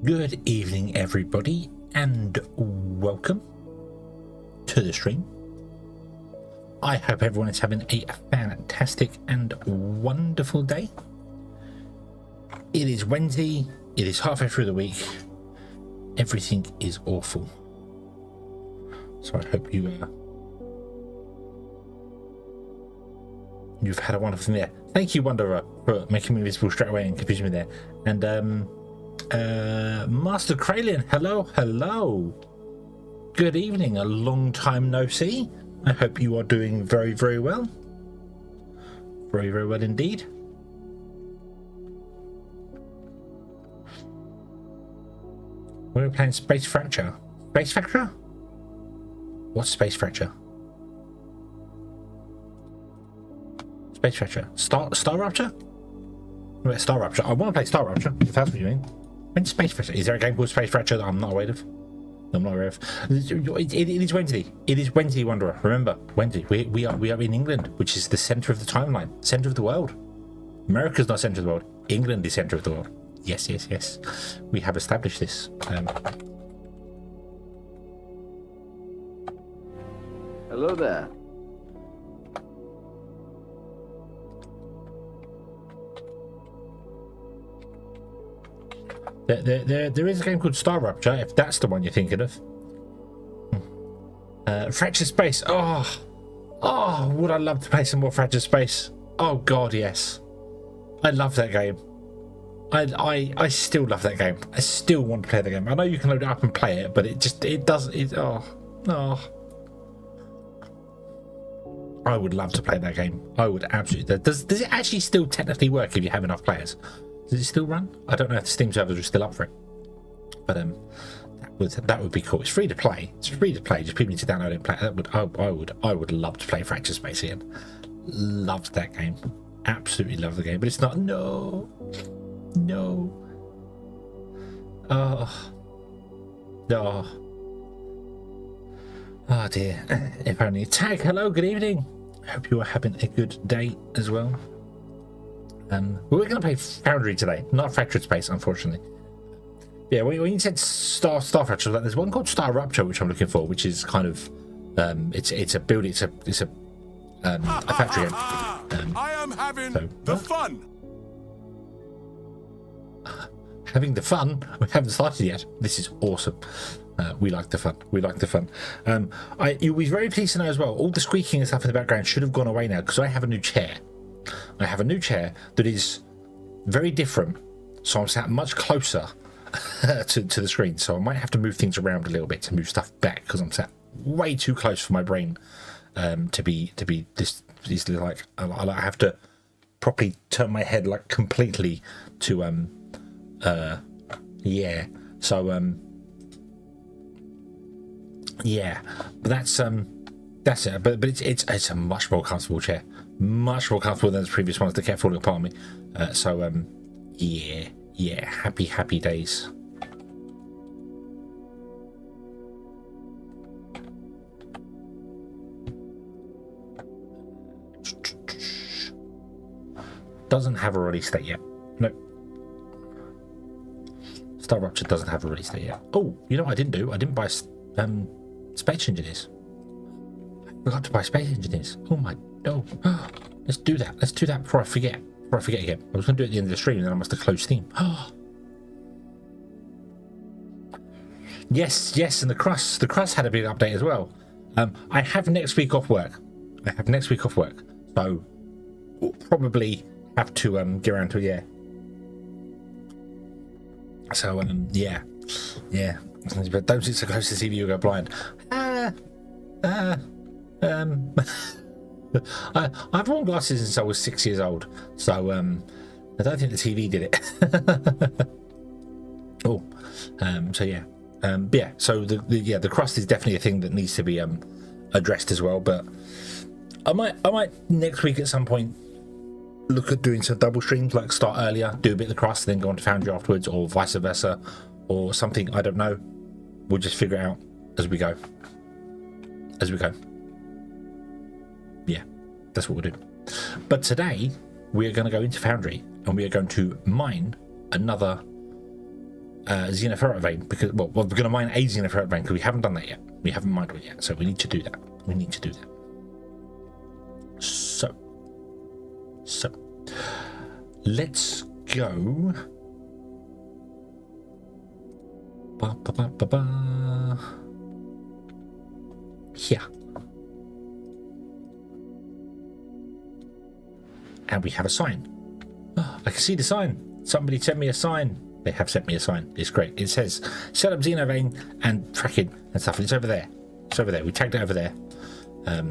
Good evening, everybody, and welcome to the stream. I hope everyone is having a fantastic and wonderful day. It is Wednesday, it is halfway through the week, everything is awful. So I hope you've had a wonderful day. Thank you, Wanderer, for making me visible straight away and confusing me there. And Master Kralin, hello. Good evening, a long time no see. I hope you are doing very, very well. Very, very well indeed. We're playing Space Fracture. Space Fracture? What's Space Fracture? Space Fracture. Star Rupture? Wait, Star Rupture. I want to play Star Rupture, if that's what you mean. When Space Fracture? Is there a game called Space Fracture that I'm not aware of? I'm not aware of. It is Wednesday. It is Wednesday, Wanderer. Remember, Wednesday. We are in England, which is the centre of the timeline, centre of the world. America's not centre of the world. England is centre of the world. Yes. We have established this. Hello there. There is a game called Star Rupture, if that's the one you're thinking of. Fractured Space. Oh, would I love to play some more Fractured Space? Oh God, yes. I love that game. I still love that game. I still want to play the game. I know you can load it up and play it, but I would love to play that game. I would absolutely. Does it actually still technically work if you have enough players? Does it still run? I don't know if the Steam servers are still up for it, but that would be cool. It's free to play. Just people need to download it and play. I would love to play Fracture Space again. Loved that game. Absolutely love the game, but it's not. No. Oh dear. If only. Tag, hello, good evening. Hope you are having a good day as well. We're going to play Foundry today, not Fractured Space, unfortunately. Yeah, when you said Star Fracture, there's one called Star Rupture, which I'm looking for, which is kind of it's a factory game. I am having the fun. Having the fun? We haven't started yet. This is awesome. We like the fun. You'll be very pleased to know as well, all the squeaking and stuff in the background should have gone away now because I have a new chair. I have a new chair that is very different, so I'm sat much closer to the screen, so I might have to move things around a little bit to move stuff back because I'm sat way too close for my brain to be this easily. Like I have to properly turn my head like completely to but that's it. But it's a much more comfortable chair, much more comfortable than the previous ones that kept falling apart on me. Happy days. Doesn't have a release date yet. Nope. Star Rupture doesn't have a release date yet. Oh, you know what I didn't do? I didn't buy Space Engineers. I forgot to buy Space Engineers. Oh my no. Let's do that before I forget again. I was going to do it at the end of the stream and then I must have closed Steam. Yes, and the crust had a big update as well. I have next week off work. So we'll probably have to get around to it, yeah. So yeah. But don't sit so close to the TV, you'll go blind. I've worn glasses since I was 6 years old, so I don't think the TV did it. So the crust is definitely a thing that needs to be addressed as well. But I might next week at some point look at doing some double streams, like start earlier, do a bit of the crust, then go on to Foundry afterwards, or vice versa, or something. I don't know. We'll just figure it out as we go. Yeah, that's what we'll do. But today we are going to go into Foundry and we are going to mine another xenoferrite vein because well we're going to mine a xenoferrite vein because we haven't done that yet. We haven't mined it yet, so we need to do that. We need to do that. So let's go. Here. And we have a sign. Oh, I can see the sign. Somebody sent me a sign. They have sent me a sign. It's great. It says set up Xenovein and tracking and stuff. And it's over there. It's over there. We tagged it over there. I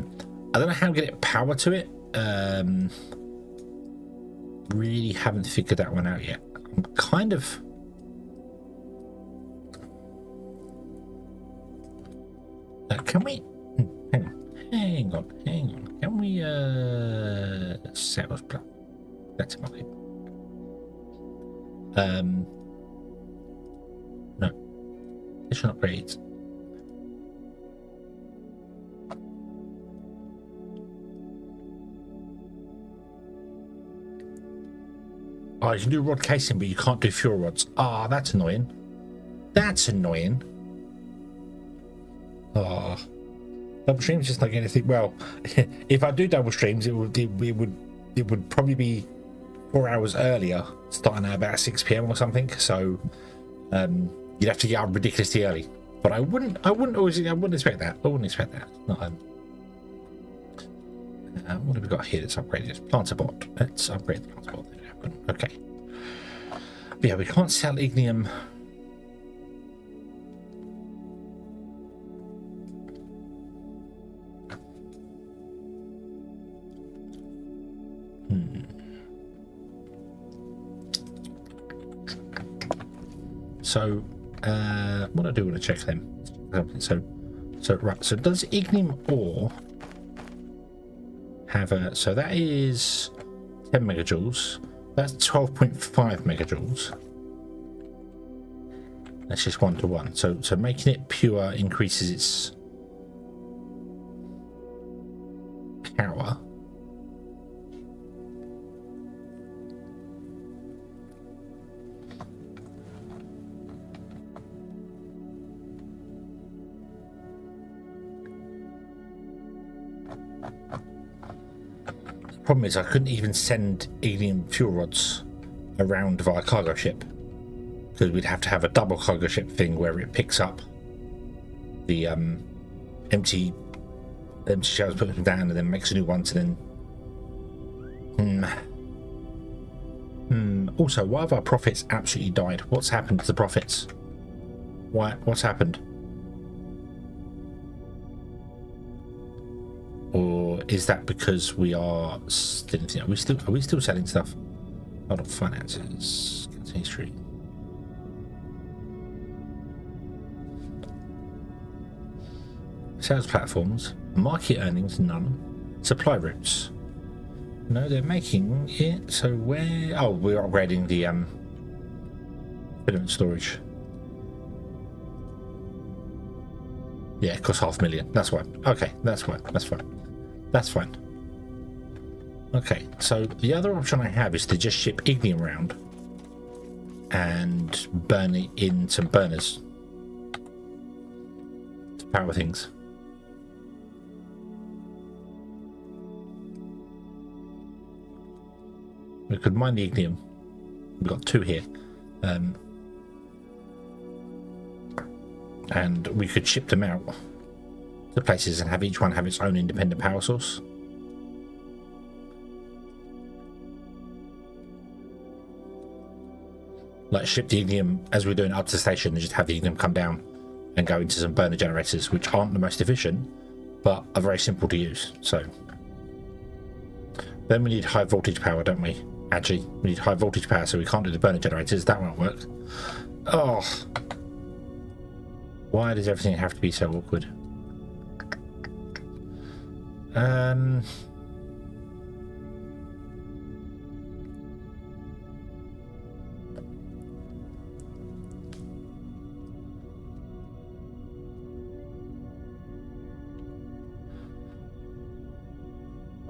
don't know how to get it power to it. Really haven't figured that one out yet. I'm kind of... can we... Hang on. Can we... Sales plan. That's a market. No. Additional upgrades. Oh, you can do rod casing, but you can't do fuel rods. Ah, oh, that's annoying. That's annoying. Oh, double streams just like anything. Well, if I do double streams, it would probably be 4 hours earlier, starting at about 6 PM or something. So you'd have to get up ridiculously early. But I wouldn't expect that. I wouldn't expect that. Not, what have we got here that's upgraded? Planter bot. Let's upgrade the planter bot. Okay. But yeah, we can't sell ignium. So, what I do want to check them. So right. So does ignium ore have a? So that is 10 megajoules. That's 12.5 megajoules. That's just 1 to 1. So making it pure increases its power. Problem is I couldn't even send ignium fuel rods around via cargo ship because we'd have to have a double cargo ship thing where it picks up the empty shells, puts them down, and then makes a new one to then. Also, why have our profits absolutely died? What's happened to the profits? What's happened? Or is that because we are still? Are we still selling stuff? Hold on, finances, history. Sales platforms, market earnings, none. Supply routes. No, they're making it. So where? Oh, we're upgrading the filament storage. Yeah, it costs 500,000. That's fine. Okay, that's fine. That's fine. Okay, so the other option I have is to just ship ignium around and burn it in some burners to power things. We could mine the ignium. We've got 2 here. And we could ship them out to places and have each one have its own independent power source. Like ship the ignium as we're doing up to the station and just have the ignium come down and go into some burner generators, which aren't the most efficient, but are very simple to use. So then we need high voltage power, don't we? Actually, we need high voltage power, so we can't do the burner generators. That won't work. Oh. Why does everything have to be so awkward? I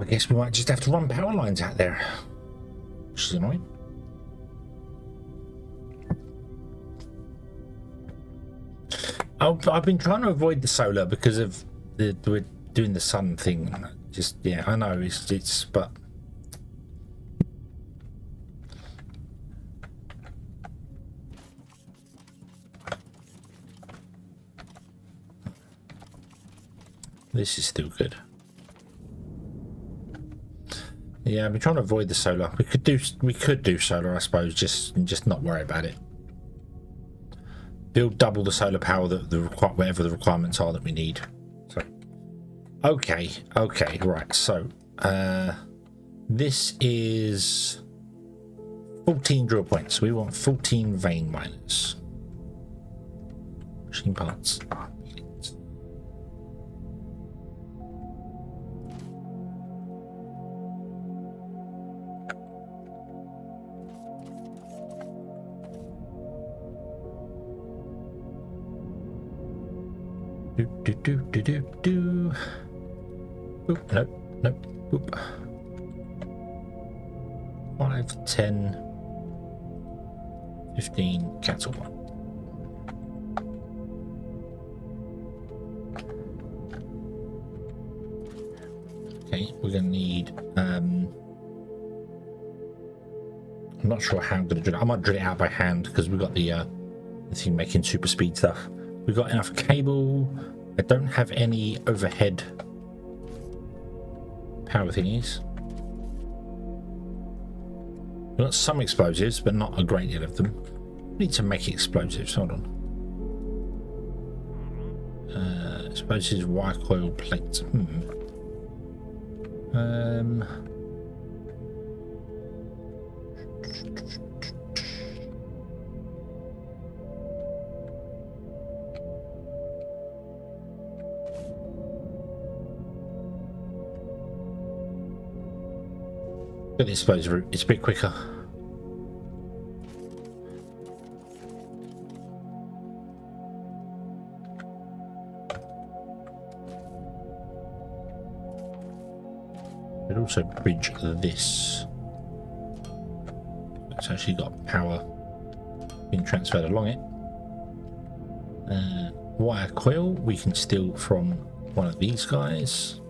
guess we might just have to run power lines out there, which is annoying. I've been trying to avoid the solar because of we're doing the sun thing. Just yeah, I know it's but this is still good. Yeah, I've been trying to avoid the solar. We could do solar, I suppose, just not worry about it. Build double the solar power whatever the requirements are that we need. So okay, right. So this is 14 drill points. We want 14 vein miners. Machine parts. Do. Oop, nope. Oop. 5, 10, 15, cancel one. Okay, we're gonna need I'm not sure how I'm gonna drill it. I might drill it out by hand because we've got the thing making super speed stuff. We've got enough cable. I don't have any overhead power thingies. We've got some explosives, but not a great deal of them. We need to make explosives. Hold on. Explosives, wire coil plates. Get the explosive route. It's a bit quicker. It also bridge this. It's actually got power being transferred along it. Wire coil we can steal from one of these guys.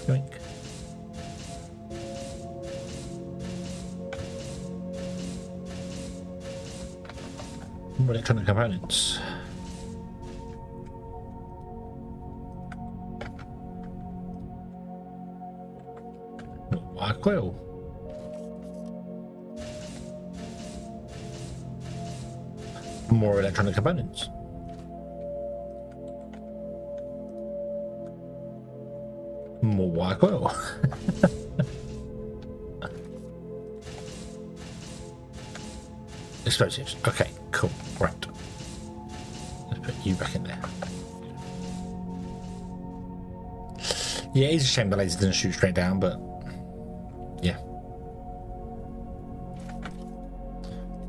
Yoink. More electronic components. Wire coil. More electronic components. More wire coil. Explosives. Okay, cool. Right. Let's put you back in there. Yeah, it's a shame the laser didn't shoot straight down, but yeah.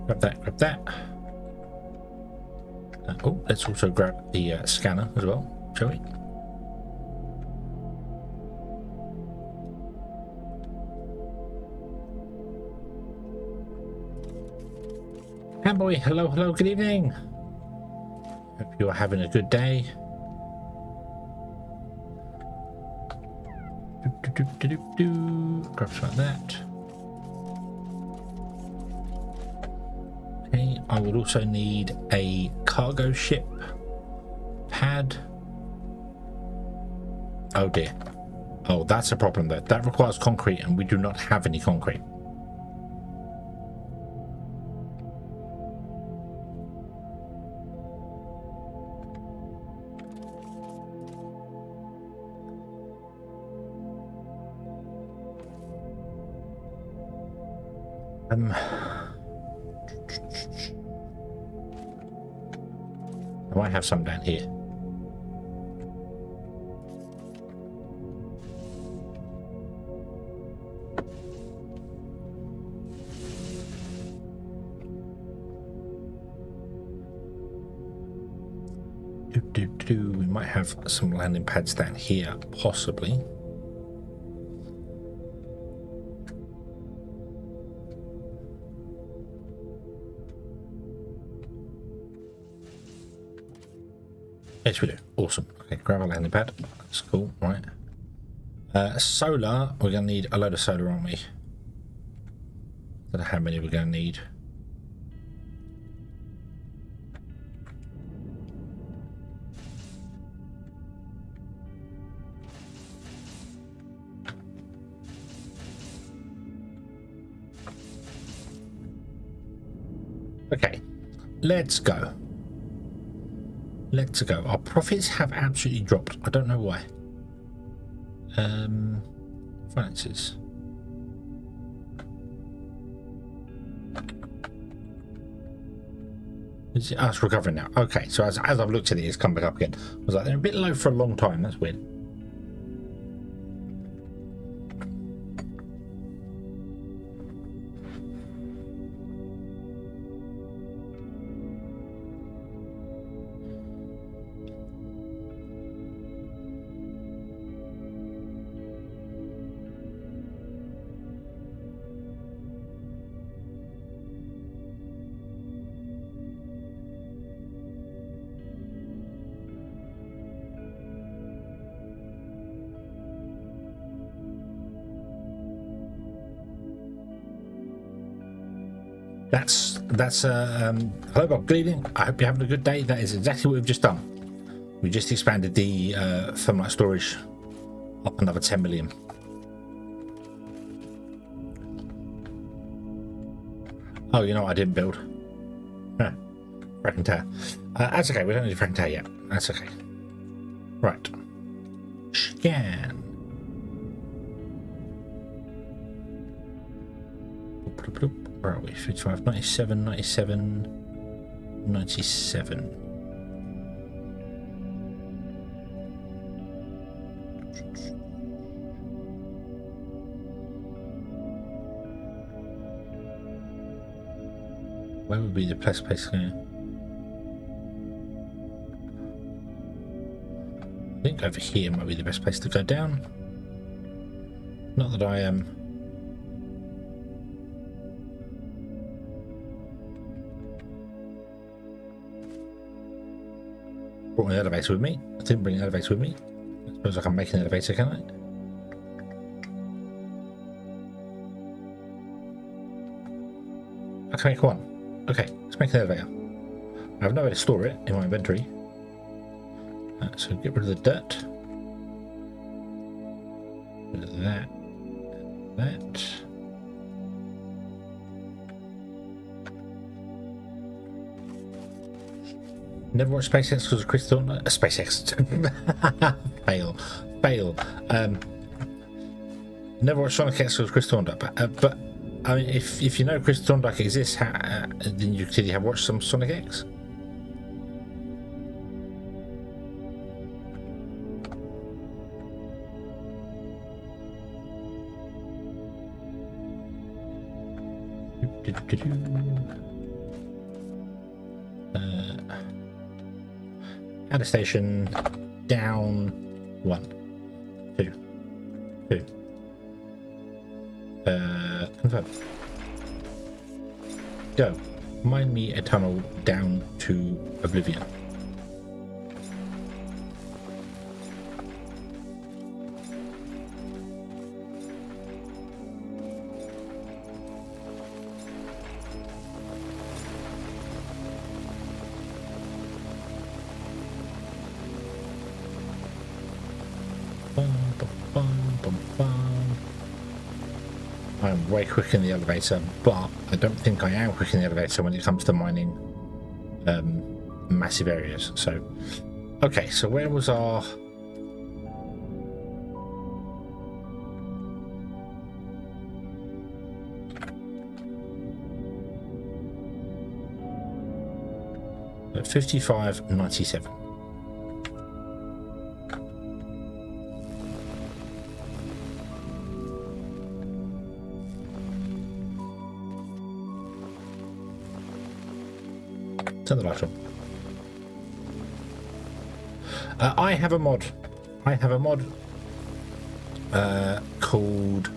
Grab that. Oh, let's also grab the scanner as well, shall we? Boy, hello, good evening. Hope you're having a good day. Grab some of that. Okay, I would also need a cargo ship pad. Oh dear. Oh, that's a problem there. That requires concrete and we do not have any concrete. I might have some down here. We might have some landing pads down here, possibly. Yes, we do. Awesome. Okay, grab a landing pad. That's cool, right? Solar, we're going to need a load of solar, aren't we? I don't know how many we're going to need. Okay, let's go. Let's go. Our profits have absolutely dropped. I don't know why. Finances. It's recovering now. Okay, so as I've looked at it, it's come back up again. I was like, they're a bit low for a long time. That's weird. That's hello Bob, good evening. I hope you're having a good day. That is exactly what we've just done. We just expanded the thermite storage up another 10 million. Oh, you know what I didn't build? Fracking tower. That's okay, we don't need a fracking tower yet. That's okay. Right. Scan. Where are we? 55, 97, 97, 97. Where would be the best place to go? I think over here might be the best place to go down. Not that I am. Brought an elevator with me. I didn't bring an elevator with me. I suppose I can make an elevator, can I? I can make one. Okay, let's make an elevator. I have nowhere to store it in my inventory. So get rid of the dirt. Rid of that. That. Never watched SpaceX because of Chris Thornton. SpaceX. Fail. Never watched Sonic X because of Chris Thorndyke. But I mean, if you know Chris Thorndyke exists, then you clearly have watched some Sonic X. Add a station, down 1, 2, 2. Confirm. Go. Mine me a tunnel down to oblivion. I'm way quicker in the elevator, but I don't think I am quick in the elevator when it comes to mining massive areas. So, okay, so where was our... At 55.97. Turn the light on. I have a mod. Called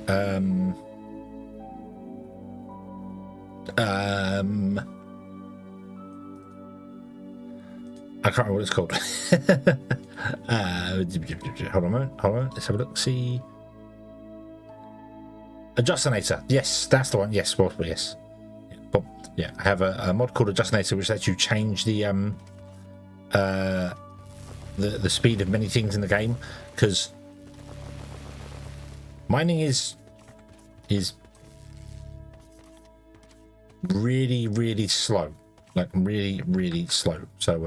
I can't remember what it's called. Hold on a moment. Hold on. Let's have a look. See. Adjustinator. Yes, that's the one. Yes, well, yes. Yeah, I have a mod called Adjustinator, which lets you change the speed of many things in the game, because mining is really, really slow, like really, really slow. So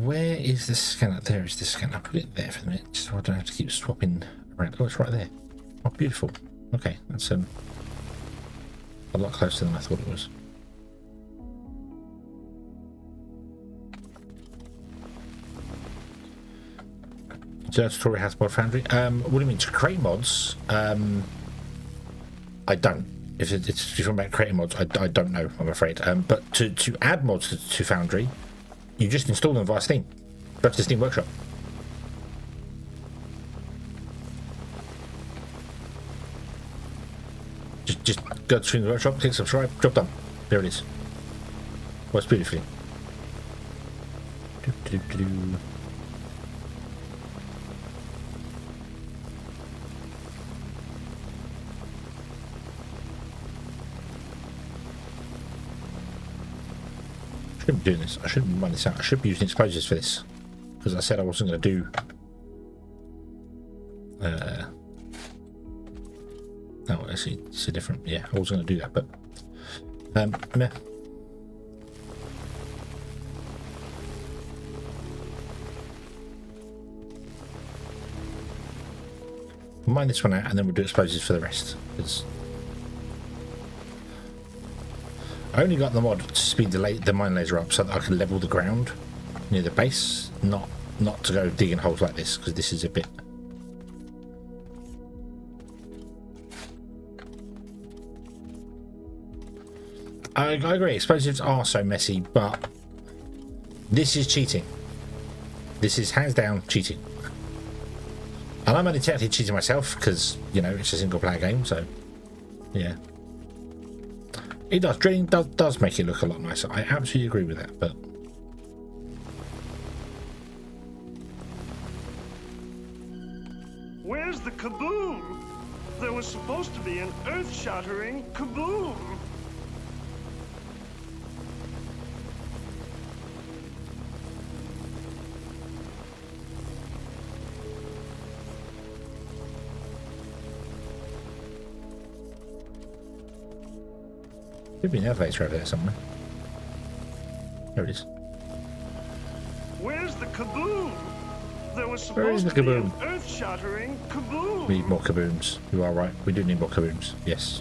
where is the scanner? There is the scanner. Put it there for a minute, so I don't have to keep swapping around. Oh, it's right there. Oh, beautiful. Okay, that's a lot closer than I thought it was. Do you tutorial how to mod Foundry? What do you mean, to create mods? I don't. If you're talking about creating mods, I don't know, I'm afraid. But to add mods to Foundry, you just install them via Steam. Go to the Steam Workshop. Just go to Steam Workshop, click subscribe, job done. There it is. Works beautifully. I shouldn't be doing this. I shouldn't run this out. I should be using explosives for this, because I said I wasn't going to do. No, actually, it's a different. Yeah, I was going to do that, but meh. We'll mine this one out, and then we'll do explosives for the rest. Because I only got the mod to speed the mine laser up so that I can level the ground near the base, not to go digging holes like this, because this is a bit. I agree, explosives are so messy, but this is cheating. This is hands down cheating. And I'm only technically cheating myself because, you know, it's a single player game, so yeah. It does. Drilling does make it look a lot nicer. I absolutely agree with that, but where's the kaboom? There was supposed to be an earth-shattering kaboom. Could be an elevator over there somewhere. There it is. Where's the kaboom? There was Where is supposed the to be kaboom? an earth-shattering kaboom. We need more kabooms. You are right. We do need more kabooms. Yes.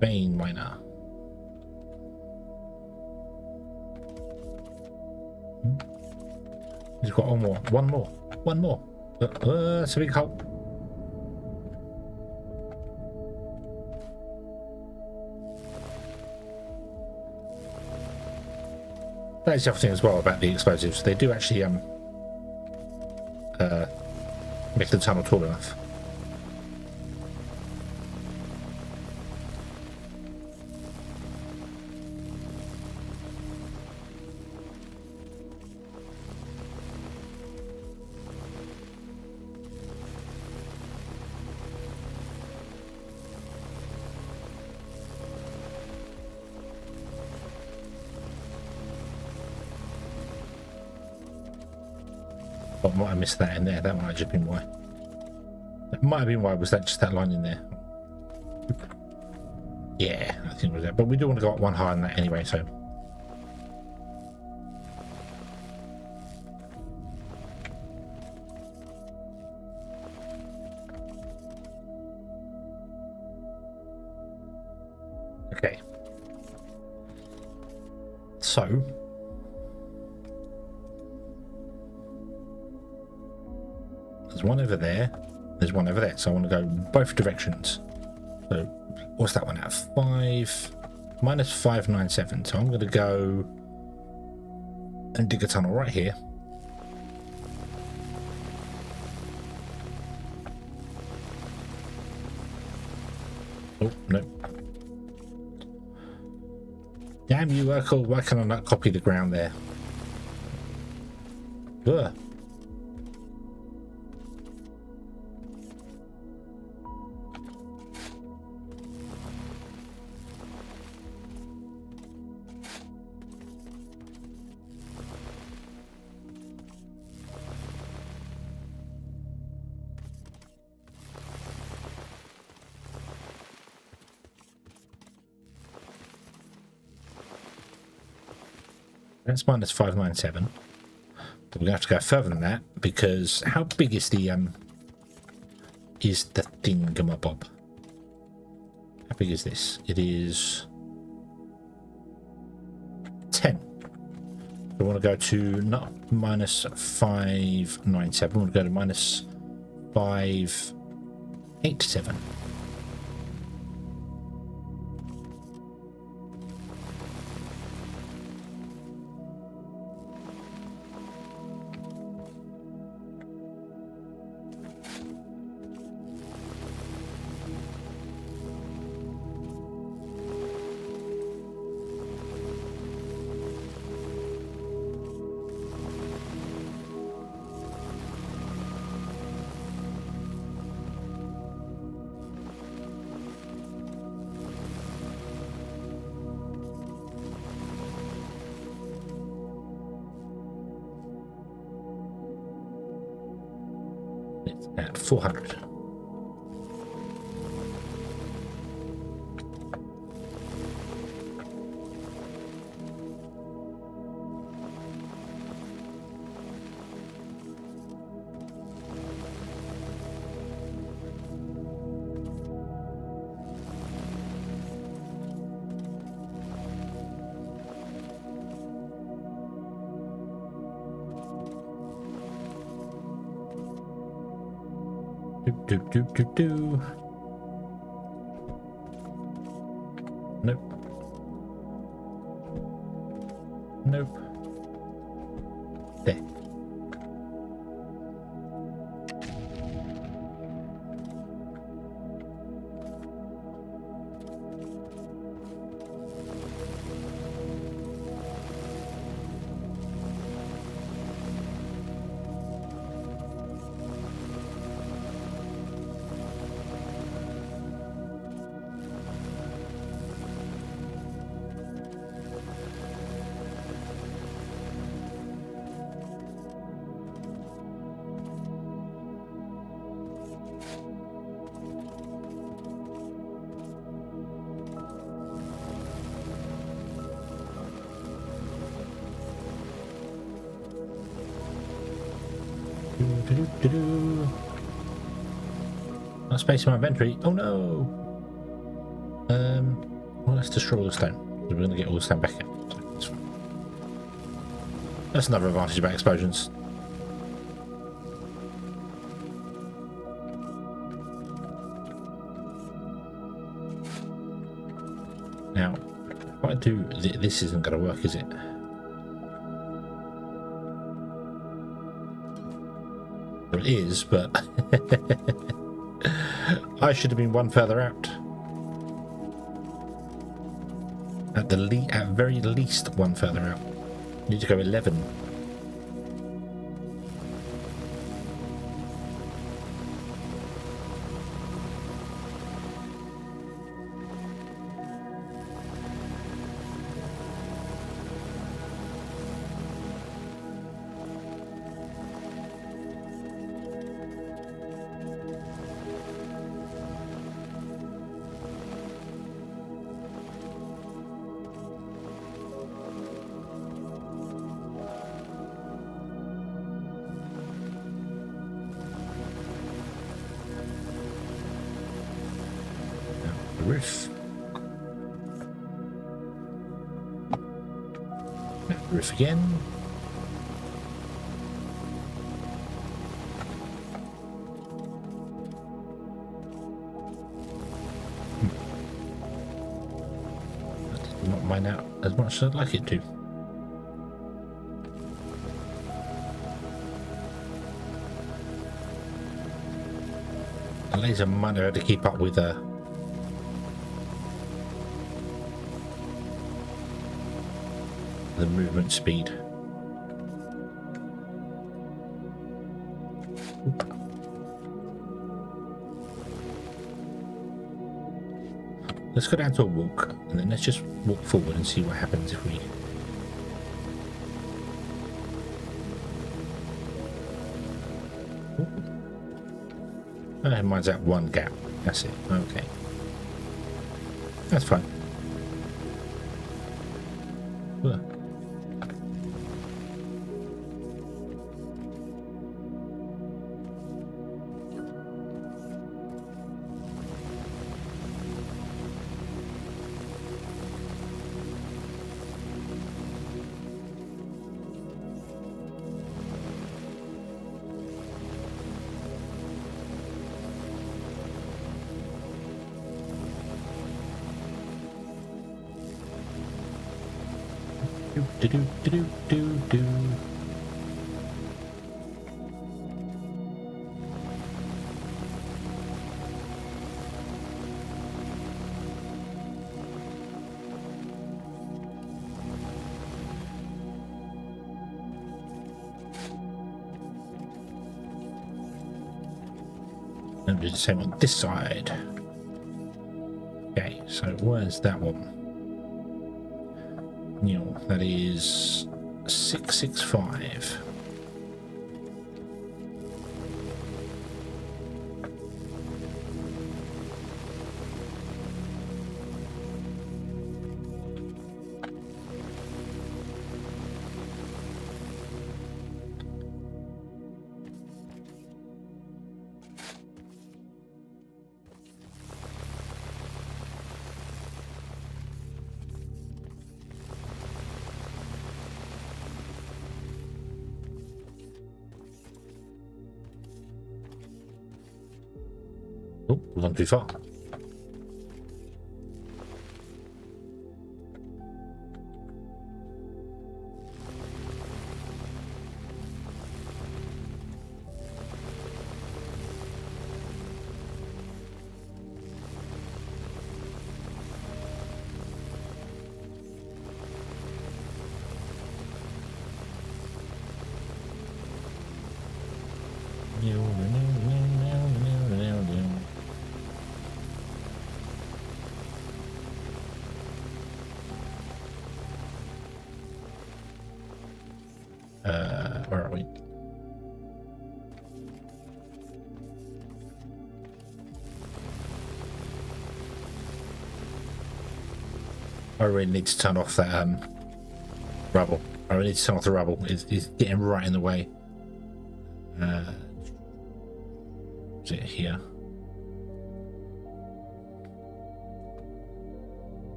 Vein miner. He's got one more. One more. That's a big hole. That is the other thing as well about the explosives. They do actually make the tunnel tall enough. I might have missed that in there. That might have just been why. That might have been why. Was that just that line in there? Yeah, I think it was that. But we do want to go up one higher than that anyway, so. Okay. So. There's one over there. There's one over there. So I want to go both directions. So what's that one at? 5 minus 597. So I'm going to go and dig a tunnel right here. Oh, no. Damn you, Urkel. Why can I not copy the ground there? Ugh. That's minus 597. But we're gonna have to go further than that because how big is the thingamabob? How big is this? It is 10. We want to go to not minus 597. We want to go to minus 587. At 400. Do. Nope. Nope. There. Not space in my inventory. Oh no. Well, let's destroy all the stone. We're going to get all the stone back in. So that's fine. That's another advantage about explosions. Now, if I do this, isn't going to work, is it? Well, it is, but I should have been one further out. At very least one further out. Need to go 11. the roof. The roof again. That did not mine out as much as I'd like it to. The laser might have had to keep up with the movement speed. Oop. Let's go down to a walk and then let's just walk forward and see what happens if we mine's at one gap. That's it. Okay. That's fine. Ugh. Do do do do do do. And do the same on this side. Okay, so where's that one? That is 665. Oh, gone too far. Where are we? I really need to turn off that rubble. I really need to turn off the rubble. It's getting right in the way. Is it here?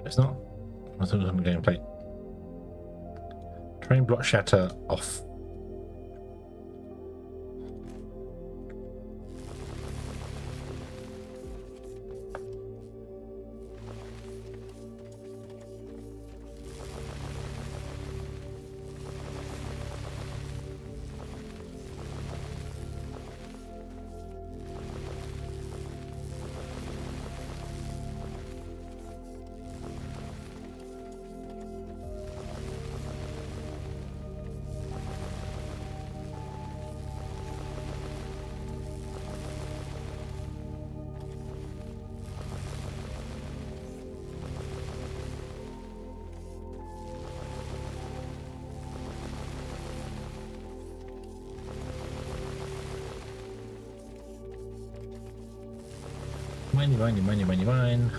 It's not. I thought it was on the gameplay. Train block shatter off. Mine.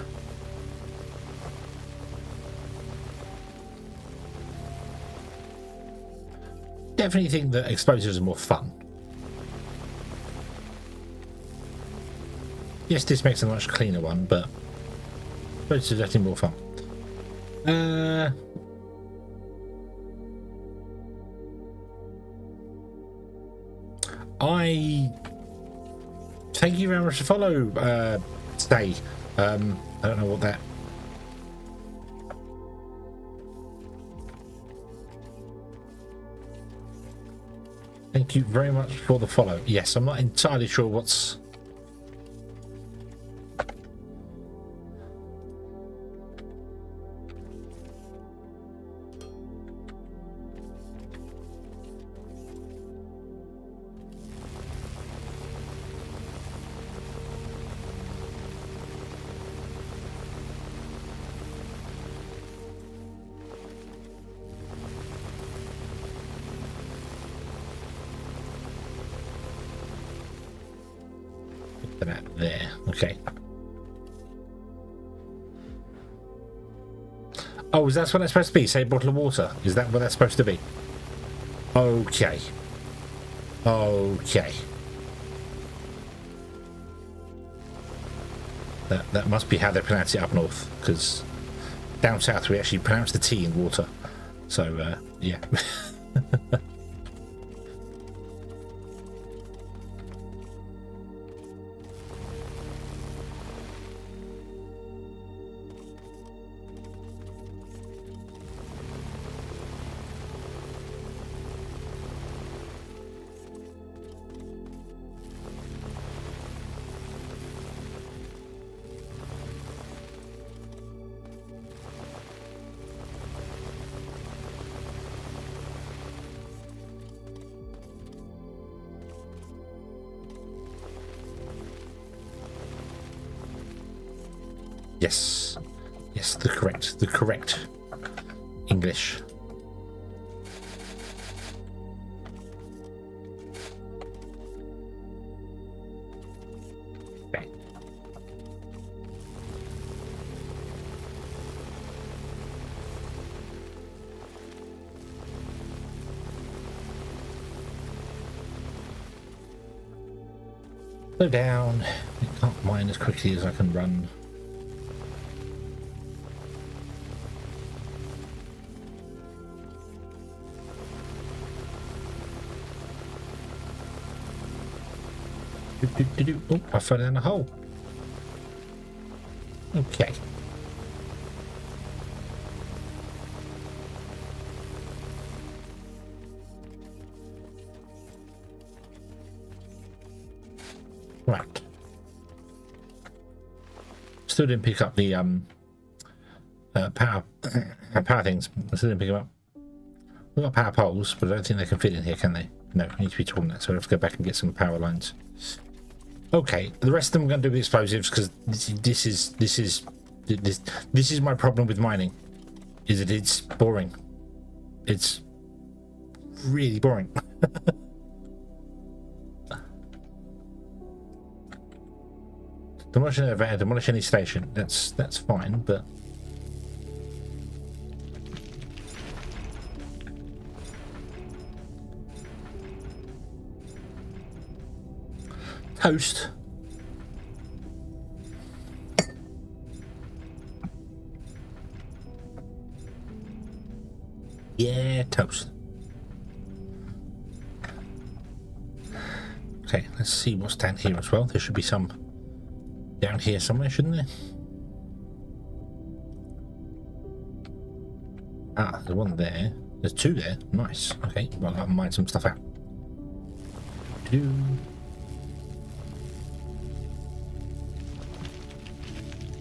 Definitely think that explosives are more fun. Yes, this makes a much cleaner one, but it's definitely more fun. I thank you very much to follow. Stay. I don't know what that. Thank you very much for the follow. Yes, I'm not entirely sure what's. That there. Okay. Oh, is that what that's supposed to be? Say a bottle of water. Is that what that's supposed to be? Okay. Okay. That must be how they pronounce it up north, because down south we actually pronounce the T in water. So yeah. Yes, yes, the correct English. Okay. Slow down. I can't mine as quickly as I can run. Oh, I fell down a hole. Okay. Right. Still didn't pick up the power things. I still didn't pick them up. We've got power poles, but I don't think they can fit in here, can they? No, need to be torn that, so I have to go back and get some power lines. Okay, the rest of them are going to do with explosives, because this is my problem with mining, is that it's boring. It's really boring. Demolish an elevator, demolish any station. That's fine, but toast. Yeah, toast. Okay, let's see what's down here as well. There should be some down here somewhere, shouldn't there? Ah, there's one there. There's two there. Nice. Okay, well, I'll mine some stuff out.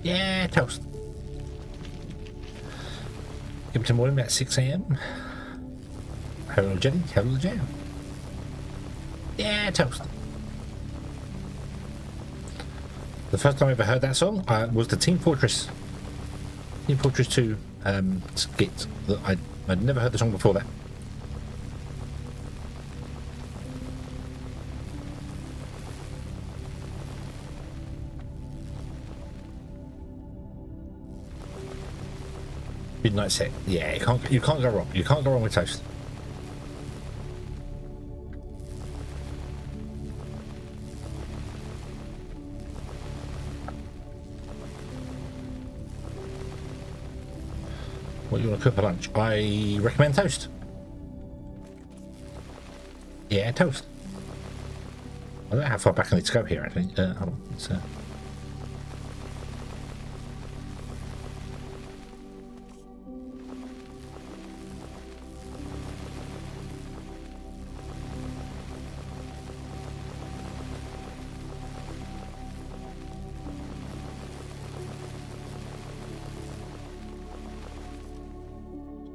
Yeah, toast. Give it to morning about 6 AM. Hello, Jenny. Hello, Jam. Yeah, toast. The first time I ever heard that song was the Team Fortress 2 skit. That I'd never heard the song before that. Midnight set. Yeah, you can't go wrong. You can't go wrong with toast. what do you want to cook for lunch? I recommend toast. Yeah, toast. I don't know how far back I need to go here, actually. Hold on. It's,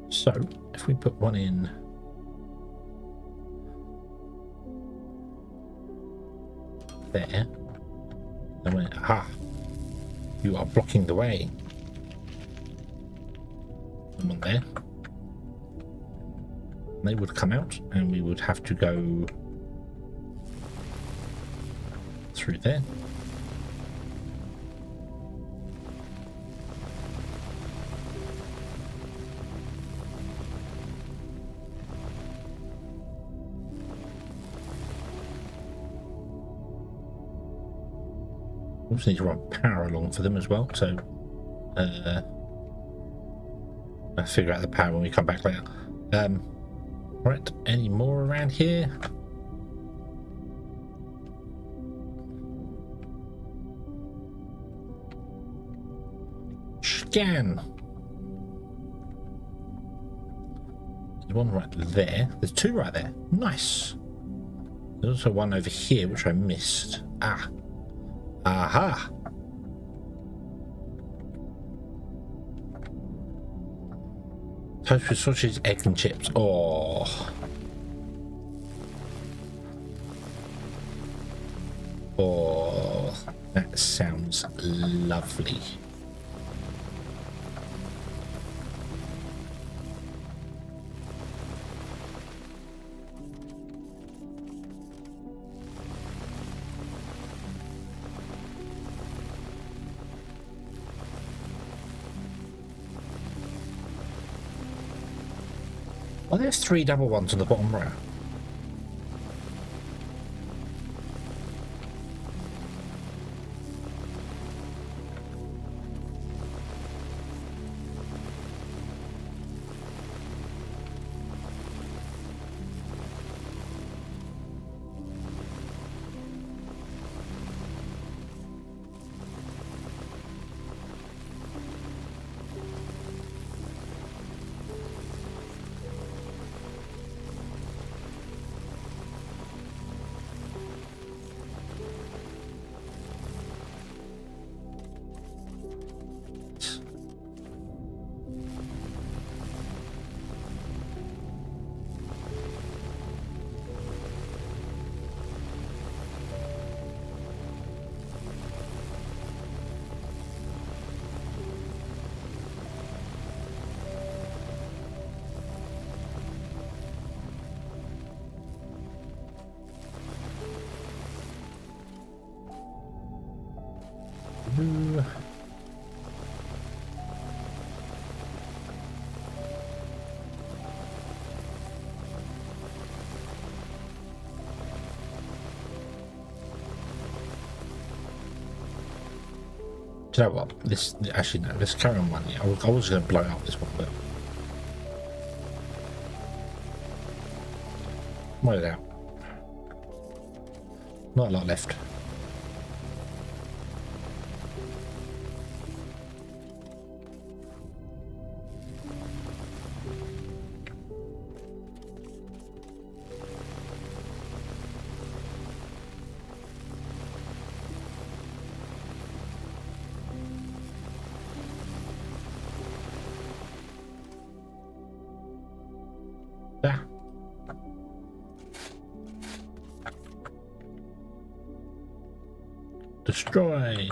so, if we put one in... there, and went, aha, you are blocking the way. Someone there. And they would come out, and we would have to go through there. Also need to run power along for them as well, so I'll figure out the power when we come back later. Right, any more around here? Scan. There's one right there. There's two right there. Nice. There's also one over here which I missed. Ah. Aha! Toast with sausage, egg and chips. Oh. Oh, that sounds lovely. Oh, there's 3 double ones on the bottom row. Ooh. Do you know what? This actually no. Let's carry on one. Yeah, I was going to blow up this one, but wait it out. Not a lot left. Ah. Destroy.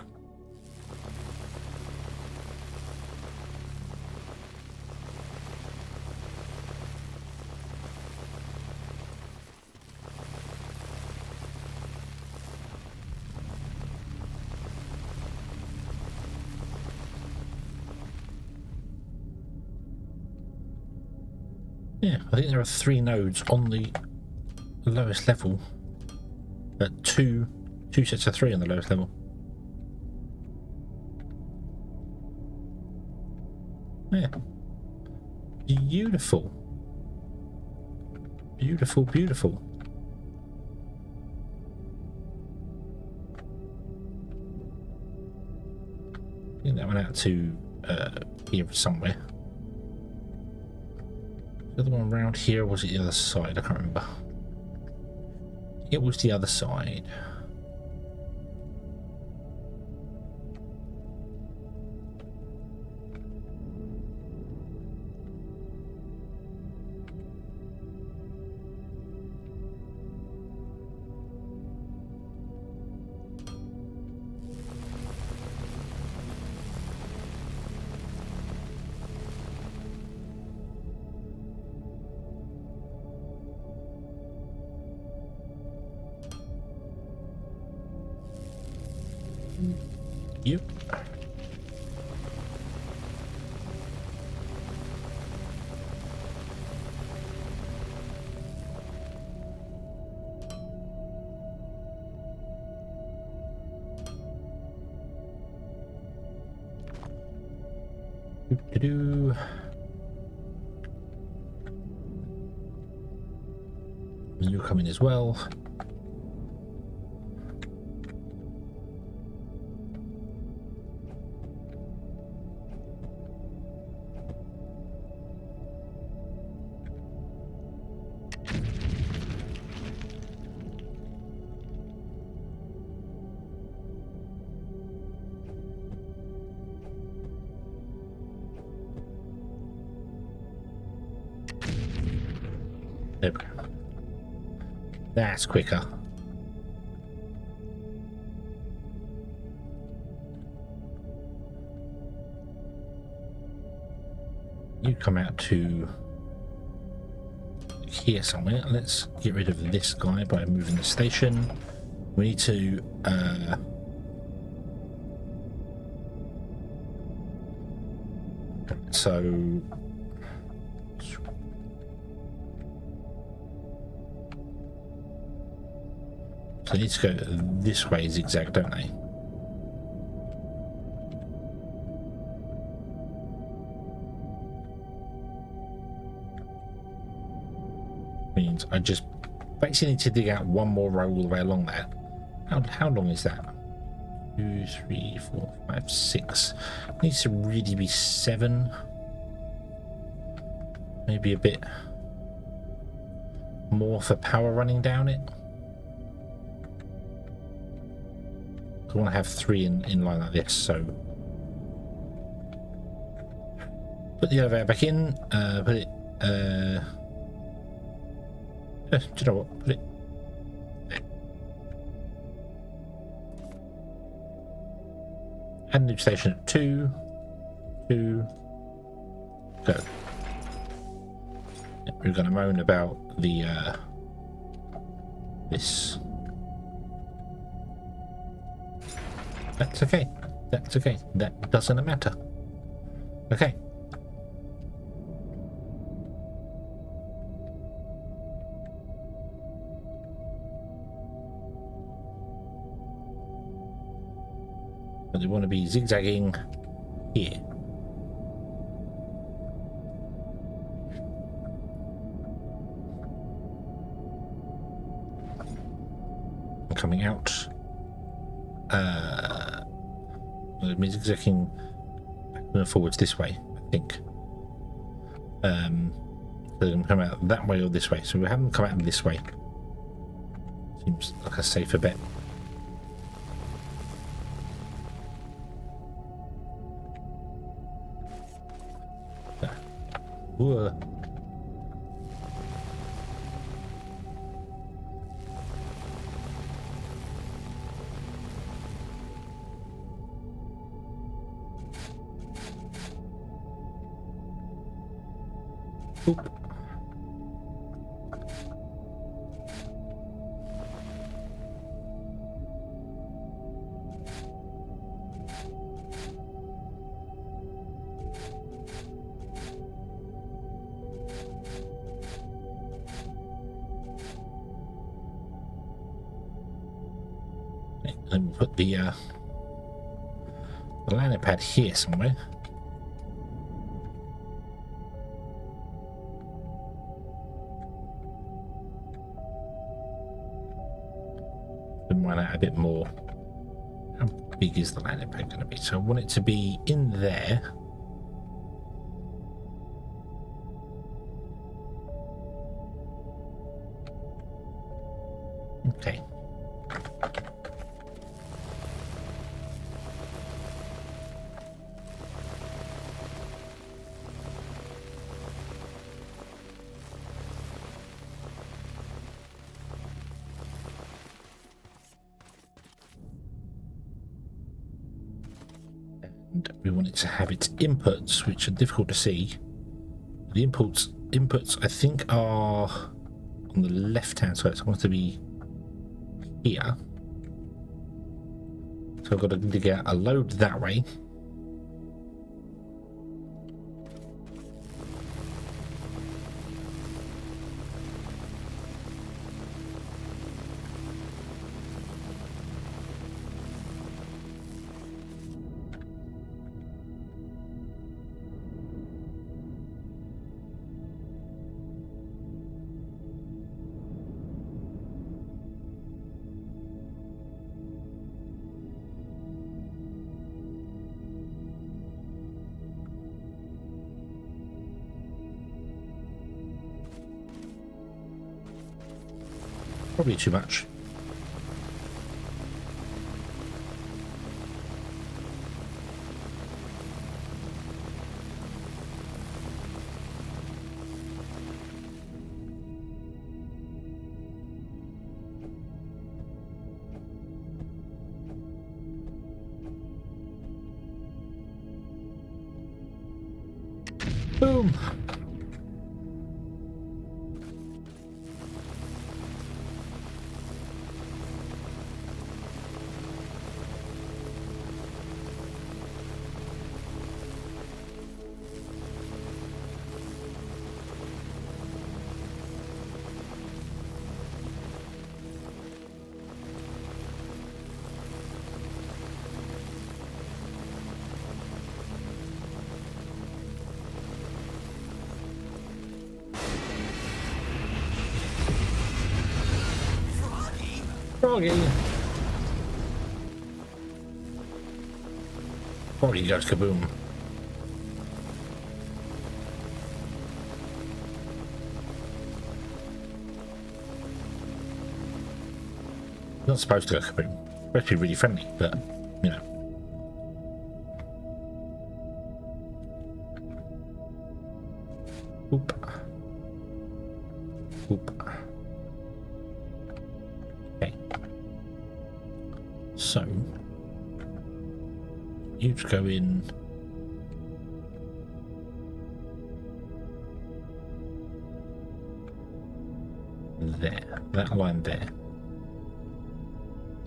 Yeah, I think there are 3 nodes on the lowest level. Two sets of 3 on the lowest level. Yeah. Beautiful. Beautiful, beautiful. Get that one out to here somewhere. The other one around here, or was it the other side? I can't remember. It was the other side. You. Do. You come in as well. There we go. That's quicker. You come out to here somewhere. Let's get rid of this guy by moving the station. We need to so they need to go this way zigzag, don't they? Means I just basically need to dig out one more row all the way along there. How long is that? 2, 3, 4, 5, 6. Needs to really be 7. Maybe a bit more for power running down it. I want to have 3 in line like this, so put the elevator back in, put it do you know what, put it there. Add a new station at 2 go. We're going to moan about the this. That's okay. That's okay. That doesn't matter. Okay. But they want to be zigzagging here. Coming out. It means zigzagging back and forwards this way, I think. They're going to come out that way or this way, so we have them come out this way. Seems like a safer bet. Whoa. Oop. Okay, let me put the landing pad here somewhere. mine out a bit more. How big is the landing pad going to be? So I want it to be in there. Okay. And we want it to have its inputs, which are difficult to see. The inputs I think are on the left hand side, so I want it to be here. So I've got to dig out a load that way. Probably too much. Boom. Froggy. Froggy goes kaboom. Not supposed to go kaboom. Supposed to be really friendly, but you know. Oop. Oop. Okay. So you just go in. There. That line there.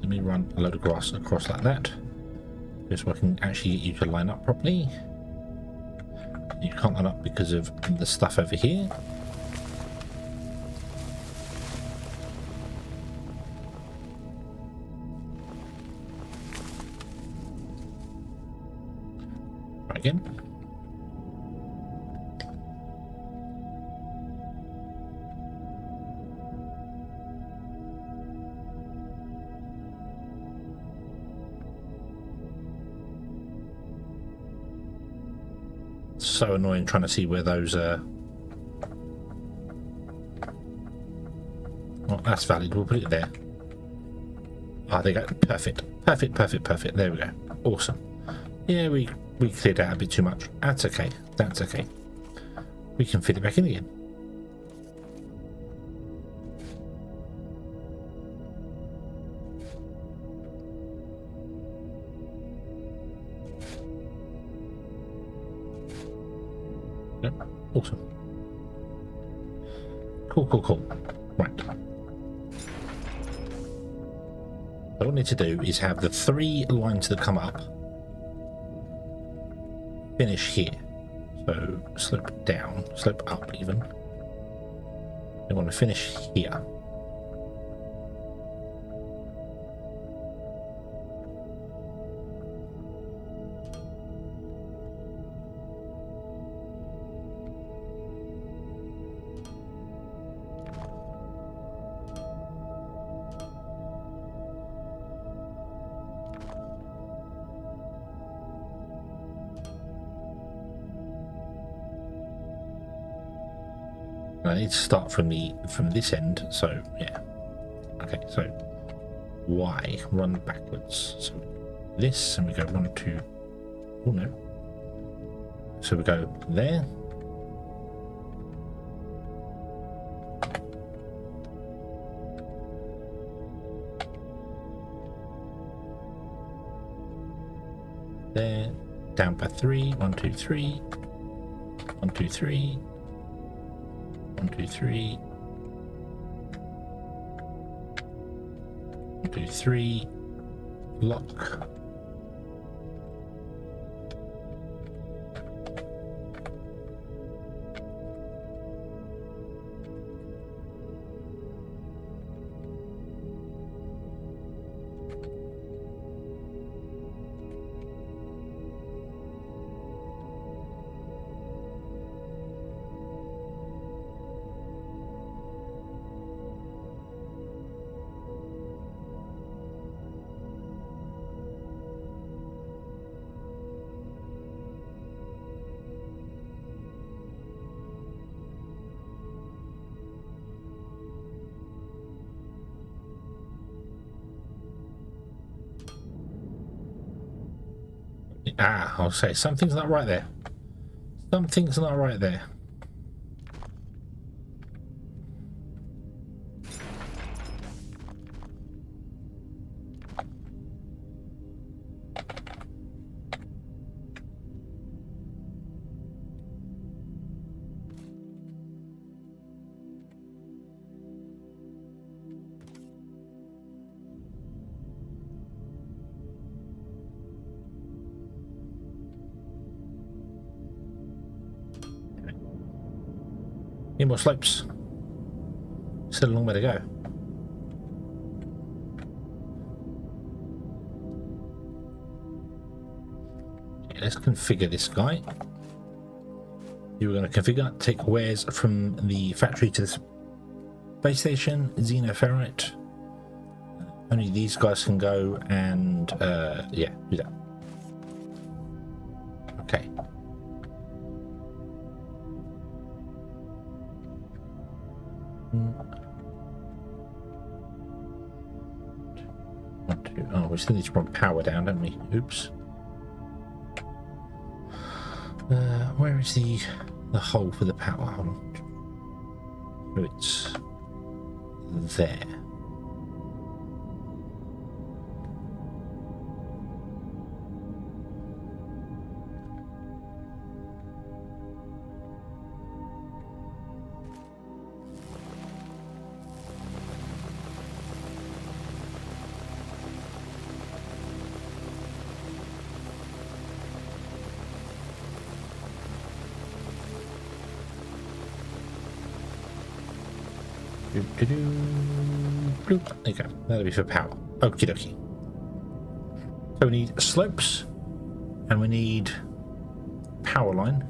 Let me run a load of grass across like that, just so I can actually get you to line up properly. You can't line up because of the stuff over here. Try again. So annoying trying to see where those well, that's valid, we'll put it there. Ah, there you go. Perfect. Perfect, perfect, perfect. There we go. Awesome. Yeah, we cleared out a bit too much. That's okay. That's okay. We can fit it back in again. Yep, awesome. Cool, cool, cool. Right. What I need to do is have the 3 lines that come up finish here. So slope down, slope up even. I want to finish here. I need to start from this end. So yeah. Okay. So Y, run backwards. So this, and we go 1, 2. Oh no. So we go there. There, down by 3. 1, 2, 3. 1, 2, 3. 1, 2, 3. 1, 2, 3. Lock. I'll say something's not right there. Something's not right there. Need more slopes. Still a long way to go. Okay, let's configure this guy. You were going to configure, take wares from the factory to the space station, xenoferrite. Only these guys can go, and yeah, do that. Okay. Oh, we still need to run power down, don't we? Oops. Where is the hole for the power? Hold on. Oh, it's there. Bloop. There you go. That'll be for power. Okie dokie. So we need slopes, and we need power line.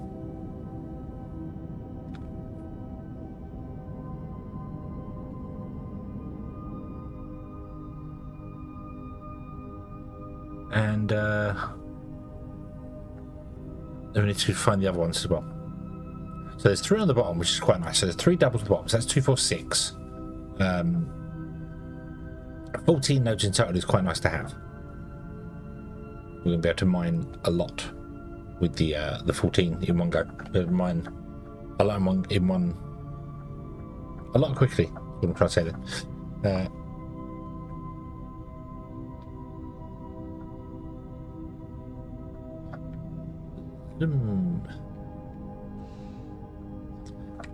And then we need to find the other ones as well. So there's 3 on the bottom, which is quite nice. So there's 3 doubles at the bottom. So that's 2, 4, 6. 14 nodes in total is quite nice to have. We're going to be able to mine a lot with the 14 in one go. We're able to mine a lot a lot quickly. What I'm trying to say there.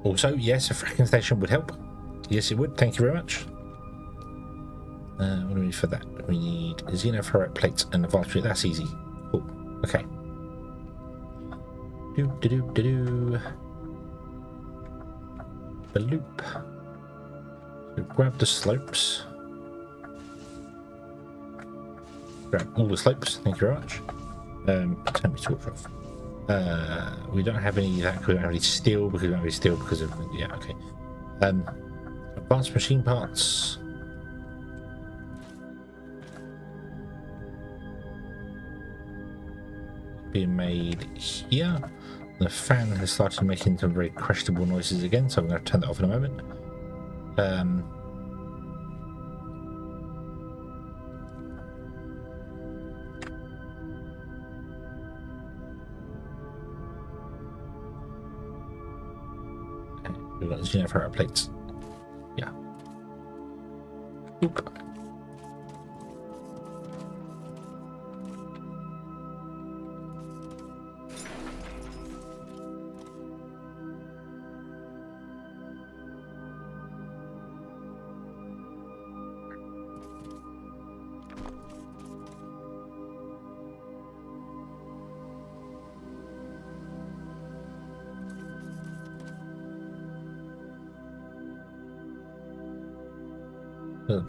Also, yes, a fracking station would help. Yes, it would. Thank you very much. What do we need for that? We need xenoferrite plates and a voxel. That's easy. Cool. Okay. The loop. So grab the slopes. Grab all the slopes. Thank you very much. Turn me torch off. We don't have any of that because we don't have any steel, because we don't have any steel because of, yeah, okay. Advanced machine parts. Being made here. The fan has started making some very questionable noises again, so I'm going to turn that off in a moment. We've got the generator plates. Yeah. Oop.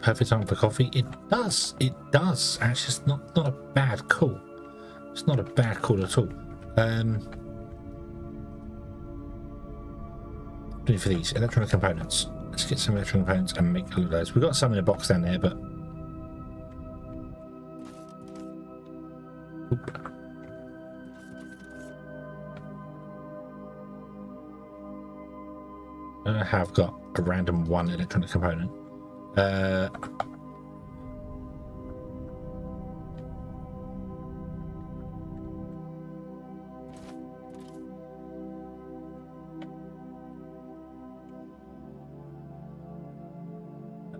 Perfect time for coffee. It does. It does. Actually, it's not a bad call. It's not a bad call at all. Doing for these electronic components. Let's get some electronic components and make all of those. We've got some in a box down there, but oop. I have got a random one electronic component. Oh,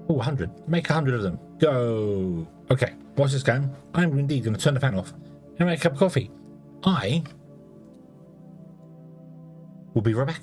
100. Make 100 of them. Go. Okay, watch this game. I'm indeed going to turn the fan off and make a cup of coffee. I will be right back.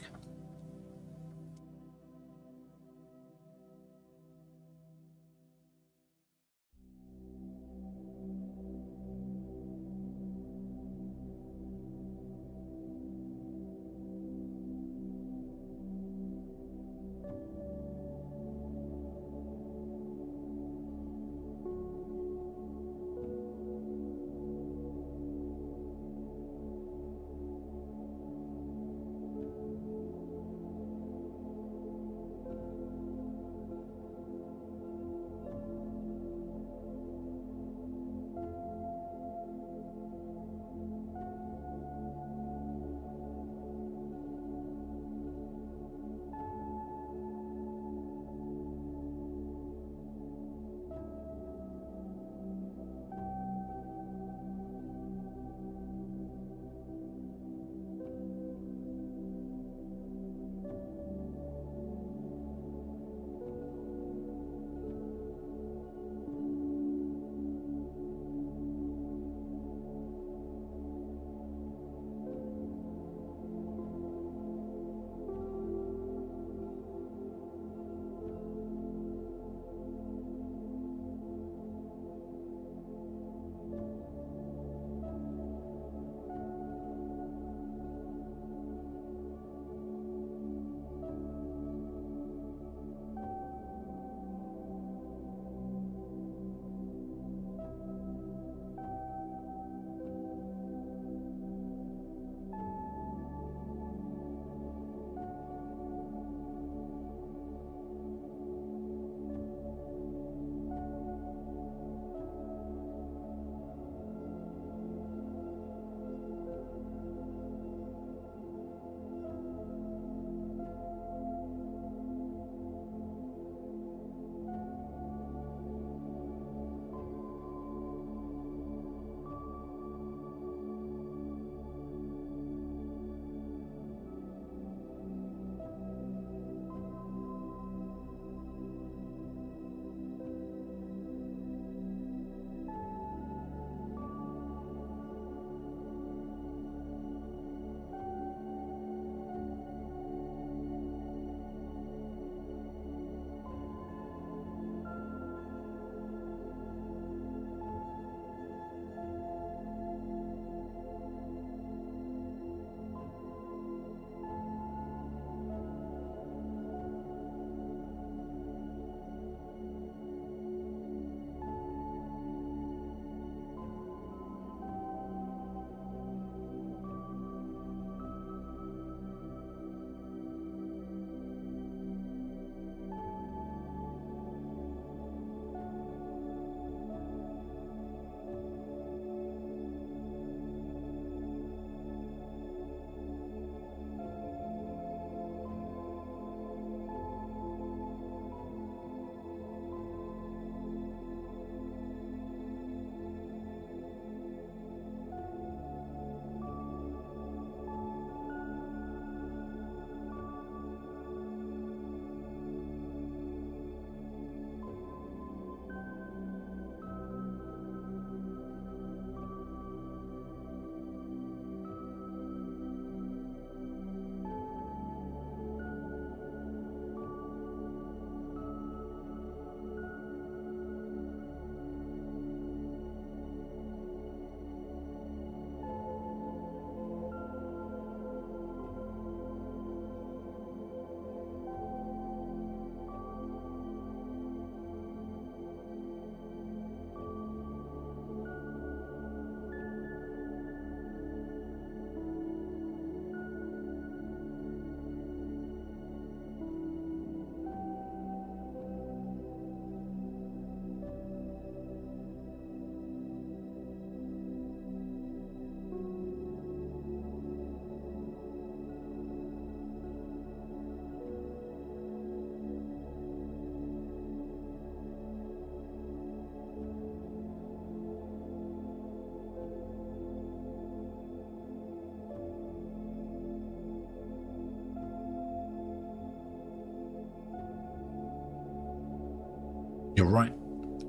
You're right.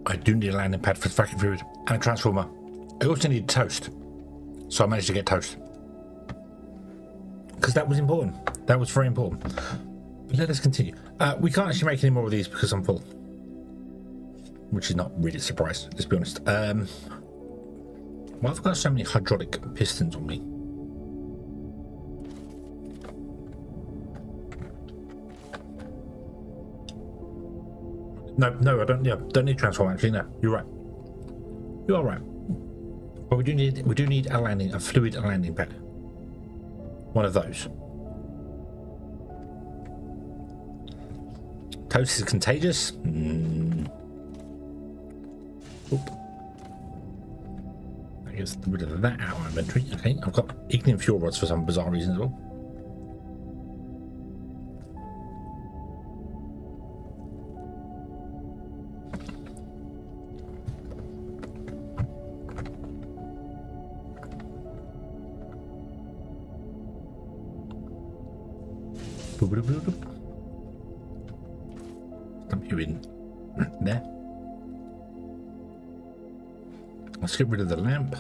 I do need a landing pad for the fracking fluid and a transformer. I also need toast. So I managed to get toast. Because that was important. That was very important. But let us continue. We can't actually make any more of these because I'm full. Which is not really a surprise, let's be honest. Why have I got so many hydraulic pistons on me? No, I don't. Yeah, don't need transform. Actually, no, you're right. You are right. But we do need a fluid landing pad. One of those. Toast is contagious. Oop. I guess rid of that out of my inventory. Okay, I've got ignium fuel rods for some bizarre reason as well. Dump you in there. Let's get rid of the lamp.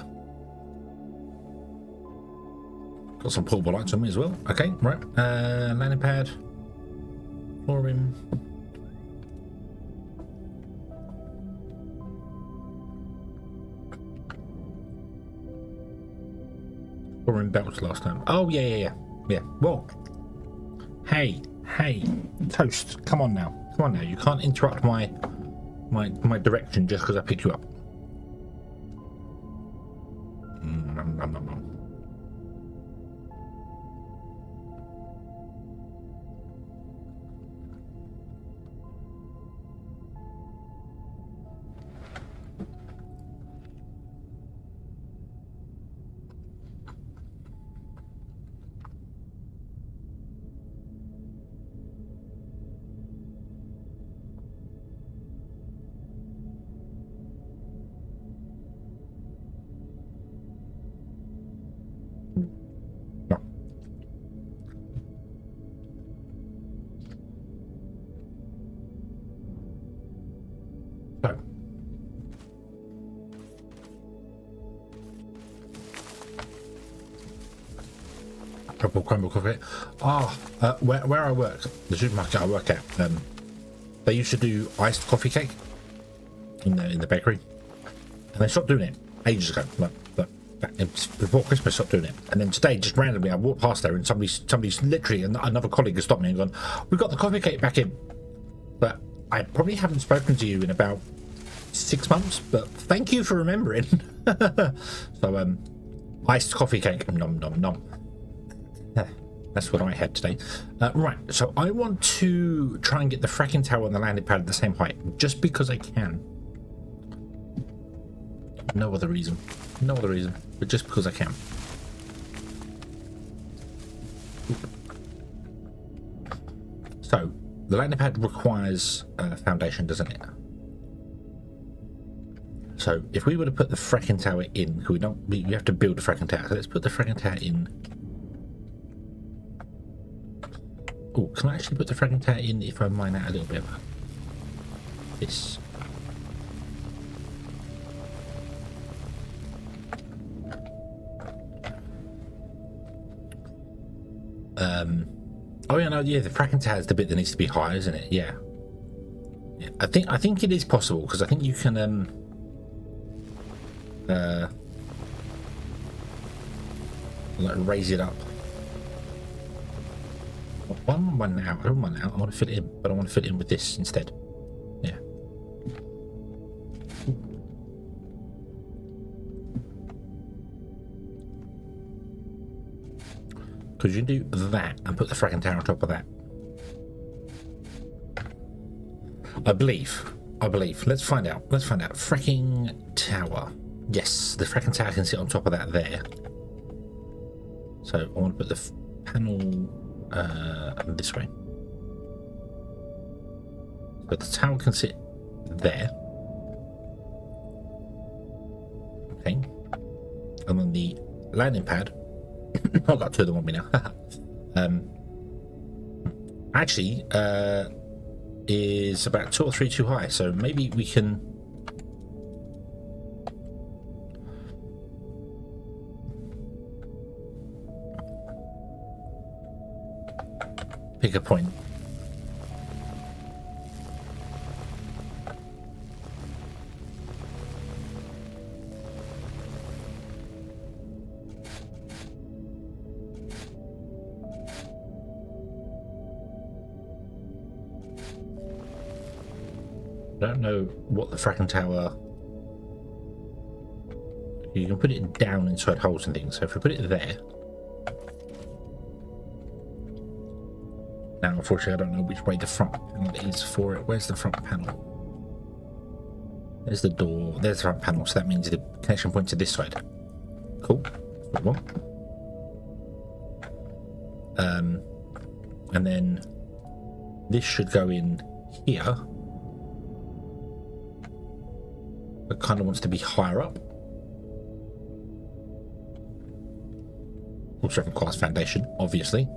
Got some portable lights on me as well. Okay, right. Landing pad. Flooring. Flooring belts last time. Oh yeah. Well. Hey, toast. Come on now. You can't interrupt my direction just because I picked you up. Crumble coffee. Where I work, the supermarket I work at, they used to do iced coffee cake in the bakery, and they stopped doing it ages ago. But before Christmas, stopped doing it. And then today, just randomly, I walked past there, and somebody's literally another colleague has stopped me and gone, "We've got the coffee cake back in." But I probably haven't spoken to you in about 6 months. But thank you for remembering. So iced coffee cake, nom nom nom. That's what I had today. Right, so I want to try and get the fracking tower and the landing pad at the same height, just because I can. No other reason, but just because I can. So, the landing pad requires a foundation, doesn't it? So, if we were to put the fracking tower in, we have to build the fracking tower, so let's put the fracking tower in. Oh, can I actually put the fragment tower in if I mine out a little bit of this? Oh yeah, no, yeah, the fracking tower is the bit that needs to be higher, isn't it? Yeah. I think it is possible, because I think you can like raise it up. One out. I don't want out. I want to fit it in, but I want to fit it in with this instead. Yeah. Because you can do that and put the fracking tower on top of that. I believe. Let's find out. Fracking tower. Yes, the fracking tower can sit on top of that there. So I want to put the panel this way. But the tower can sit there. Okay. And then the landing pad. I've got two of them on me now. Actually, is about 2 or 3 too high, so maybe we can pick a point. I don't know what the fracking tower. You can put it down inside holes and things. So if we put it there. Now, unfortunately, I don't know which way the front panel is for it. Where's the front panel? There's the door. There's the front panel. So that means the connection point to this side. Cool. That's what we want. And then this should go in here. But kind of wants to be higher up. Also from class foundation, obviously.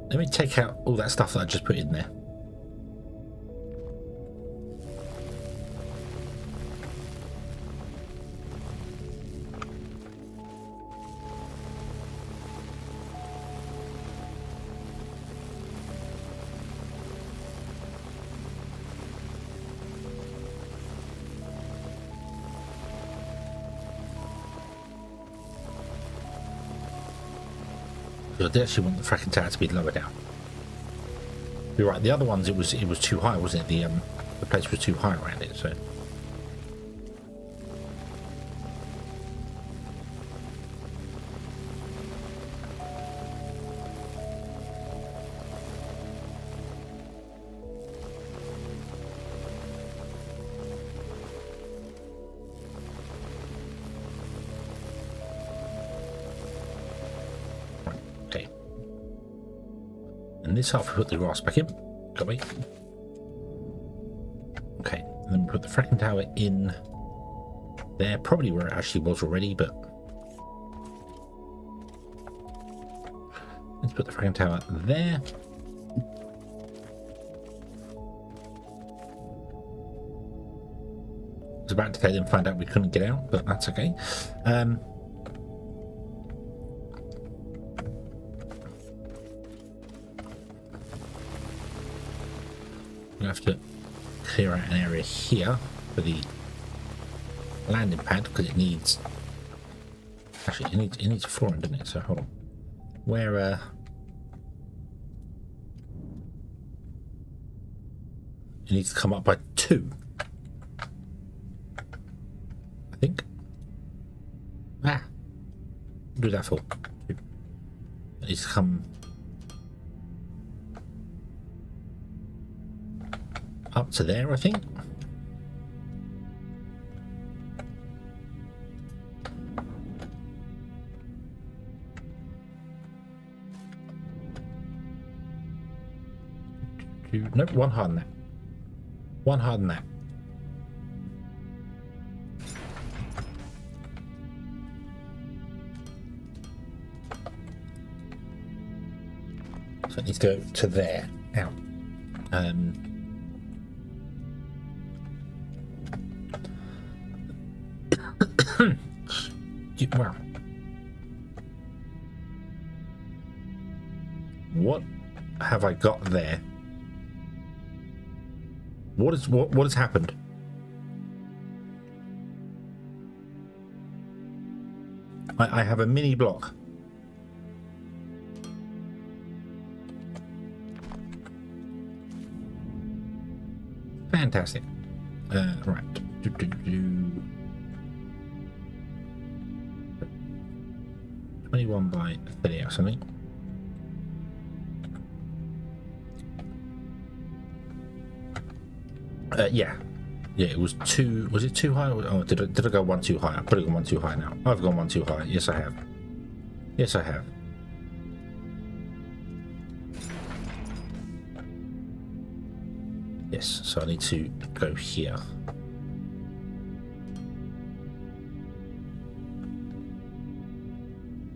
Let me take out all that stuff that I just put in there. I actually want the fracking tower to be lower down. You're right. The other ones, it was too high, wasn't it? The place was too high around it. So and this half we put the grass back in. Got me. Okay, and then we put the fracking tower in there, probably where it actually was already, but let's put the fracking tower there. I was about to tell them find out we couldn't get out, but that's okay. We have to clear out an area here for the landing pad because it needs. Actually, it needs flooring, doesn't it? So hold on. Where it needs to come up by 2. I think. Ah, do that for 2. It needs to come up to there, I think. Nope, one higher than that. One higher than that. So it needs to go to there. Out. Well, what have I got there? What has happened? I have a mini block. Fantastic. Right. 21 by 30 or something. Yeah, it was too. Was it too high? Oh, did I go one too high? I've probably gone one too high now. I've gone one too high. Yes, I have. Yes, I have. Yes, so I need to go here.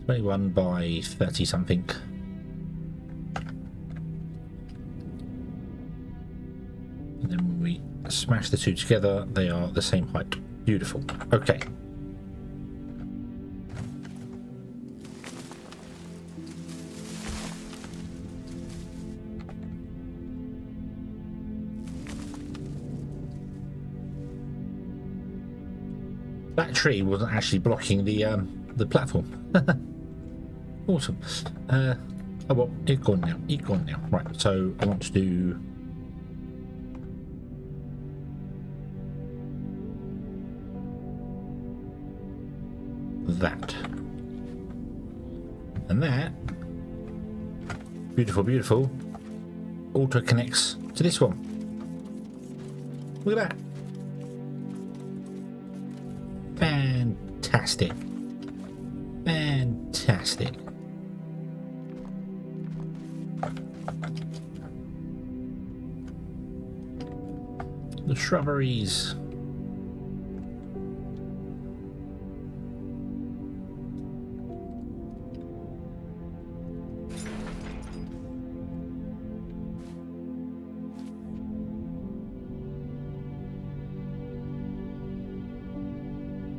One by 30 something. we smash the two together, they are the same height. Beautiful. Okay. That tree wasn't actually blocking the platform. Awesome. Oh well, it's gone now. It's gone now. Right. So I want to do that, and that. Beautiful, beautiful. Auto connects to this one. Look at that. Fantastic. Fantastic. The shrubberies.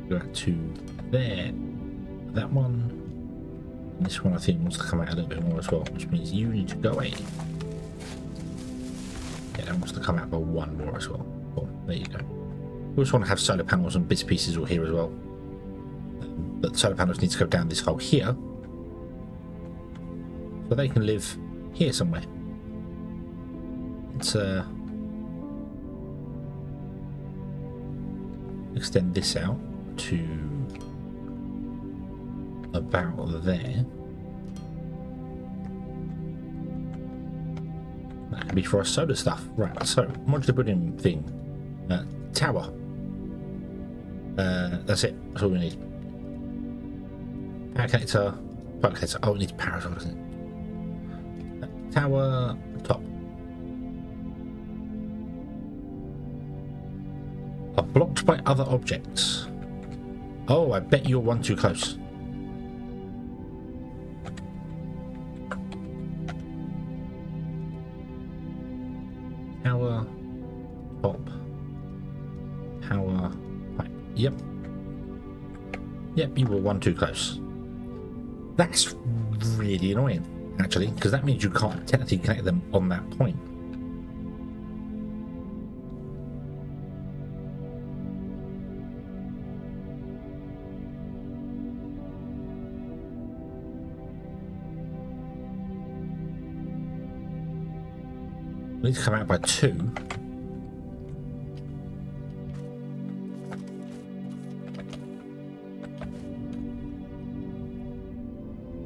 Go to there. That one. And this one I think wants to come out a little bit more as well, which means you need to go away. Yeah, that wants to come out by one more as well. Boom, there you go. We just want to have solar panels and bits and pieces all here as well. But the solar panels need to go down this hole here. So they can live here somewhere. Let's extend this out to about there. That can be for our solar stuff. Right, so modular building thing. Tower. That's it. That's all we need. Power connector. Power connector. Oh, it needs power as well, doesn't it? Tower. Top. Are blocked by other objects. Oh, I bet you're one too close. Power, top, power, pipe. Yep. Yep, you were one too close. That's really annoying, actually, because that means you can't technically connect them on that point. Need to come out by 2.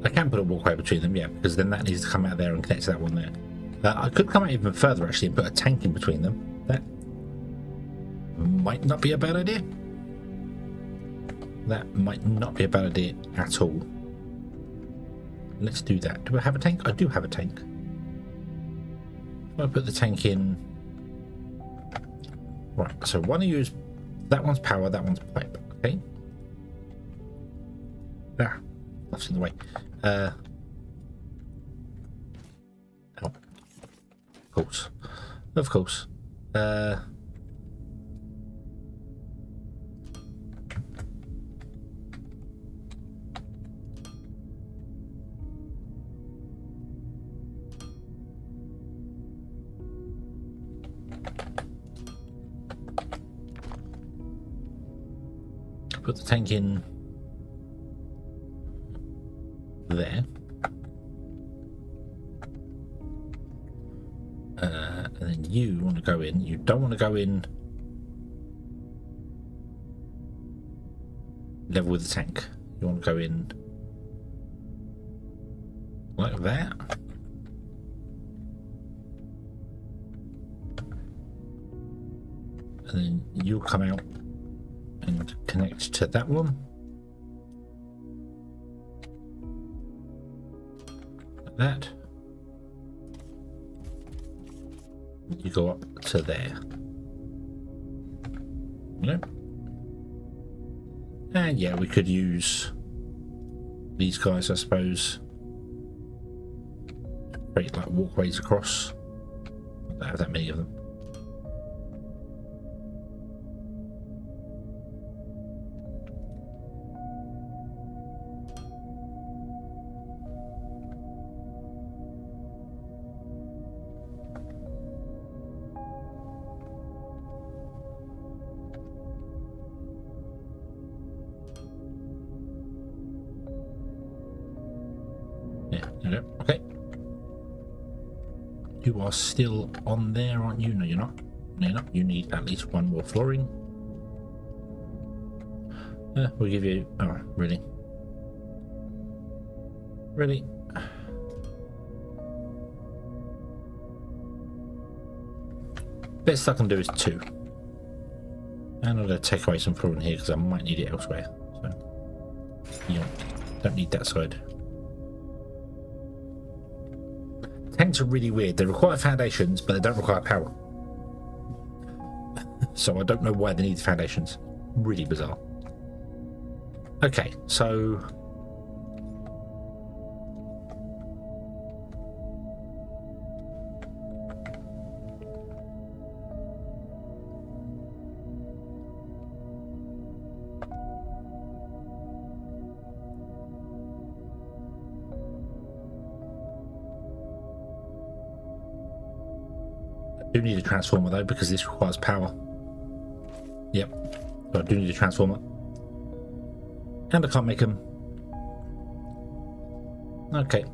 I can put a walkway between them, yeah, because then that needs to come out there and connect to that one there. I could come out even further actually and put a tank in between them. That might not be a bad idea. That might not be a bad idea at all. Let's do that. Do I have a tank? I do have a tank. I'll put the tank in. Right, so one of you is, that one's power, that one's pipe. Okay. Ah, that's in the way. Oh, of course. Of course. Put the tank in there. And then you want to go in. You don't want to go in level with the tank. You want to go in like that. And then you'll come out and connect to that one. Like that. You go up to there. Nope. And yeah, we could use these guys, I suppose. Create like walkways across. I don't have that many of them. go. Okay. You are still on there, aren't you? No, you're not. No, you're not. You need at least one more flooring. We'll give you... Oh, really? Really? Best I can do is 2. And I'm going to take away some flooring here because I might need it elsewhere. So, yeah, don't need that side. Tanks are really weird. They require foundations, but they don't require power. So I don't know why they need foundations. Really bizarre. Okay, so... I do need a transformer though, because this requires power. Yep, so I do need a transformer. And I can't make them. Okay.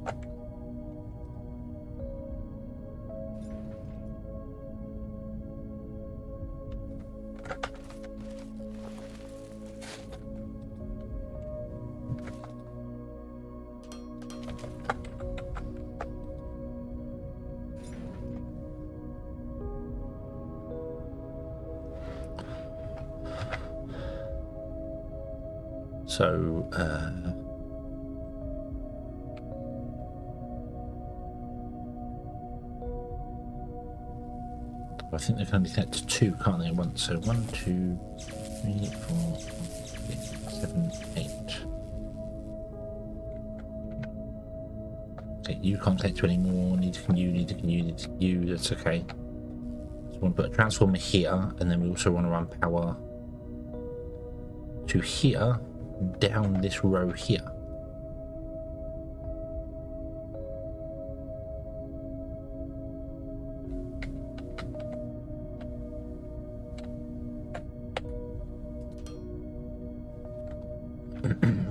So, I think they can only connect to 2, can't they, at once? So 1, 2, 3, 4, 5, 6, 7, 8. Okay, you can't connect to any more. Need to you, need to you, need to you. That's okay. So we want to put a transformer here, and then we also want to run power to here. Down this row here.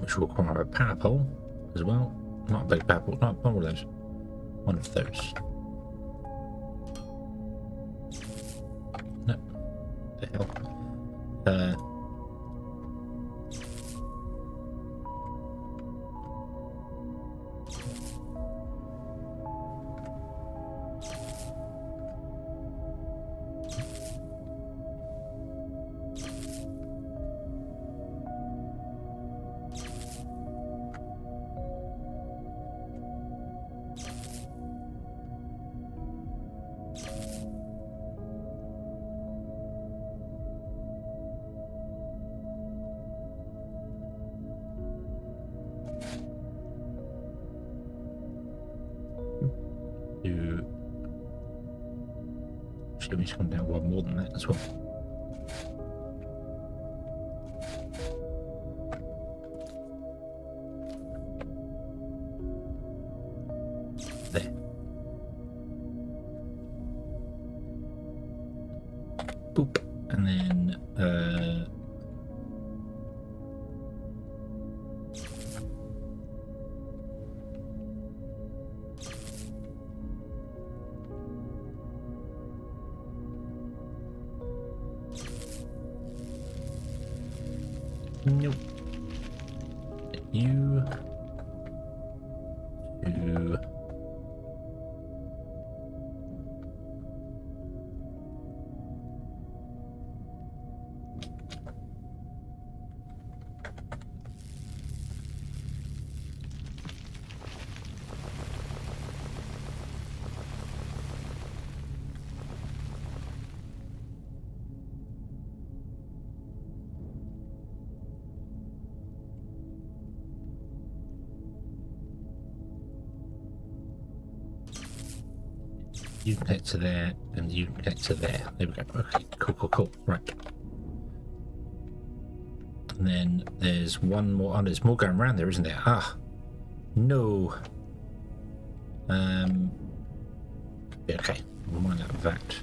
Which will require a power pole as well. Not a big power pole, not one of those. One of those. No. The hell? Should we just come down one more than that as well? There. Boop. And then nope. You to you connect to there, and you connect to there. There we go. Okay, cool, cool, cool. Right. And then there's one more. Oh, there's more going around there, isn't there? Ah, no. Okay, we'll mind out of that.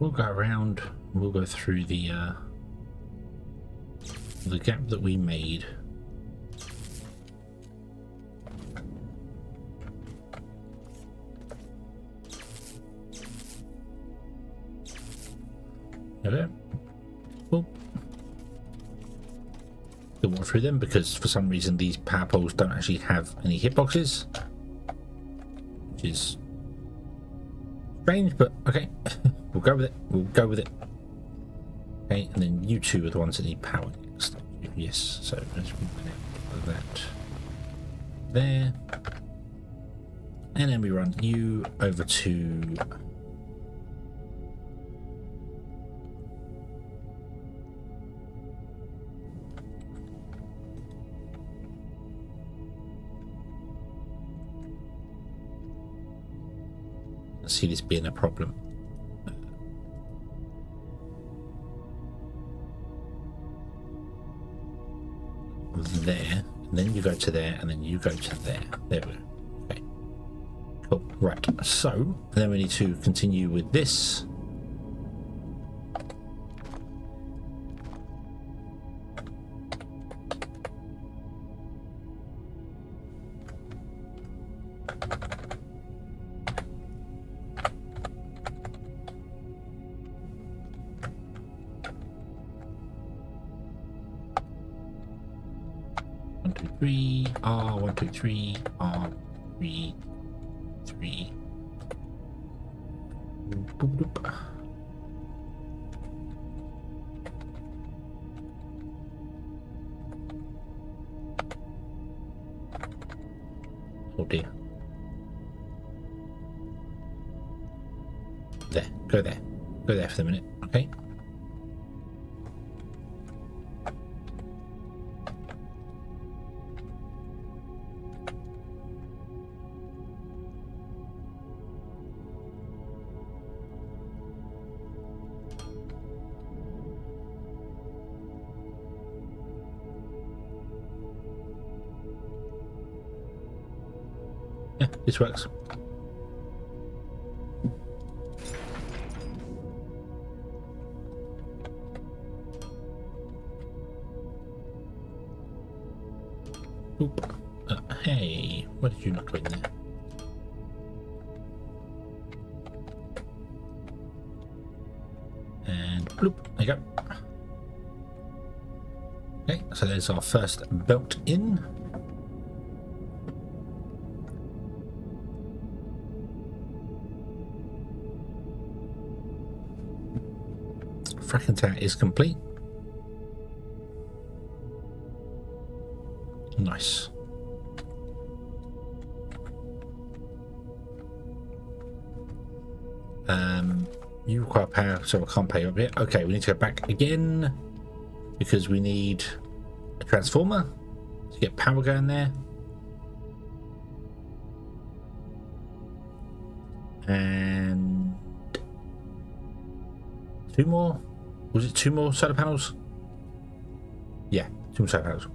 we'll go around. We'll go through the gap that we made. Hello. Well, don't walk through them because for some reason these power poles don't actually have any hitboxes, which is strange, but okay. We'll go with it. We'll go with it. Okay, and then you two are the ones that need power next. Yes, so let's put that there. And then we run you over to see this being a problem. There, and then you go to there, and then you go to there. There we go. Okay, cool. Right, so then we need to continue with this. R 1 2 3 R 3 3. Boop, boop. Oh dear. There, go there. Go there for the minute, okay? Yeah, this works. Oop. Hey, what did you not go in there? And bloop, there you go. Okay, so there's our first belt in. Fracking tower is complete. Nice. You require power, so I can't pay you up yet. Okay, we need to go back again because we need a transformer to get power going there. And two more. Was it two more solar panels? Yeah, two more solar panels.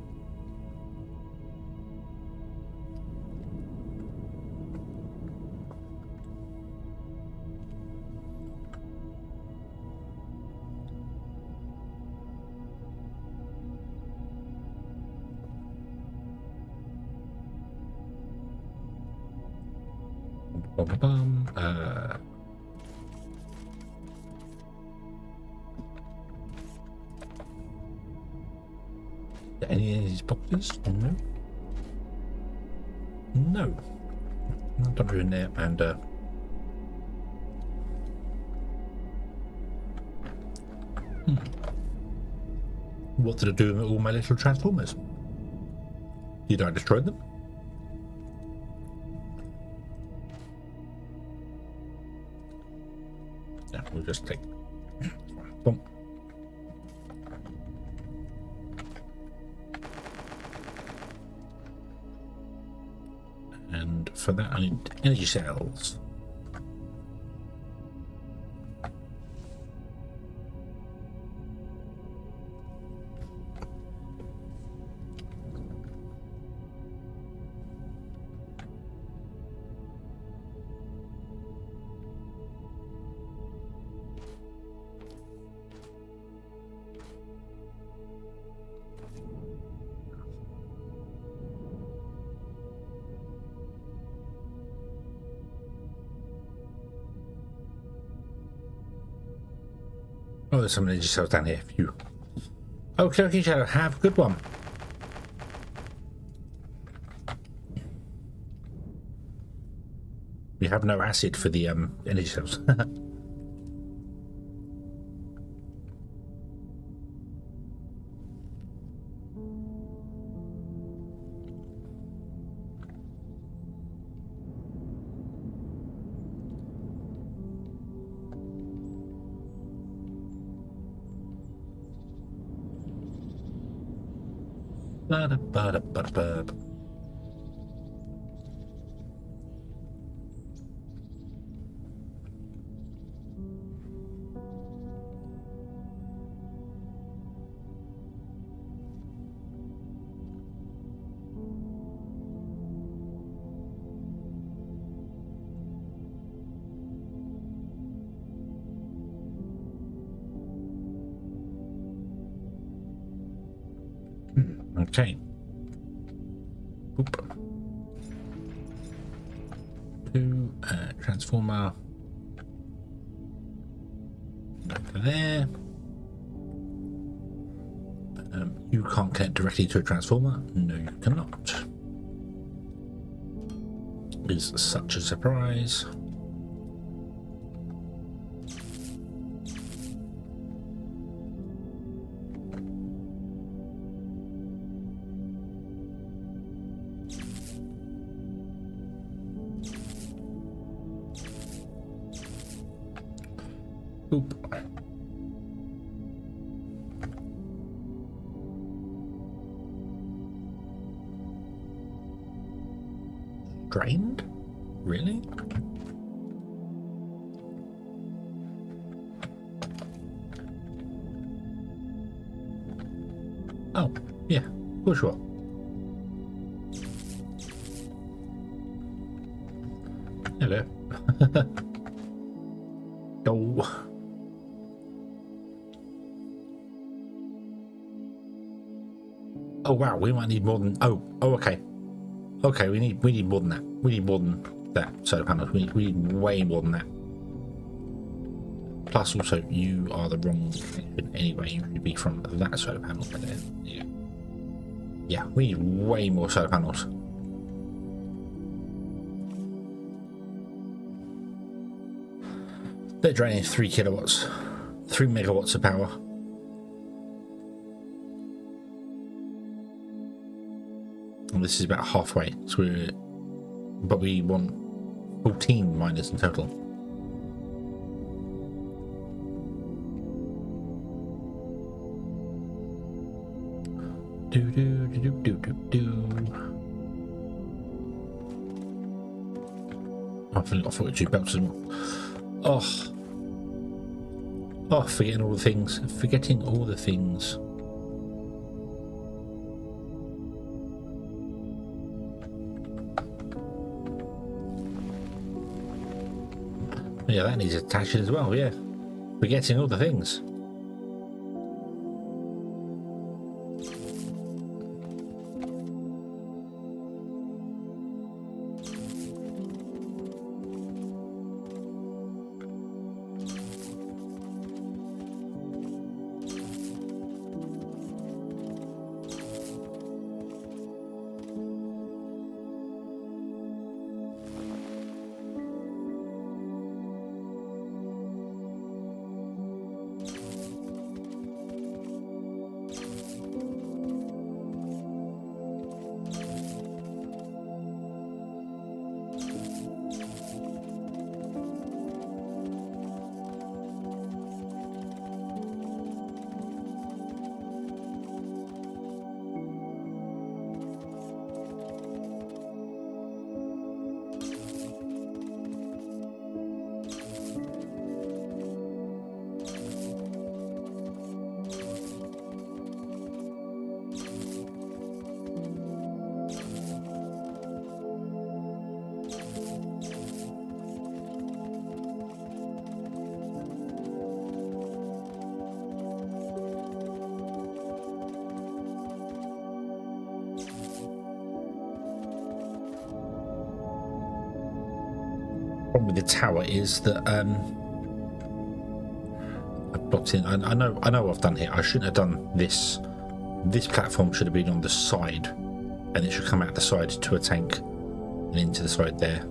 Any of these boxes? No. No. Don't ruin there. And what did I do with all my little transformers? Did I destroy them? No, we'll just take. Boom. And for that, I need energy cells. Oh, there's some energy cells down here. Phew. Okay, okay, Shadow. Have a good one. We have no acid for the energy cells. Ba-da-ba-da-ba-da-ba. Okay. Boop. Two transformer. Back to there. You can't connect directly to a transformer. No, you cannot. Is such a surprise. Oop. Drained? Really? Oh, yeah, for sure. Hello. Oh. Oh wow, we might need more than okay. Okay, we need more than that. We need more than that solar panels. We need way more than that. Plus also you are the wrong connection anyway, you should be from that solar panel. Yeah, we need way more solar panels. They're draining 3 kilowatts, 3 megawatts of power. And this is about halfway, so but we want 14 miners in total. Do do do do do do do. I forgot 42 belts as well. Oh, forgetting all the things. Forgetting all the things. Yeah, that needs attaching as well, yeah. Forgetting all the things. Problem with the tower is that I've blocked in. I know what I've done here. I shouldn't have done this. This platform should have been on the side, and it should come out the side to a tank and into the side there.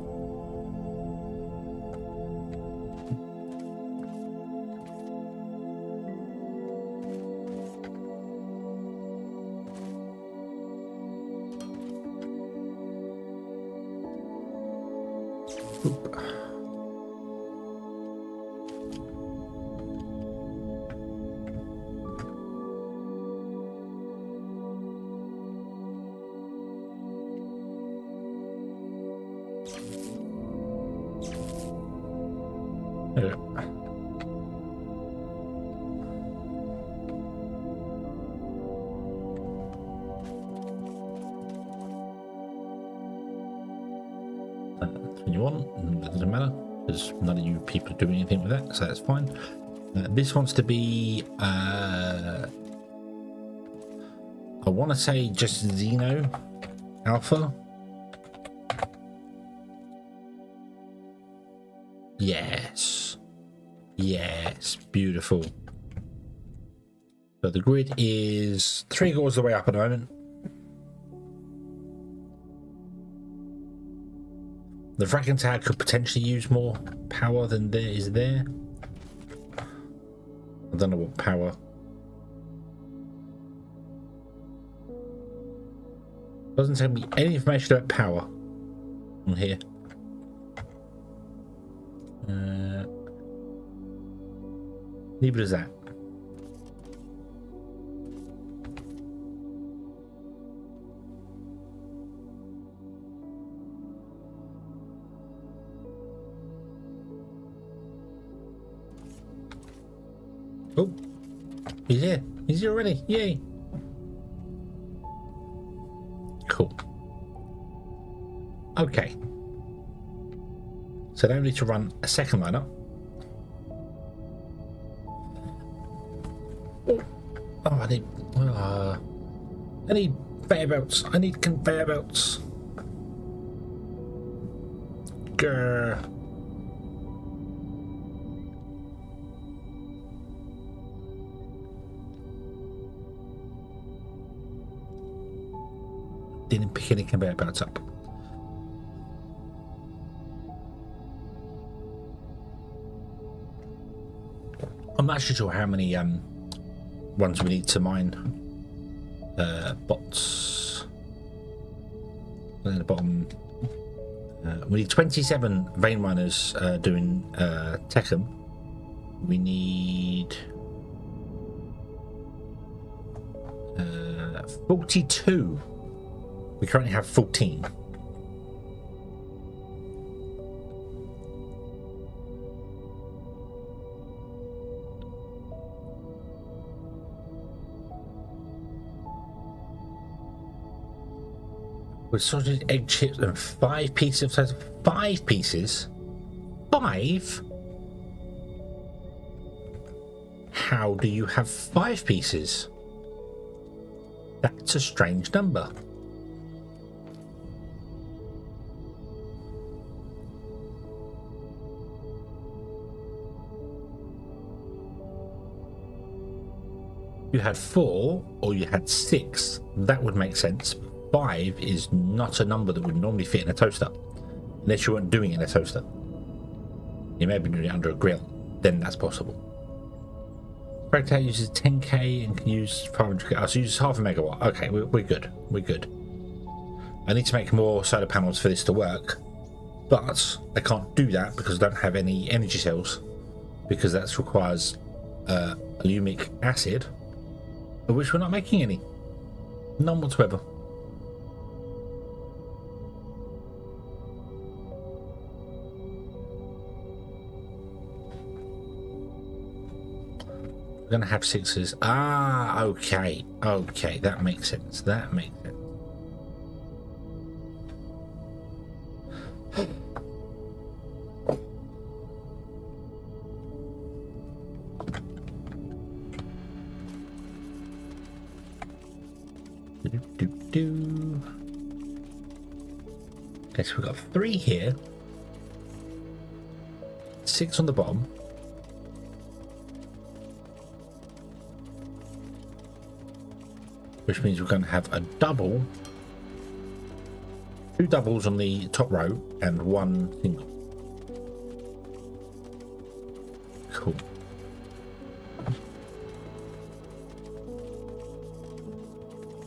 Oop. You want, that doesn't matter because none of you people are doing anything with that, so that's fine. This wants to be I want to say just Xeno Alpha. Yes, beautiful. So the grid is 3/4 of the way up at the moment. The fracking tower could potentially use more power than there is there. I don't know what power. Doesn't tell me any information about power on here. Neither does that. Oh, he's here. He's here already. Yay. Cool. Okay. So now we need to run a second lineup. Oh, I need conveyor belts. I need conveyor belts. Grr. Didn't pick any conveyor belts up. I'm not actually sure how many ones we need to mine. Bots. And at the bottom, we need 27 vein miners doing Techum. We need 42. We currently have 14. With sausage, egg chips, and 5 pieces of 5 pieces? 5? How do you have 5 pieces? That's a strange number. You had 4 or you had 6, that would make sense. 5 is not a number that would normally fit in a toaster, unless you weren't doing it in a toaster. You may have been doing it under a grill, then that's possible. Fractal uses 10k and can use 500k, so uses half a megawatt. Okay, we're good, we're good. I need to make more solar panels for this to work, but I can't do that because I don't have any energy cells, because that requires alumic acid, of which we're not making any. None whatsoever. We're gonna have 6s. Ah, okay. Okay, that makes sense. That makes sense. Okay, so we've got 3 here, 6 on the bottom. which means we're going to have a double, 2 doubles on the top row and 1 single. Cool.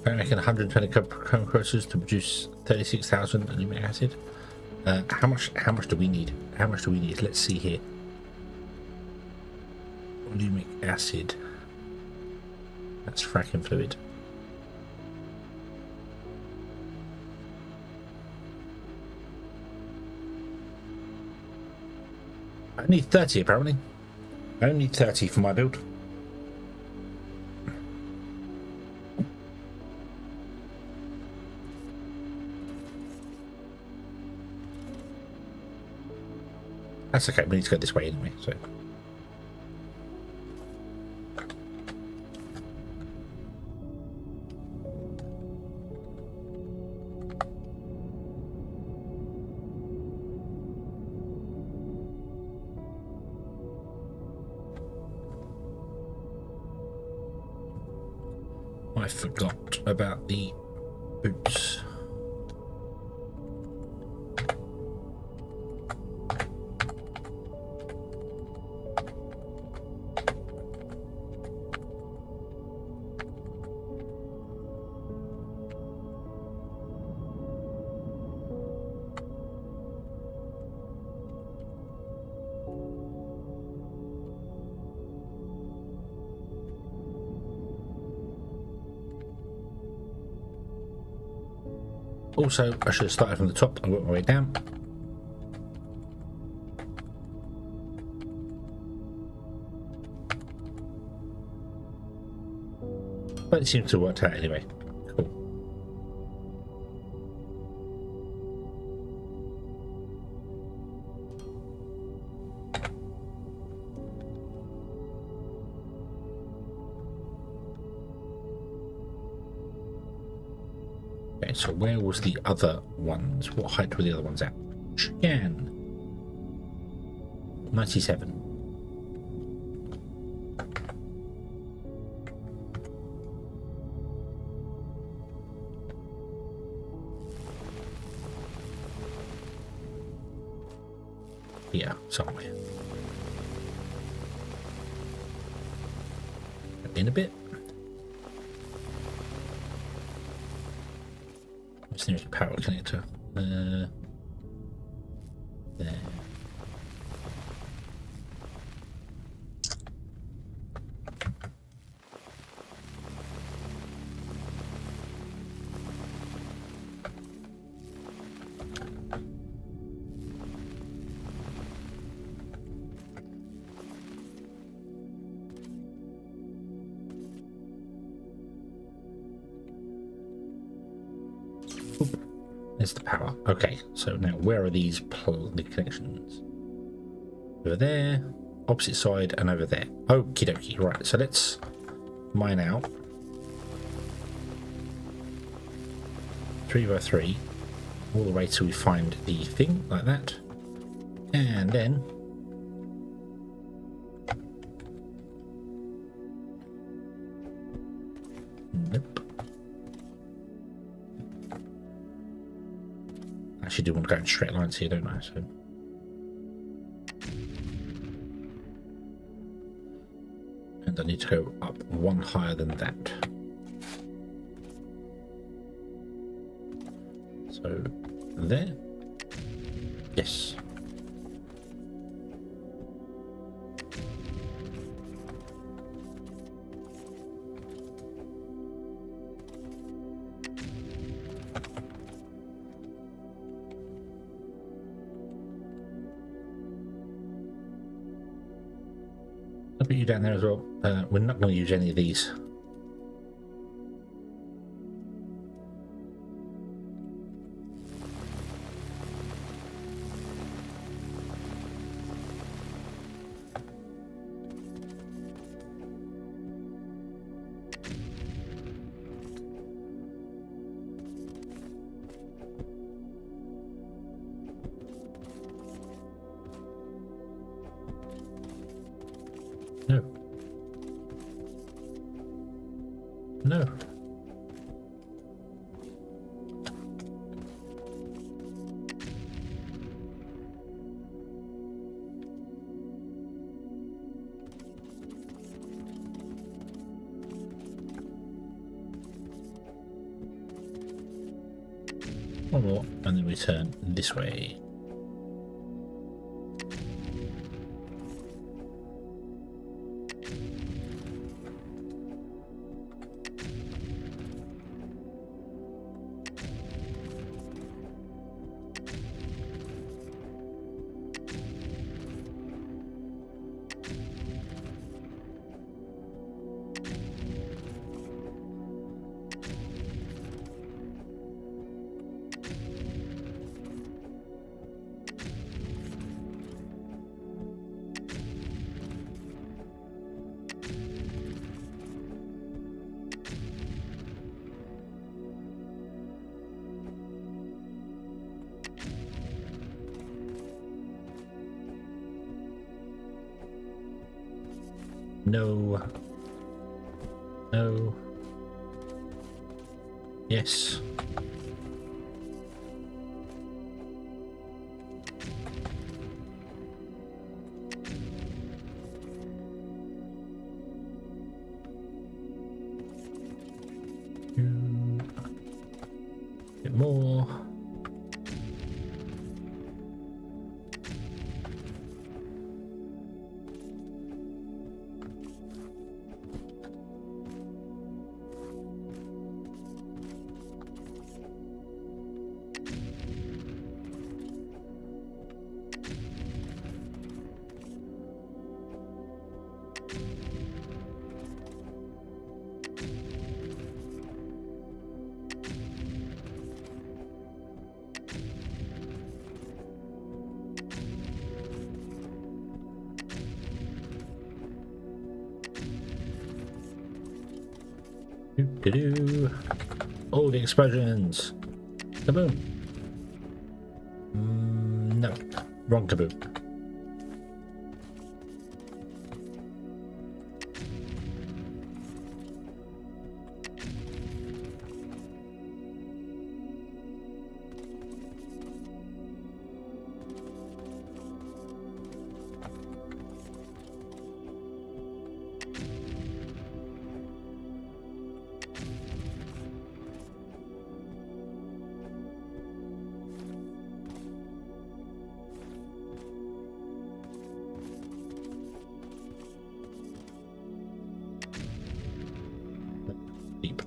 I'm making 120 chrome crystals to produce 36,000 aluminum acid. How much do we need? How much do we need? Let's see here. Aluminum acid. That's fracking fluid. I need 30 apparently. I only need 30 for my build. That's okay, we need to go this way anyway, so. I forgot about the boots. Also, I should have started from the top and worked my way down. But it seems to have worked out anyway. Cool. Okay, so where was the other ones? What height were the other ones at? Scan. 97. Yeah, somewhere. In a bit. What's the nearest power connector? There. There's the power. Okay, so now where are these the connections? Over there, opposite side, and over there. Okie dokie. Right, so let's mine out 3 by 3 all the way till we find the thing like that, and then nope. Actually do want to go in straight lines here, don't I? So and I need to go up 1 higher than that. So there. Yes. I'll put you down there as well. We're not going to use any of these. No. No. One more, and then we turn this way. No. No. Yes. A bit more. Doo-doo-doo. All the explosions. Kaboom. No, wrong kaboom. Deep.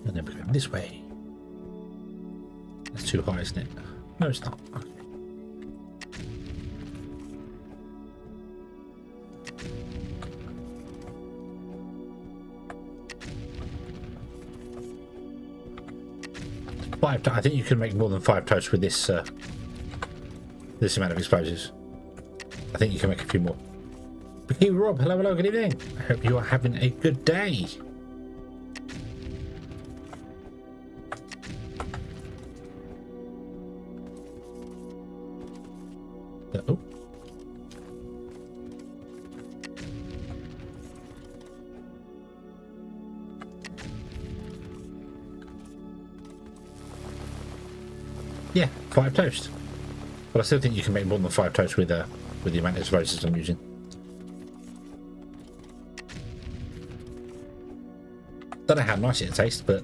And then we're going this way. That's too high, isn't it? No, it's not. Okay. I think you can make more than 5 toasts with this this amount of explosives. I think you can make a few more. Hey Rob, hello, good evening. I hope you are having a good day. Oh. Yeah, 5 toast. But I still think you can make more than 5 toasts with the amount of explosives I'm using. Don't know how nice it tastes, but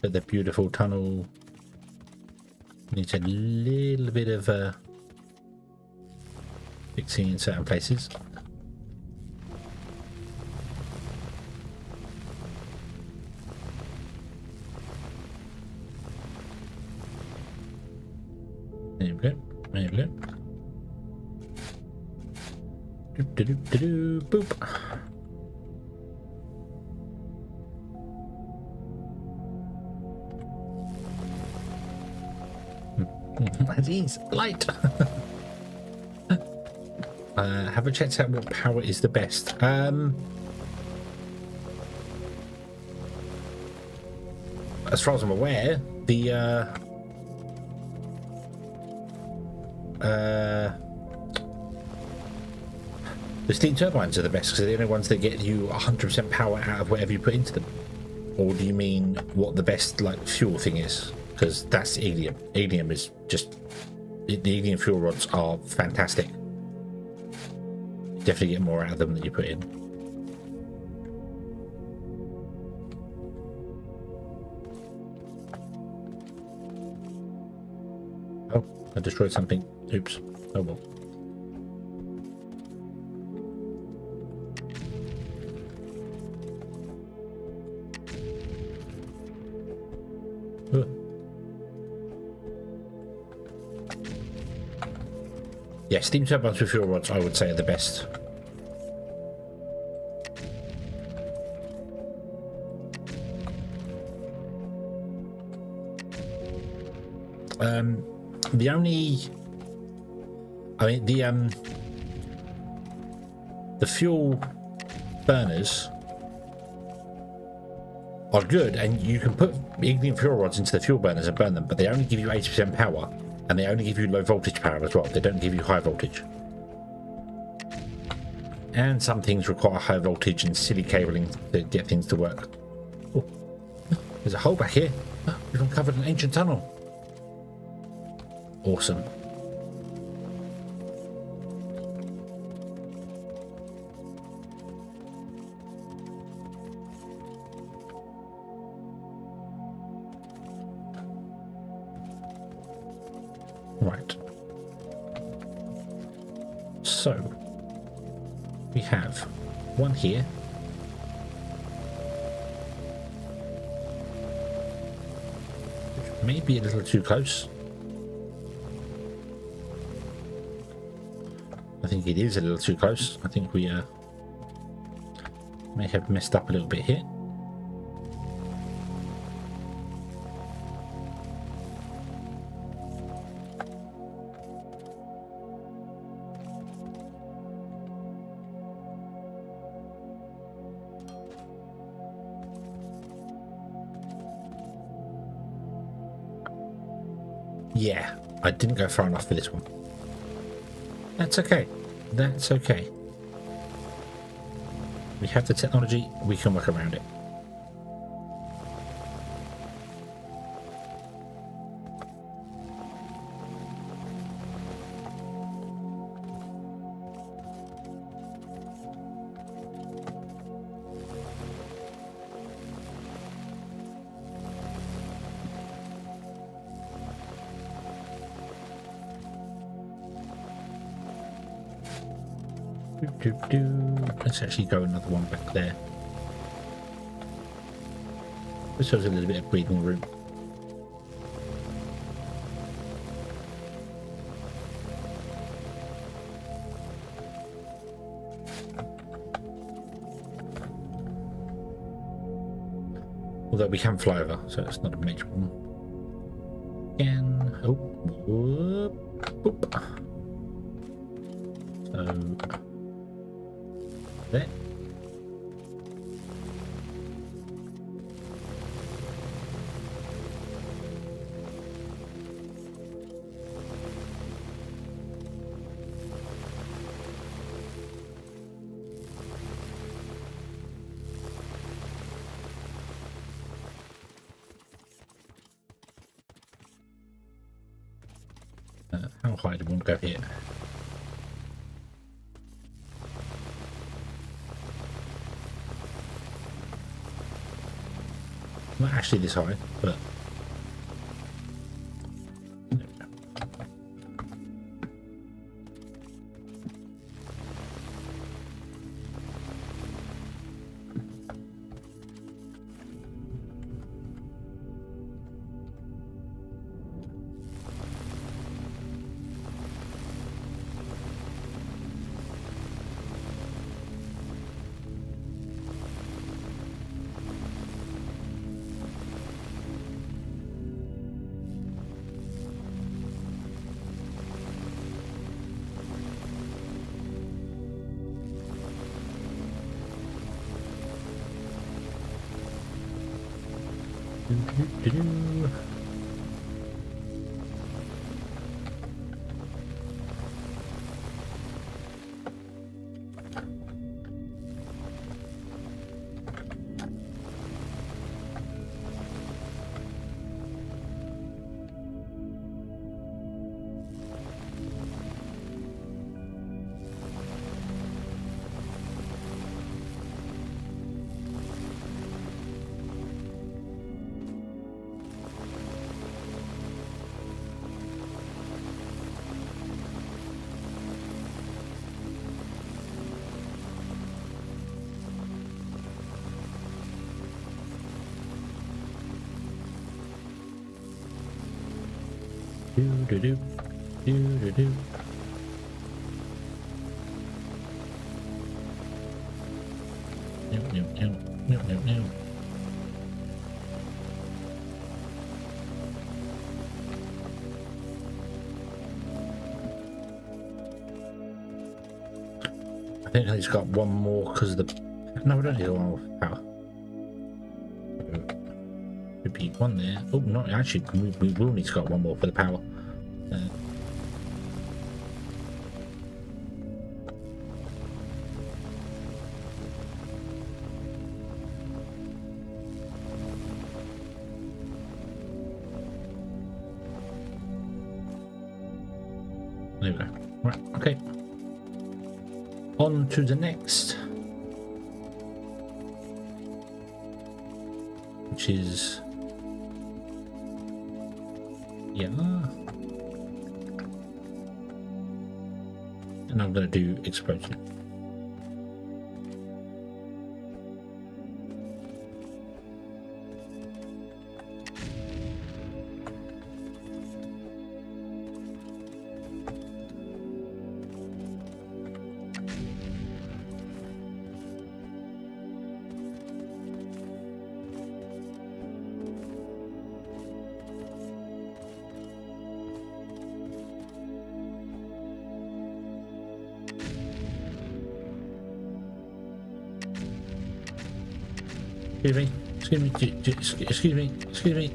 the beautiful tunnel needs a little bit of fixing in certain places. There we go. There we go. Boop. That is light. Have a checked out what power is the best. As far as I'm aware, the steam turbines are the best because they're the only ones that get you 100% power out of whatever you put into them. Or do you mean what the best like fuel thing is? Because that's helium. Helium is just the helium fuel rods are fantastic. You definitely get more out of them than you put in. Oh, I destroyed something. Oops. Oh well. Yeah, steam turbines with fuel rods, I would say, are the best. The only, I mean, the fuel burners are good, and you can put helium fuel rods into the fuel burners and burn them, but they only give you 80% power. And they only give you low voltage power as well. They don't give you high voltage. And some things require high voltage and silly cabling to get things to work. Oh, there's a hole back here. Oh, we've uncovered an ancient tunnel. Awesome. Right. So we have one here. Which may be a little too close. I think it is a little too close. I think we may have messed up a little bit here. Yeah, I didn't go far enough for this one. That's okay. That's okay. We have the technology, we can work around it. Let's actually go another one back there. This has a little bit of breathing room. Although we can fly over, so it's not a major problem. Again, oh, whoop, whoop. So there. How high do we want to go here? Not actually this high, but Do-do-do-do-do. Do-do-do. Do-do-do. Nope, nope, nope. Nope, nope, nope. I think he's got one more because of the... No, we don't need one more power. Repeat one there. Oh, no, actually, we will need to got one more for the power. There we go. Right, okay. On to the next. Which is... yeah. And I'm going to do explosion. Excuse me.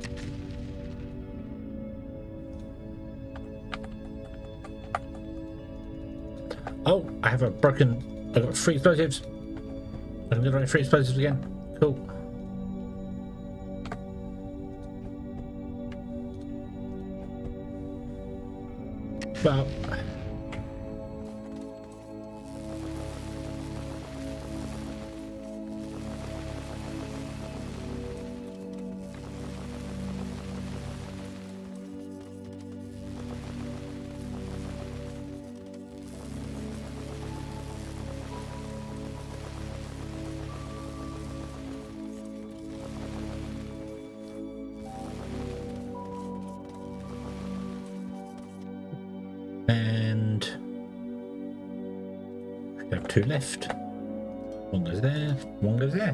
Oh, I have a broken... I've got 3 explosives. I'm going to write 3 explosives again. Cool. Well... and we have 2 left. One goes there, one goes there.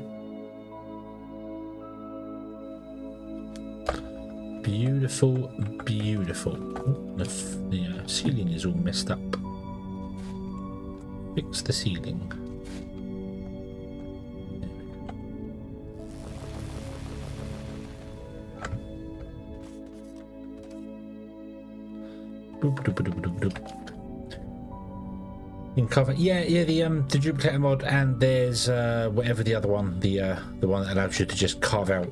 Beautiful, beautiful. Oh, the ceiling is all messed up. Fix the ceiling. Boop, doop, doop, doop, doop. In cover, yeah, the duplicator mod, and there's whatever the other one, the one that allows you to just carve out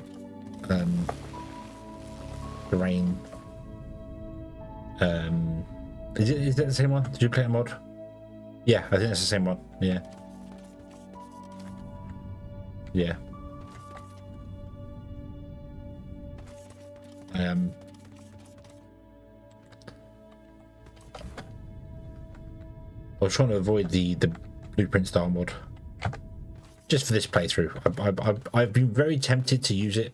terrain. Is that the same one? The duplicator mod? Yeah, I think that's the same one. Yeah. Yeah. I was trying to avoid the blueprint style mod just for this playthrough. I've been very tempted to use it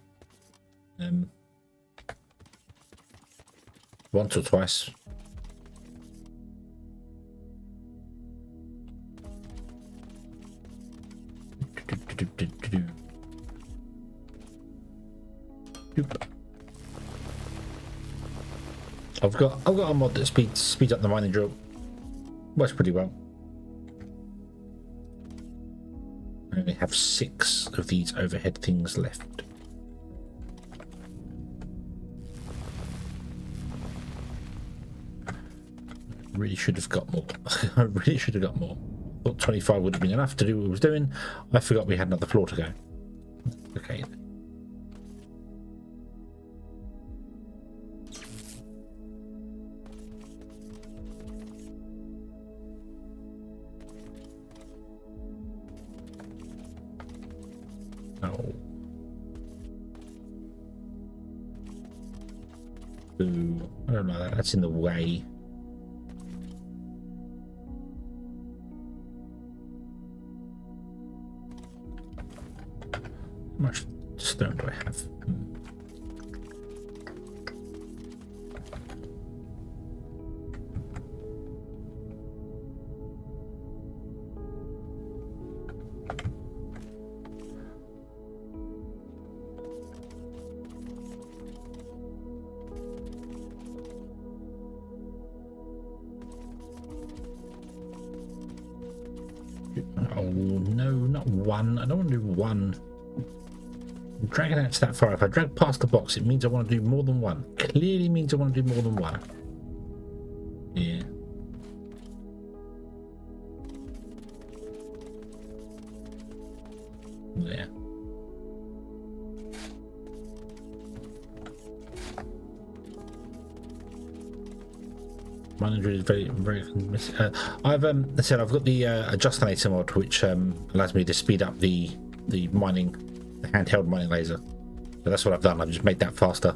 once or twice. I've got a mod that speeds up the mining drill. Works pretty well. I only have 6 of these overhead things left. really should have got more. I really should have got more. Thought 25 would have been enough to do what I was doing. I forgot we had another floor to go. Okay. Oh. Ooh, I don't know. That's in the way. How much stone do I have? Oh no, not one. I don't want to do one. I'm dragging out to that far. If I drag past the box, it means I want to do more than one. Clearly means I want to do more than one. Yeah. There. Manager is very. I've said I've got the adjustinator mod, which allows me to speed up the mining, the handheld mining laser. So that's what I've done. I've just made that faster.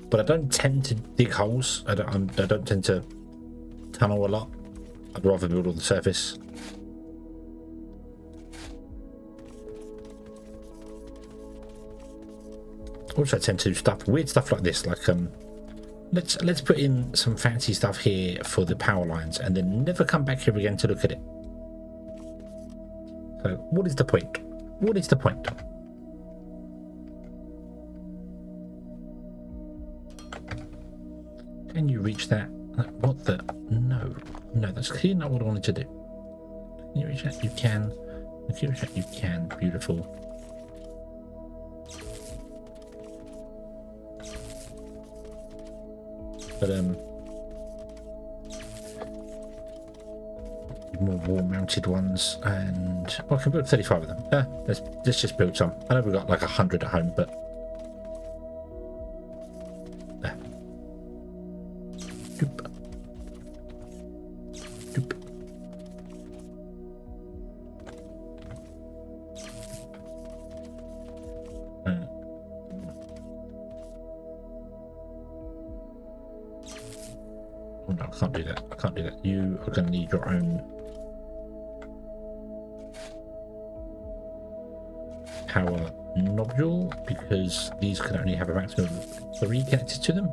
But I don't tend to dig holes. I don't tend to tunnel a lot. I'd rather build on the surface. Also, I tend to do weird stuff like this, like let's put in some fancy stuff here for the power lines, and then never come back here again to look at it. So, what is the point? What is the point? Can you reach that? What the? No, that's clearly not what I wanted to do. Can you reach that? You can. Can you reach that? You can. Beautiful. But more wall-mounted ones, and well, I can build 35 of them. Let's just build some. I know we've got like 100 at home, but doop. Doop. Oh no, I can't do that. I can't do that. You are going to need your own power nodule, because these can only have a maximum of 3 connected to them.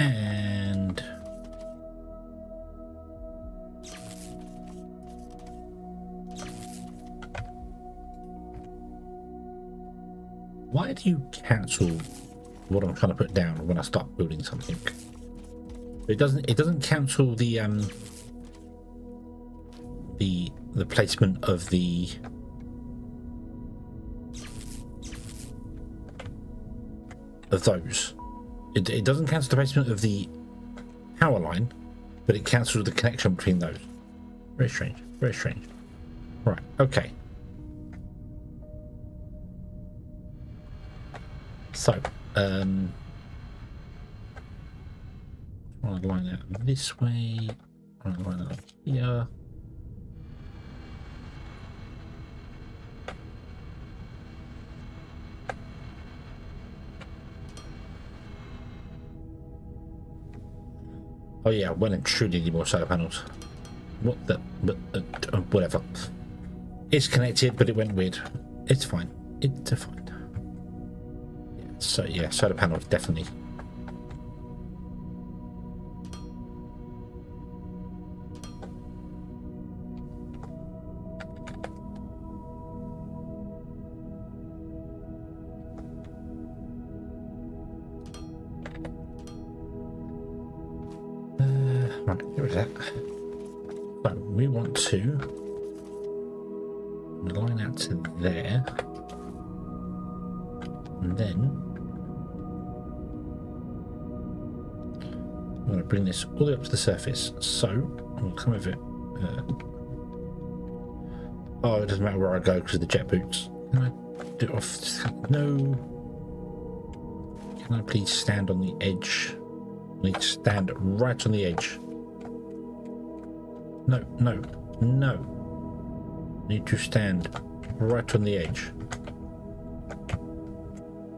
And why do you cancel what I'm trying to put down when I start building something? It doesn't cancel the placement of those. It doesn't cancel the placement of the power line, but it cancels the connection between those. Very strange. Very strange. Right. Okay. So I'll line out this way. I'll line out here. Oh yeah, well and truly need more solar panels. What the? Whatever. It's connected, but it went weird. It's fine. It's fine. Yeah, so yeah, solar panels definitely. Right, here is that. So we want to line out to there, and then I'm going to bring this all the way up to the surface. So we'll come over it. Oh, it doesn't matter where I go because of the jet boots. Can I do it off? No. Can I please stand on the edge? I need to stand right on the edge. No, no, no. Need to stand right on the edge.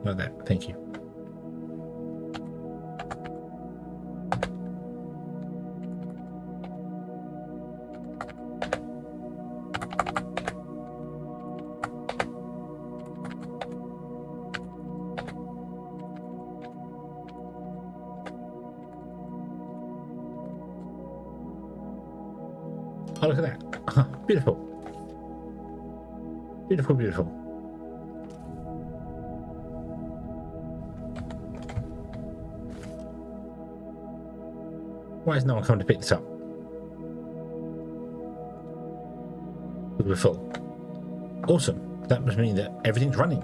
Like that, thank you. Oh, look at that. Beautiful. Beautiful, beautiful. Why is no one coming to pick this up? We're full. Awesome. That must mean that everything's running.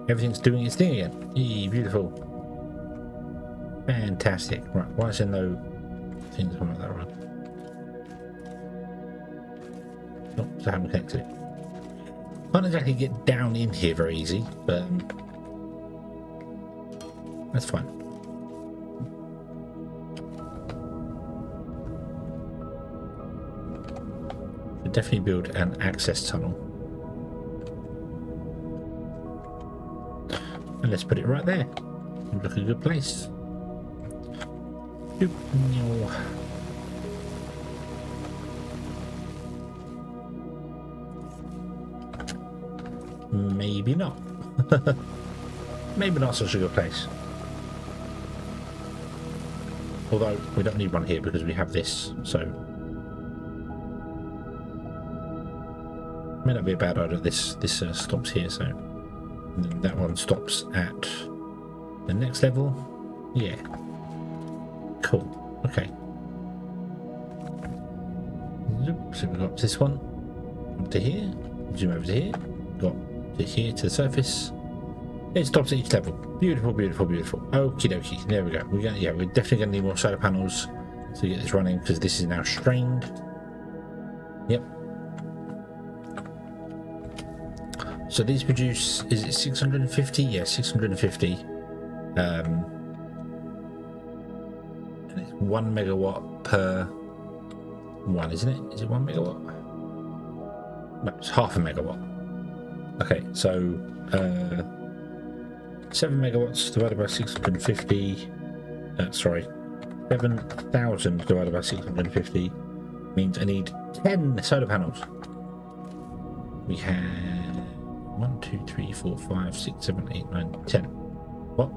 Everything's doing its thing again. Eee, beautiful. Fantastic. Right, why is there no things on that run? Oh, so I haven't connected it. Can't exactly get down in here very easy, but that's fine. Should definitely build an access tunnel. And let's put it right there. Look like a good place. Maybe not. Maybe not such a good place. Although we don't need one here because we have this, so may not be a bad idea. This stops here, so and then that one stops at the next level. Yeah. Cool. Okay. So we've got this one up to here. Zoom over to here. Got to here to the surface. It stops at each level. Beautiful, beautiful, beautiful. Okie dokie. There we go. We're definitely going to need more solar panels to get this running because this is now strained. Yep. So these produce, is it 650? Yeah, 650. And it's 1 megawatt per one, isn't it? Is it 1 megawatt? No, it's half a megawatt. Okay, so 7 megawatts divided by 650. Sorry, 7,000 divided by 650 means I need 10 solar panels. We have 1, 2, 3, 4, 5, 6, 7, 8, 9, 10. What?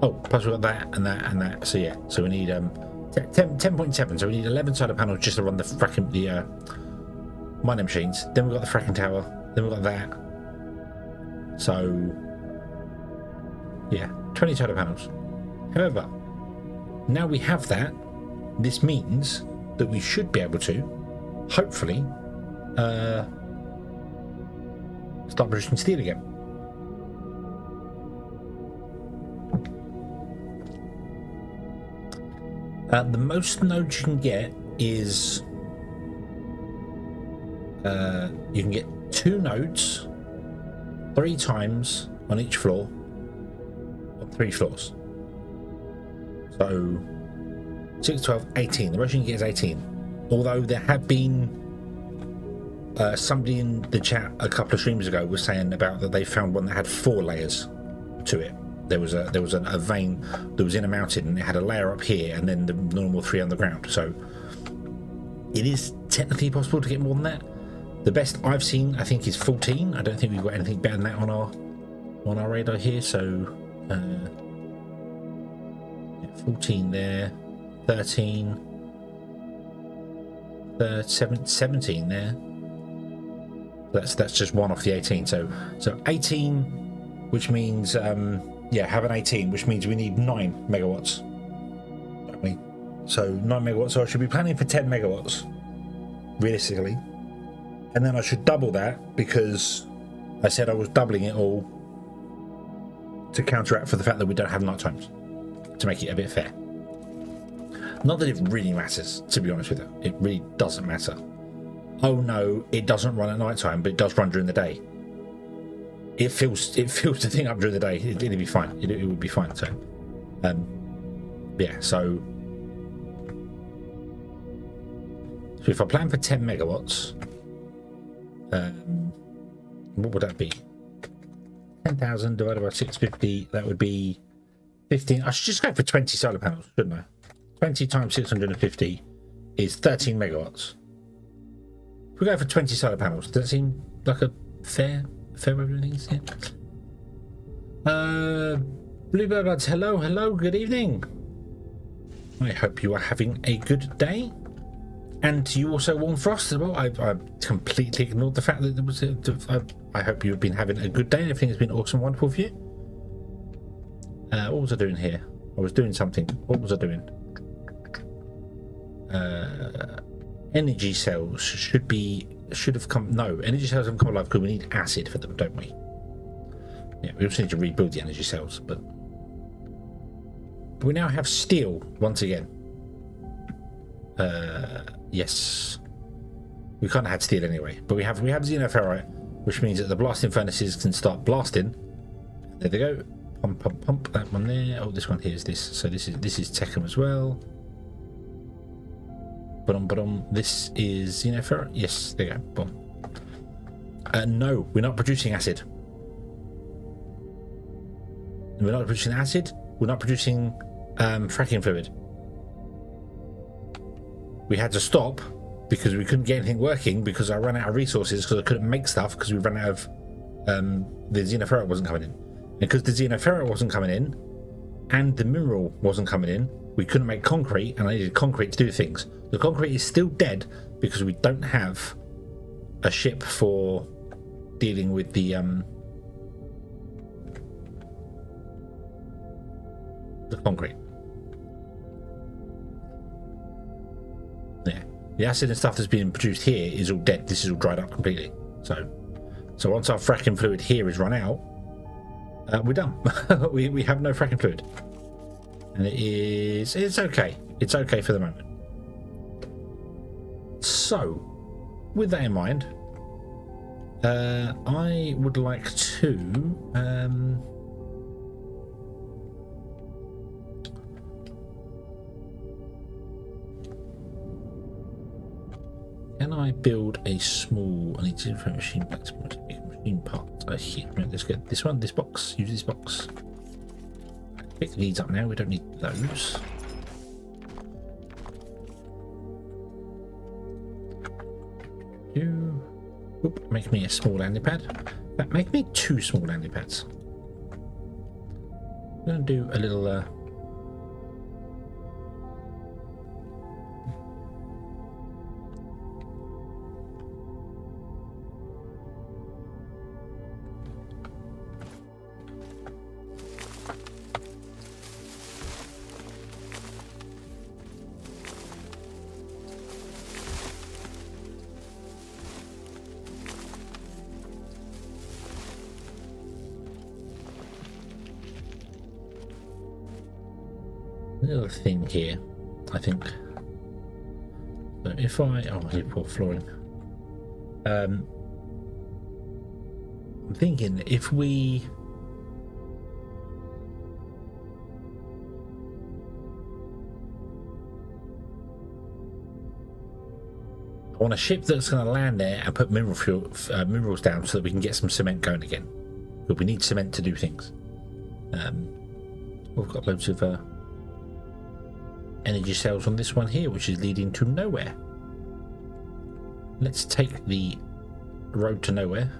Oh, plus we've got that and that and that. So yeah, so we need 10.7. So we need 11 solar panels just to run the fracking mining machines. Then we've got the fracking tower. Then we've got that. So yeah, 20 solar panels. However, now we have that, this means that we should be able to, hopefully, start producing steel again. The most nodes you can get is you can get 2 nodes 3 times on each floor on 3 floors. So 6, 12, 18. The most you can get is 18. Although there have been somebody in the chat a couple of streams ago was saying about that they found one that had 4 layers to it. There was a vein that was in a mountain and it had a layer up here and then the normal 3 on the ground. So it is technically possible to get more than that. The best I've seen, I think, is 14. I don't think we've got anything better than that on our radar here. So 14 there, 13, 17 there. That's just 1 off the 18. So 18, which means have an 18, which means we need 9 megawatts. Don't we? So 9 megawatts. So I should be planning for 10 megawatts, realistically. And then I should double that because I said I was doubling it all to counteract for the fact that we don't have night times, to make it a bit fair. Not that it really matters, to be honest with you. It really doesn't matter. Oh no, it doesn't run at night time, but it does run during the day. It fills the thing up during the day. It'd be fine. It would be fine. So, So if I plan for 10 megawatts, what would that be? 10,000 divided by 650. That would be 15. I should just go for 20 solar panels, shouldn't I? 20 times 650 is 13 megawatts. If we go for 20 solar panels, does that seem like a fair way of doing things? Yeah. Bluebird, hello, good evening. I hope you are having a good day. And to you also, Warm Frost, as well. I completely ignored the fact that there was I hope you've been having a good day and everything has been awesome, wonderful for you. What was I doing here? I was doing something. What was I doing? Energy cells should have come. No, energy cells haven't come alive because we need acid for them, don't we? Yeah, we also need to rebuild the energy cells, but we now have steel once again. Yes, we kind of had steel anyway, but we have xenoferrite, which means that the blasting furnaces can start blasting. There they go. Pump. That one there. Oh, this one here is this. So this is Techum as well. But this is xenoferrite. Yes, there you go. Boom. No, we're not producing acid. We're not producing acid. We're not producing fracking fluid. We had to stop because we couldn't get anything working because I ran out of resources because I couldn't make stuff because we ran out of the xenoferrite wasn't coming in. And because the xenoferrite wasn't coming in and the mineral wasn't coming in, we couldn't make concrete, and I needed concrete to do things. The concrete is still dead because we don't have a ship for dealing with the concrete. Yeah, the acid and stuff that's being produced here is all dead. This is all dried up completely. So once our fracking fluid here is run out, we're done. we have no fracking fluid, and it's okay. It's okay for the moment. So, with that in mind, I would like to can I build a small? I need to different machine parts. Here. Let's get this one. This box. Use this box. Pick these up now. We don't need those. Make me a small landing pad. Make me 2 small landing pads. I'm going to do a little little thing here, I think. So if I need to put flooring. I'm thinking if we want a ship that's going to land there and put minerals down so that we can get some cement going again. But we need cement to do things. We've got loads of energy cells on this one here, which is leading to nowhere. Let's take the road to nowhere.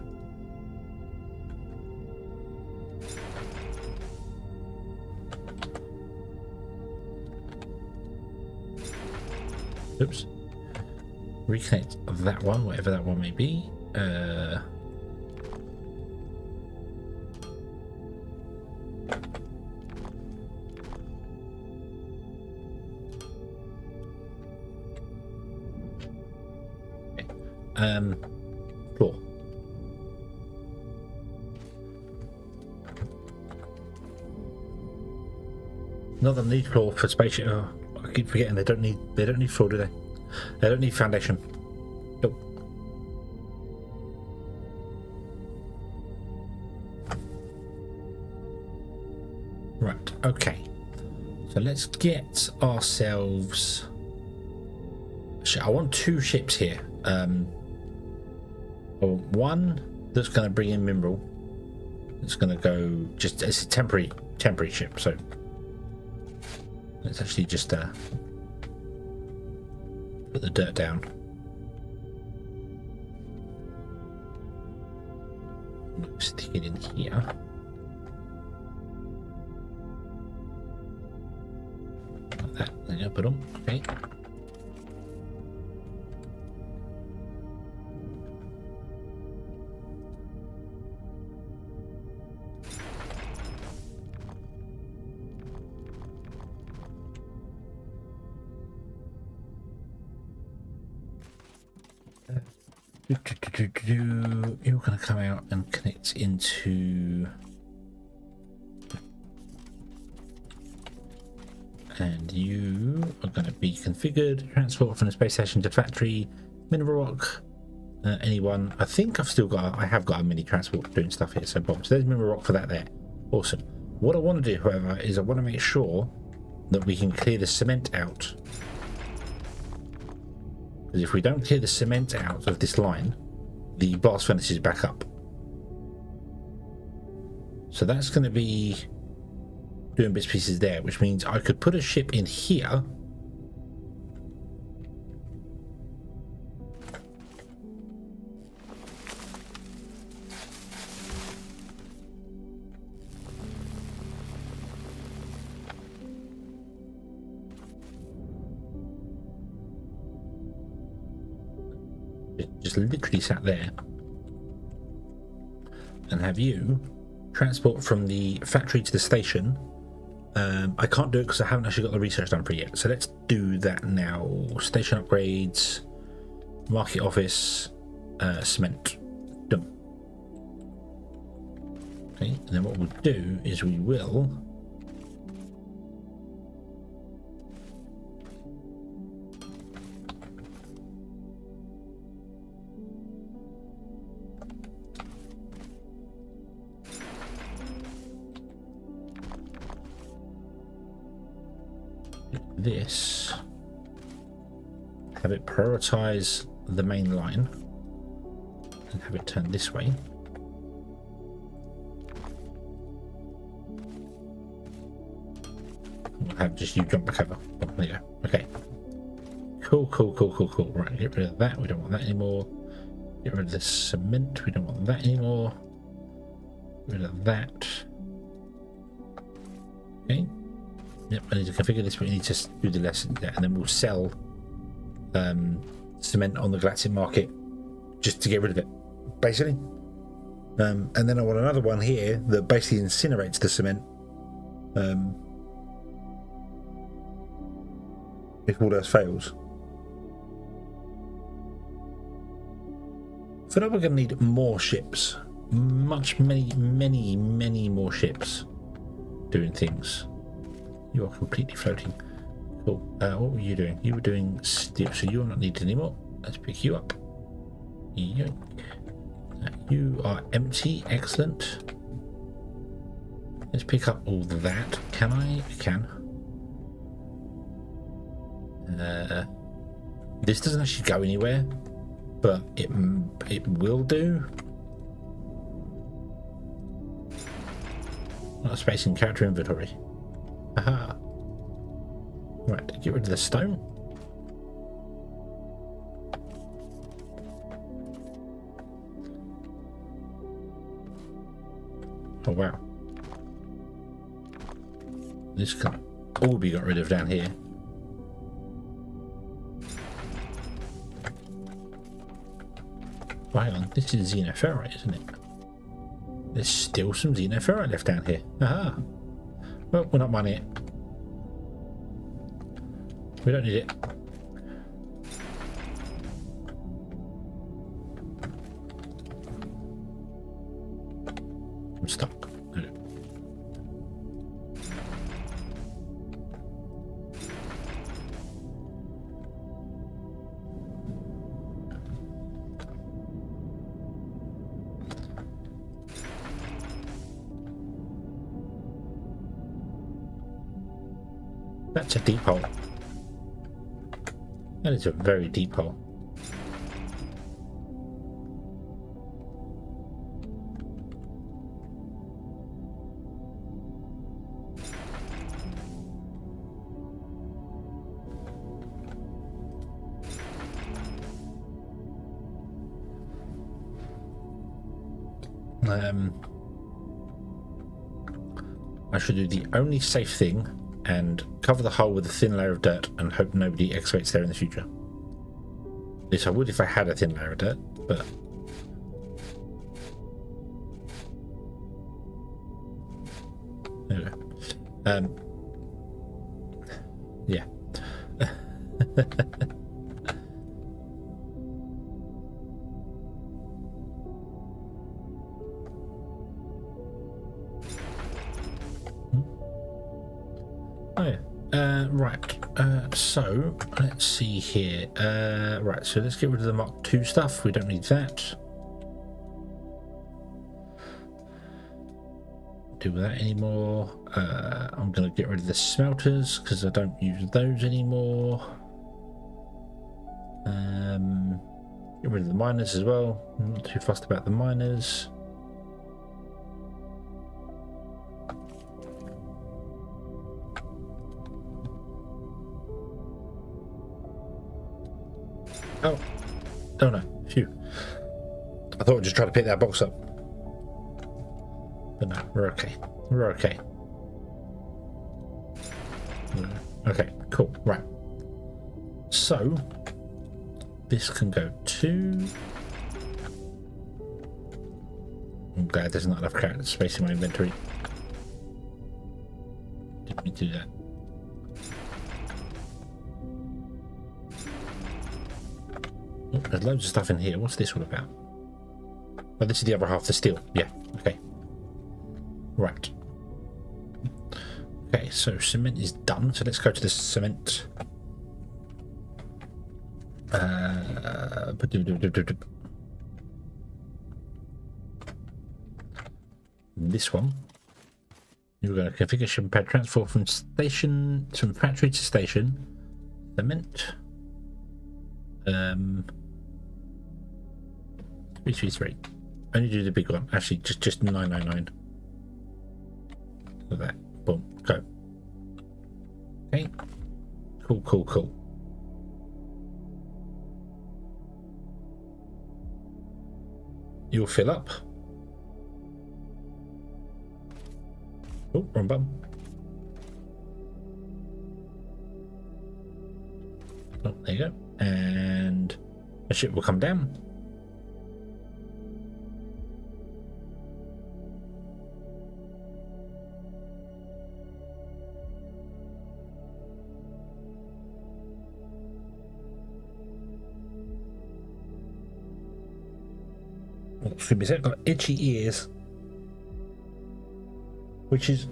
Oops. Reconnect that one, whatever that one may be. Floor. Not that I need floor for spaceship. Oh, I keep forgetting they don't need floor, do they? They don't need foundation. Nope. Right, okay. So let's get ourselves. I want 2 ships here. One that's going to bring in mineral. It's going to go just it's a temporary ship. So let's actually just put the dirt down. Stick it in here. Like that. There you go. Put on. Okay. You're going to come out and connect into, and you are going to be configured. Transport from the space station to factory. Mineral rock. Anyone? I think I have got a mini transport doing stuff here. So boom. So there's mineral rock for that there. Awesome. What I want to do, however, is I want to make sure that we can clear the cement out. Because if we don't clear the cement out of this line, the blast furnace is back up. So that's going to be doing bits and pieces there, which means I could put a ship in here. Just literally sat there, and have you transport from the factory to the station. I can't do it because I haven't actually got the research done for it yet, so let's do that now. Station upgrades, market office, cement, done. Okay, and then what we'll do is we will this, have it prioritize the main line and have it turn this way. We'll have just you jump back over. Oh, there you go. Okay. Cool. Right, get rid of that. We don't want that anymore. Get rid of the cement. We don't want that anymore. Get rid of that. Okay. Yep, I need to configure this, but we need to do the lesson there, and then we'll sell cement on the galactic market just to get rid of it, basically. And then I want another one here that basically incinerates the cement if all else fails. For now, we're going to need more ships, many more ships doing things. You are completely floating. Cool. What were you doing? You were doing steel, so you're not needed anymore. Let's pick you up. Yoink. You are empty. Excellent. Let's pick up all that. Can I? I can. This doesn't actually go anywhere. but it will do. Not a space in character inventory. Aha. Right, get rid of the stone. Oh wow. This can all be got rid of down here. Well, hang on, this is xenoferrite, isn't it? There's still some xenoferrite left down here. Aha. Well, we're not mining it. We don't need it. I'm stuck. Okay. That's a deep hole. That is a very deep hole. I should do the only safe thing and cover the hole with a thin layer of dirt and hope nobody excavates there in the future. At least I would if I had a thin layer of dirt, but... There we go. Yeah. Oh yeah. Right. So let's see here. Right. So let's get rid of the Mark II stuff. We don't need that. Do that anymore. I'm going to get rid of the smelters because I don't use those anymore. Get rid of the miners as well. I'm not too fussed about the miners. Oh no, phew. I thought I'd just try to pick that box up. But no, we're okay. We're okay. Okay, cool, right. So, this can go to... I'm glad there's not enough character space in my inventory. Didn't mean to do that. Oh, there's loads of stuff in here. What's this all about? Oh, this is the other half, the steel. Yeah, okay. Right. Okay, so cement is done. So let's go to the cement. This one. You're going to configure ship and pad transport from factory to station. Cement. 333. Only do the big one. Actually, just 999. Look at that. Boom. Go. Okay. Cool. You'll fill up. Oh, wrong button. Oh, there you go. And the ship will come down. Excuse me, I've got itchy ears, which is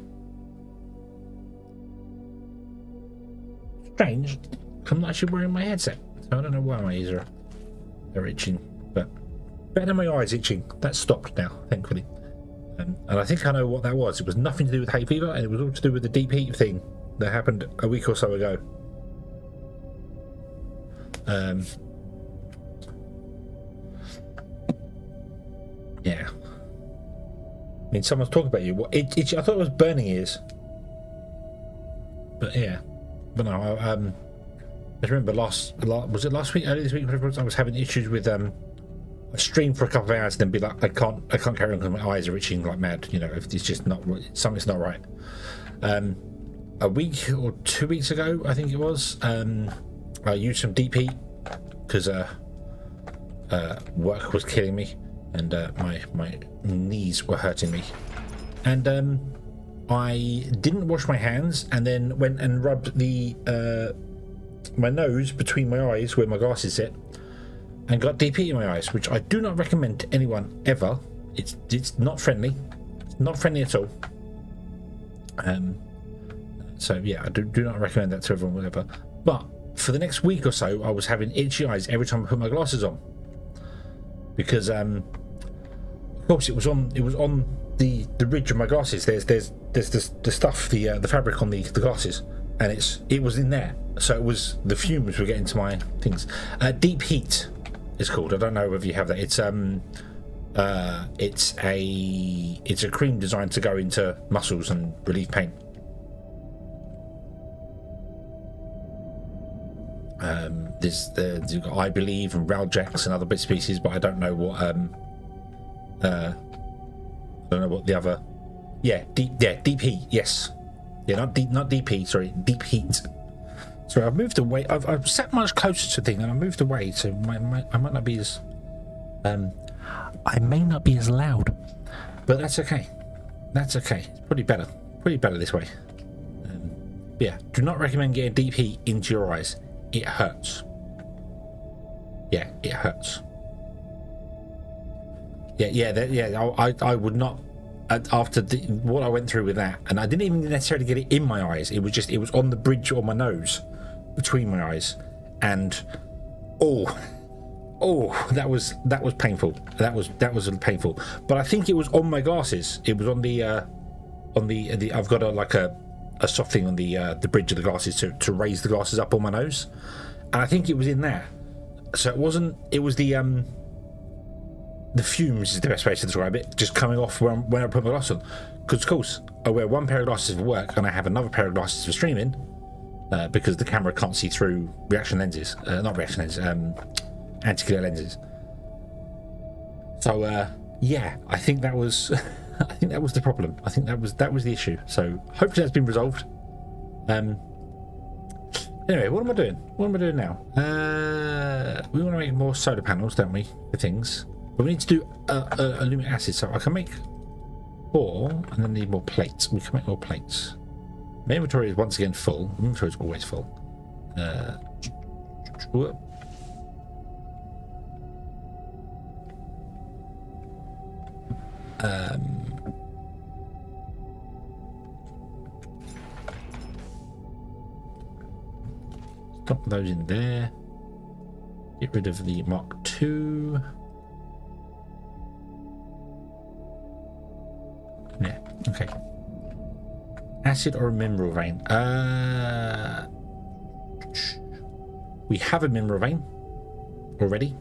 strange. I'm not actually wearing my headset, so I don't know why my ears are itching, but better than my eyes itching. That's stopped now, thankfully. And I think I know what that was. It was nothing to do with hay fever, and it was all to do with the deep heat thing that happened a week or so ago. I mean, someone's talking about you. What? I thought it was burning ears. But yeah, but no. I remember was it last week? Earlier this week, I was having issues with a stream for a couple of hours, and then be like, I can't carry on because my eyes are itching like mad. You know, if it's just not something's not right. A week or 2 weeks ago, I think it was. I used some deep heat because work was killing me, and my knees were hurting me, and I didn't wash my hands, and then went and rubbed the my nose between my eyes where my glasses sit, and got deep heat in my eyes, which I do not recommend to anyone ever. It's not friendly. It's not friendly at all. So yeah, I do not recommend that to everyone, whatever. But for the next week or so, I was having itchy eyes every time I put my glasses on, because of course it was on the ridge of my glasses. There's the stuff, the fabric on the glasses, and it was in there. So it was, the fumes were getting to my things. Deep heat is called. I don't know whether you have that. It's a cream designed to go into muscles and relieve pain. There's you've got, I believe, and Raljacks and other bits and pieces, but I don't know what the other. Deep heat. Yes, not deep heat. Sorry, deep heat. Sorry, I've moved away. I've sat much closer to things, and I moved away, so I might not be as I may not be as loud, but that's okay. That's okay. It's pretty better this way. Yeah, do not recommend getting deep heat into your eyes. It hurts. Yeah, it hurts. I would not. After what I went through with that, and I didn't even necessarily get it in my eyes. It was on the bridge of my nose, between my eyes, and that was painful. That was painful. But I think it was on my glasses. It was on the I've got a soft thing on the bridge of the glasses to raise the glasses up on my nose, and I think it was in there. So it wasn't. It was the fumes is the best way to describe it, just coming off when I put my glasses on. Because of course I wear one pair of glasses for work and I have another pair of glasses for streaming, because the camera can't see through anti-glare lenses. So I think that was I think that was the problem. I think that was the issue. So hopefully that's been resolved. Anyway, what am I doing now? We want to make more solar panels, don't we, for things? But we need to do aluminum acid, so I can make 4 and then need more plates. We can make more plates. My inventory is once again full. My inventory is always full. Stop those in there. Get rid of the Mark II. Yeah, okay. Acid or a mineral vein? We have a mineral vein already.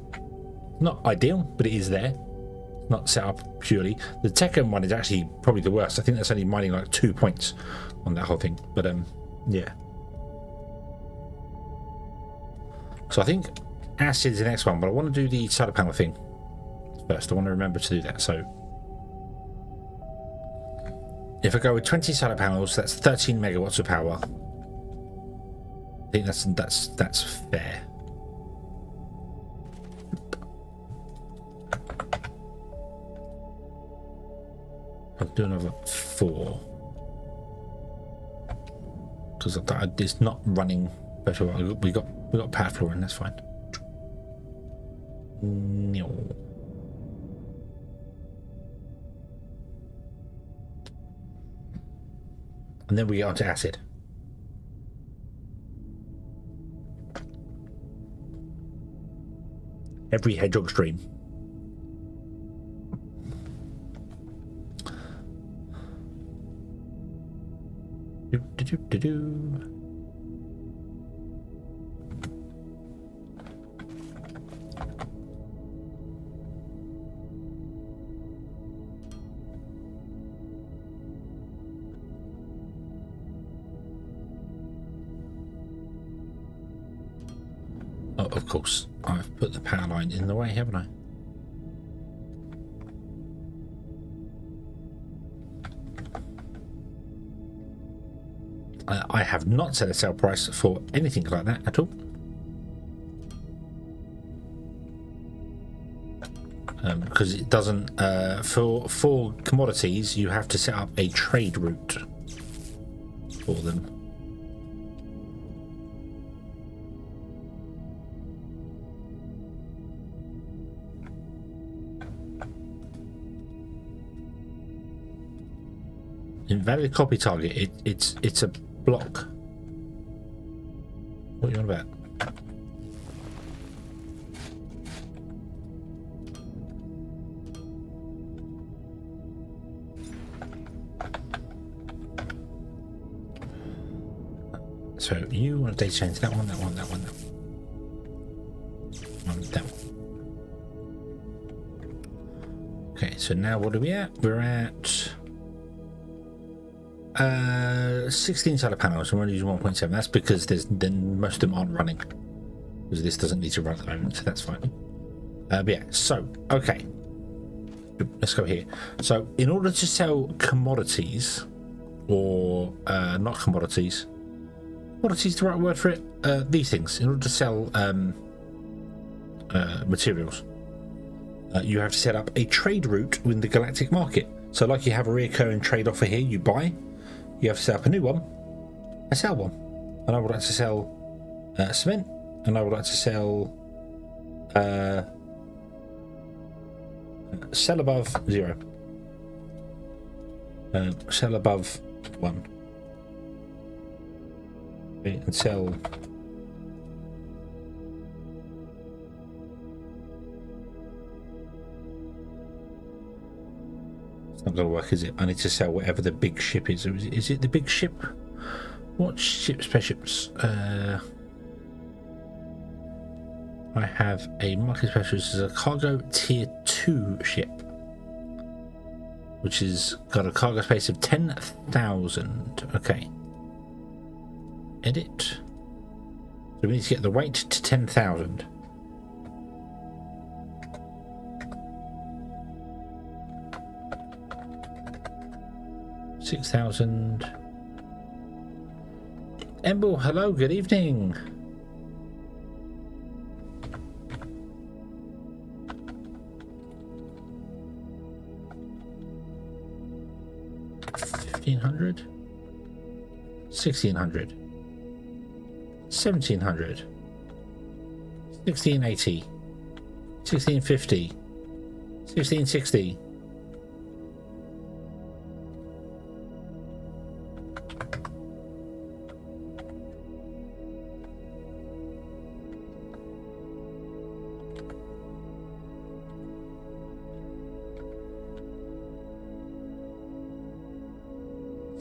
Not ideal, but it is there. Not set up purely. The Tekken one is actually probably the worst. I think that's only mining like 2 points on that whole thing. But yeah. So I think acid is the next one, but I want to do the solar panel thing first. I want to remember to do that. So if I go with 20 solar panels, that's 13 megawatts of power. I think that's fair. I'll do another 4 because it's not running very well. We got pad flooring, that's fine. No. And then we get onto acid. Every hedgehog stream. of course, I've put the power line in the way, haven't I? I have not set a sale price for anything like that at all. Because it doesn't, for commodities, you have to set up a trade route for them. Invalid copy target. It's a block. What are you on about? So you want to data change that one, that one, that one, that one, that one. Okay, so now what are we at? We're at 16 solar panels, and we're only using 1.7. That's because then most of them aren't running, because this doesn't need to run at the moment, so that's fine. But yeah, so okay, let's go here. So in order to sell commodities, or not commodities, what is the right word for it? These things. In order to sell materials, you have to set up a trade route in the galactic market. So like you have a recurring trade offer here, you buy, you have to set up a new one, I sell one. And I would like to sell cement, and I would like to sell sell above 0, sell above 1. And sell it's not going to work, is it? I need to sell whatever the big ship is. Is it the big ship? What ship? Spaceships? I have a market specialist as a cargo tier 2 ship, which has got a cargo space of 10,000. Okay. Edit. So we need to get the weight to 10,000. $6,000. Emble, hello, good evening. $1,500. $1,600. 1,700, 1,680, 1,650, 1,660.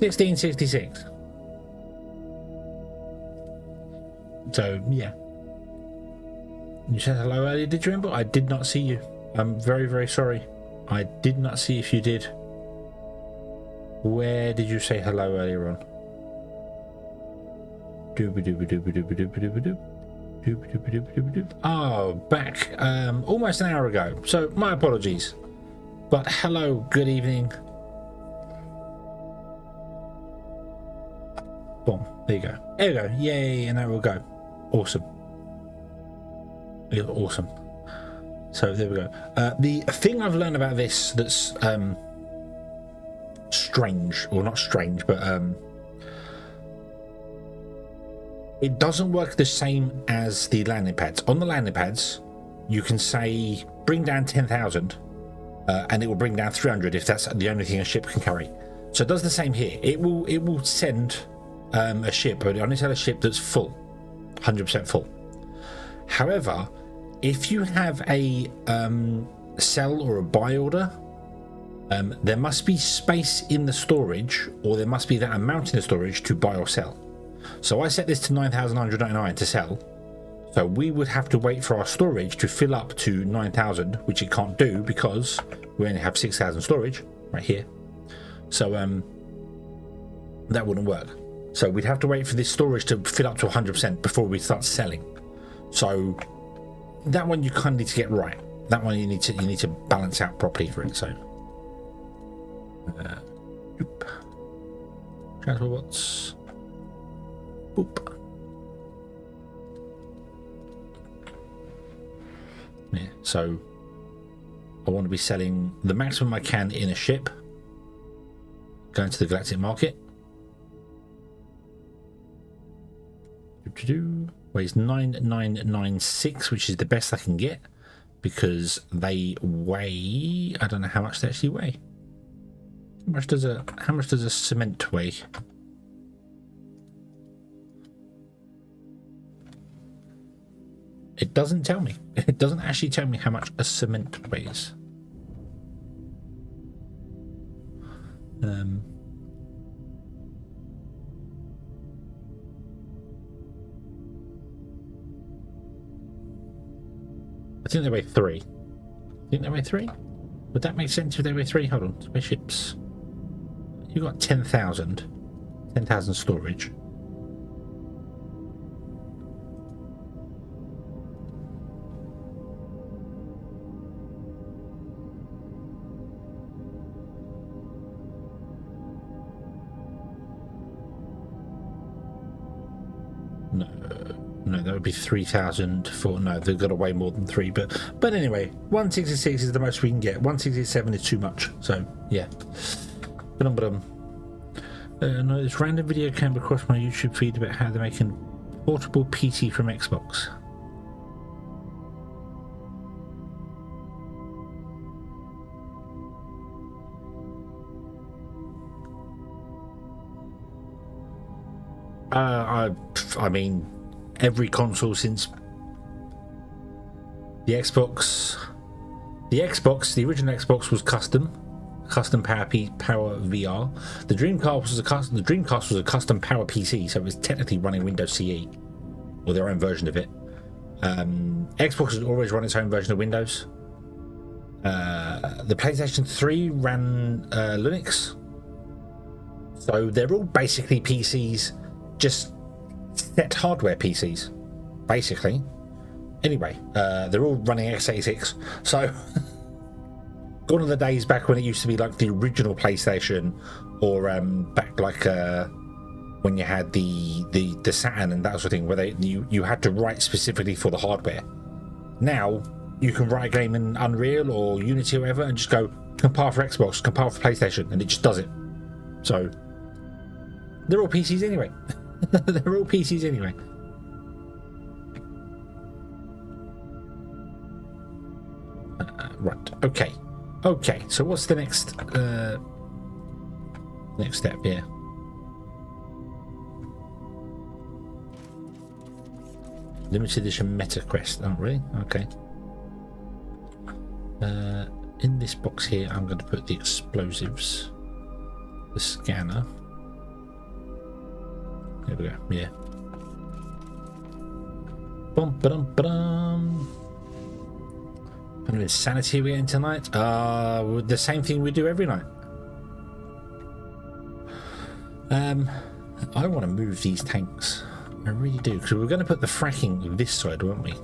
$1,666. So yeah, you said hello earlier, did you, Emble? I did not see you. I'm very, very sorry. I did not see if you did. Where did you say hello earlier on? Oh, back almost an hour ago. So my apologies. But hello, good evening. Boom. There you go. There you go. Yay, and there we'll go. Awesome. Awesome. So there we go. The thing I've learned about this that's strange, or not strange, but it doesn't work the same as the landing pads. On the landing pads, you can say bring down 10,000 and it will bring down 300 if that's the only thing a ship can carry. So it does the same here. It will send a ship, but it only send a ship that's full, 100% full. However, if you have a sell or a buy order, there must be space in the storage, or there must be that amount in the storage to buy or sell. So I set this to 9,999 to sell. So we would have to wait for our storage to fill up to 9,000, which it can't do because we only have 6,000 storage right here. So that wouldn't work. So we'd have to wait for this storage to fill up to 100% before we start selling. So that one you kind of need to get right. That one you need to balance out properly for it. So, transport bots. Boop. Yeah. So I want to be selling the maximum I can in a ship. Going to the galactic market. Weighs 9996, which is the best I can get because they weigh. I don't know how much they actually weigh. How much does a cement weigh? It doesn't tell me. It doesn't actually tell me how much a cement weighs. I think they weigh 3. I think they weigh 3? Would that make sense if they weigh 3? Hold on. Spaceships. You got 10,000. 10,000 storage. No, that would be 3,000 for... No, they've got to weigh more than 3. But anyway, 166 is the most we can get. 167 is too much. So, yeah. No, this random video came across my YouTube feed about how they're making portable PC from Xbox. I mean... every console since the Xbox, the original Xbox was custom power VR. The Dreamcast was a custom power PC, so it was technically running Windows CE or their own version of it. Xbox has always run its own version of Windows. The PlayStation 3 ran Linux, so they're all basically PCs, just set hardware PCs, basically. Anyway, they're all running x86, so gone are the days back when it used to be like the original PlayStation, or back like when you had the Saturn and that sort of thing, where you had to write specifically for the hardware. Now you can write a game in Unreal or Unity or whatever and just go compile for Xbox, compile for PlayStation, and it just does it. So they're all PCs anyway. They're all PCs anyway. Right. Okay. So what's the next step here? Limited edition meta quest. Oh, really? Okay. In this box here, I'm going to put the explosives, the scanner. There we go. Yeah. Bum ba dum ba dum. Kind of insanity we're getting tonight. The same thing we do every night. I want to move these tanks. I really do, because we're going to put the fracking this side, weren't we?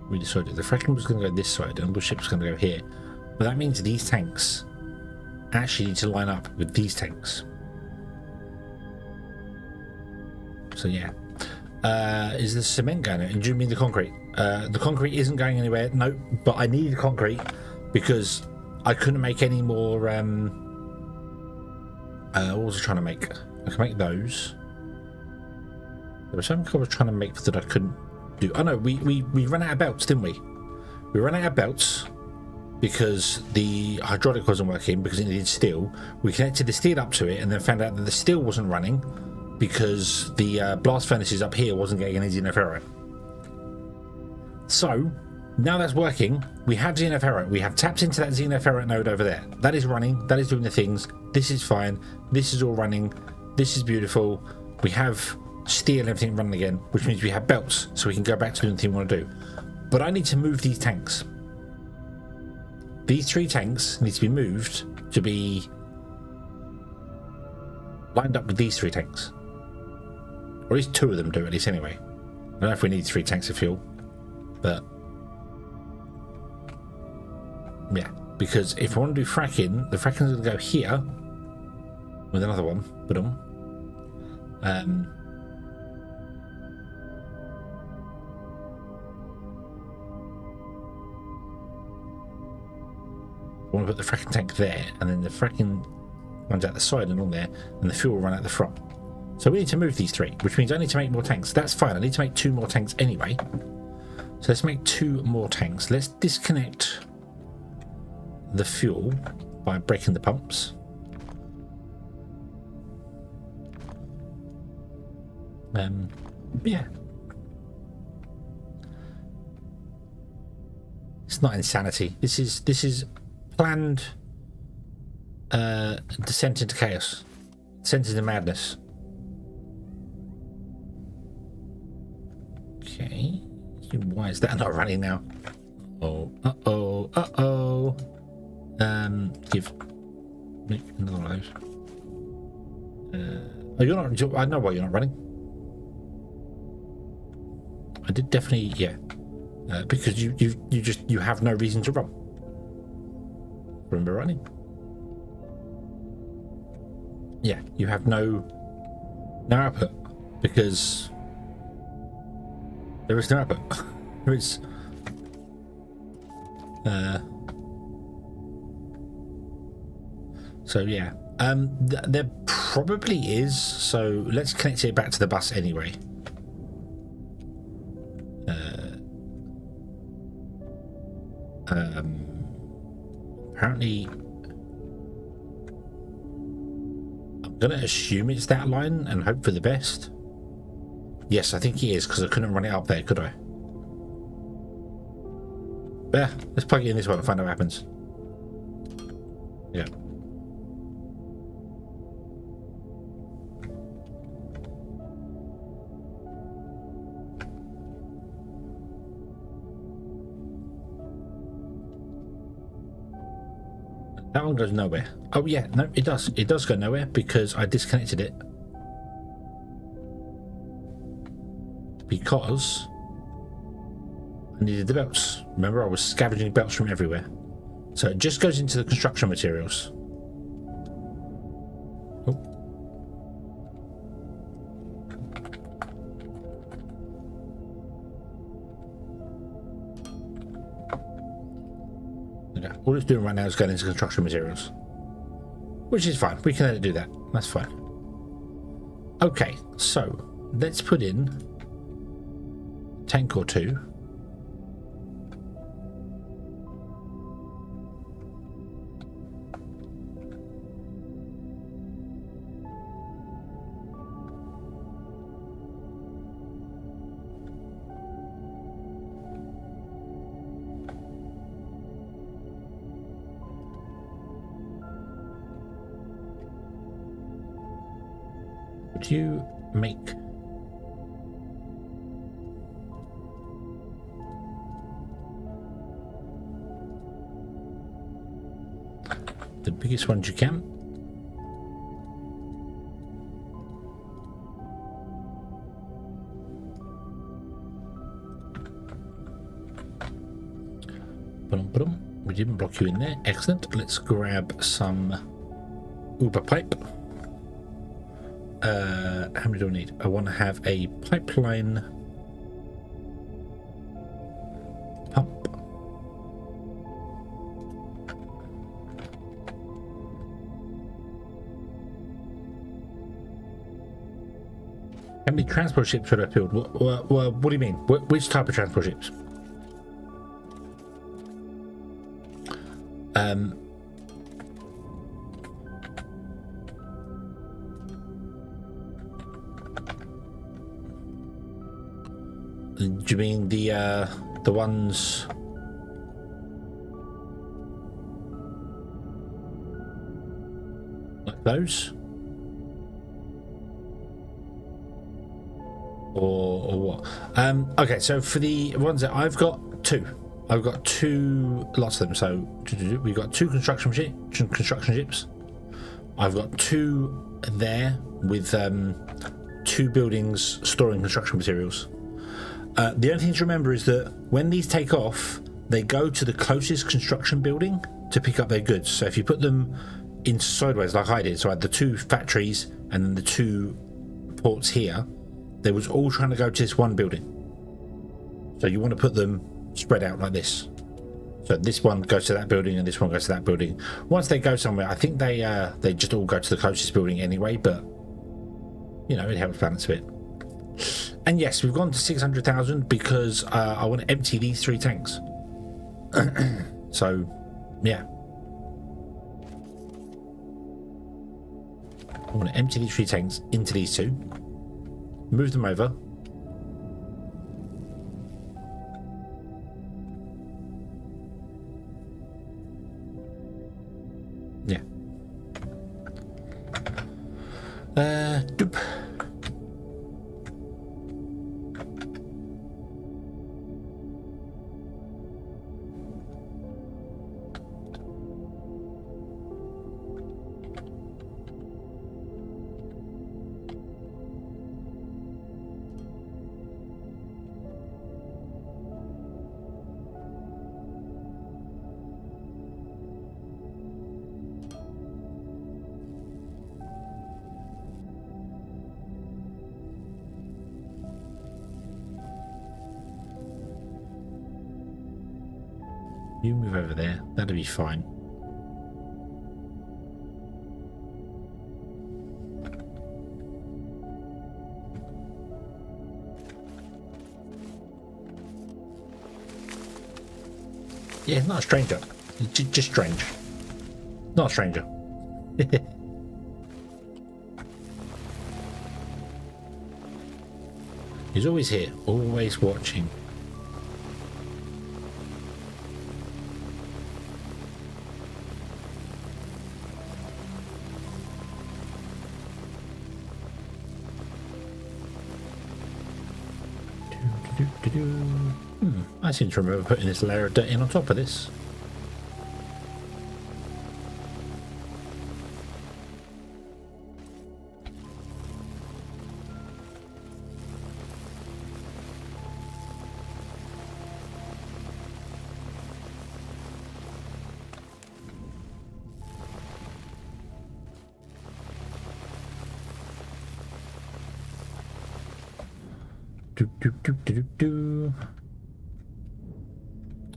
We decided the fracking was going to go this side and the ship's going to go here. But that means these tanks actually need to line up with these tanks. So yeah. Is the cement going in? Do you mean the concrete? The concrete isn't going anywhere. No, but I needed concrete because I couldn't make any more. What was I trying to make? I can make those. There was something I was trying to make that I couldn't do. Oh no, we ran out of belts, didn't we? We ran out of belts because the hydraulic wasn't working because it needed steel. We connected the steel up to it and then found out that the steel wasn't running because the blast furnaces up here wasn't getting any xenoferrite. So now that's working. We have xenoferrite. We have tapped into that xenoferrite node over there. That is running. That is doing the things. This is fine. This is all running. This is beautiful. We have steel and everything running again, which means we have belts, so we can go back to doing the thing we want to do. But I need to move these tanks. These 3 tanks need to be moved to be lined up with these 3 tanks. Or at least 2 of them do, at least anyway. don't know if we need 3 tanks of fuel, but yeah, because if I want to do fracking, the fracking's going to go here with another one. Boom. I want to put the fracking tank there, and then the fracking runs out the side and on there, and the fuel will run out the front. So we need to move these 3, which means I need to make more tanks. That's fine. I need to make 2 more tanks anyway. So let's make 2 more tanks. Let's disconnect the fuel by breaking the pumps. Yeah. It's not insanity. This is planned descent into chaos. Descent into madness. Okay. Why is that not running now? Oh, uh-oh. Give me another one of those. Oh, you're not. I know why you're not running. I did definitely, yeah. Because you have no reason to run. Remember running? Yeah, you have no output because there is no output. There is. So yeah, there probably is. So let's connect it back to the bus anyway. Apparently, I'm gonna assume it's that line and hope for the best. Yes, I think it is, because I couldn't run it up there, could I? Yeah, let's plug it in this one and find out what happens. Yeah. That one goes nowhere. Oh yeah, no, it does. It does go nowhere because I disconnected it. Because I needed the belts. Remember, I was scavenging belts from everywhere. So it just goes into the construction materials. Oh. Okay. All it's doing right now is going into construction materials. Which is fine. We can let it do that. That's fine. Okay, so let's put in a tank or 2. Would you make the biggest ones you can? We didn't block you in there. Excellent. Let's grab some Uber pipe. How many do I need? I want to have a pipeline pump. How many transport ships should I build? What do you mean? Which type of transport ships? Do you mean the ones like those, or what? Okay, so for the ones that I've got 2 lots of them. So we've got 2 construction ships. I've got 2 there with 2 buildings storing construction materials. The only thing to remember is that when these take off, they go to the closest construction building to pick up their goods. So if you put them in sideways like I did, so I had the 2 factories and then the 2 ports here, they was all trying to go to this one building. So you want to put them spread out like this. So this one goes to that building and this one goes to that building. Once they go somewhere, I think they just all go to the closest building anyway, but you know, it helps balance a bit. And yes, we've gone to 600,000 because I want to empty these 3 tanks. So yeah, I want to empty these 3 tanks into these 2, move them over. Yeah. Doop. You move over there, that'll be fine. Yeah, not a stranger. Just strange. Not a stranger. He's always here, always watching. I seem to remember putting this layer of dirt in on top of this.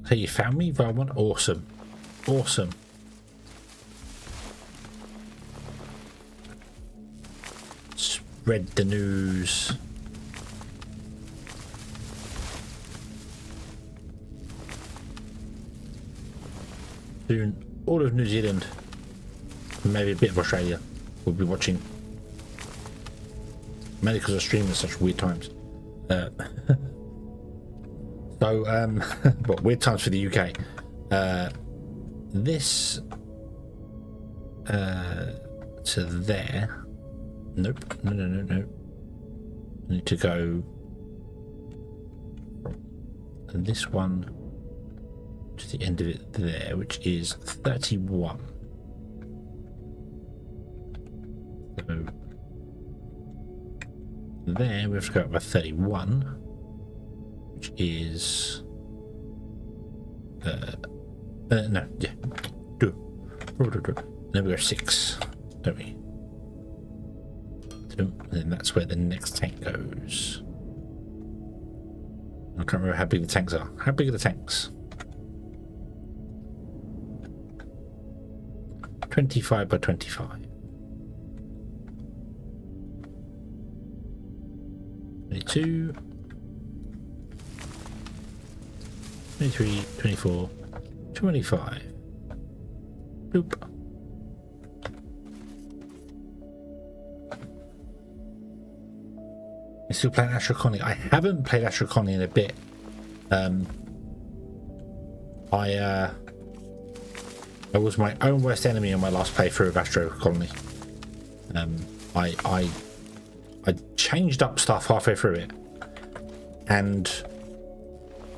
So you found me, Valmont? Awesome. Awesome. Spread the news. Soon, all of New Zealand, and maybe a bit of Australia, will be watching. Mainly because I stream at such weird times. So, well, weird times for the UK. This to there. Nope. No. I need to go from this one to the end of it there, which is 31. So there we have to go up by 31, which is no, yeah, then we go 6, don't we? And then that's where the next tank goes. I can't remember how big the tanks are. How big are the tanks? 25 by 25. 22, 23, 24, 25. Bloop. I'm still playing Astral Colony. I haven't played Astral Colony in a bit. I was my own worst enemy on my last playthrough of Astral Colony. I changed up stuff halfway through it and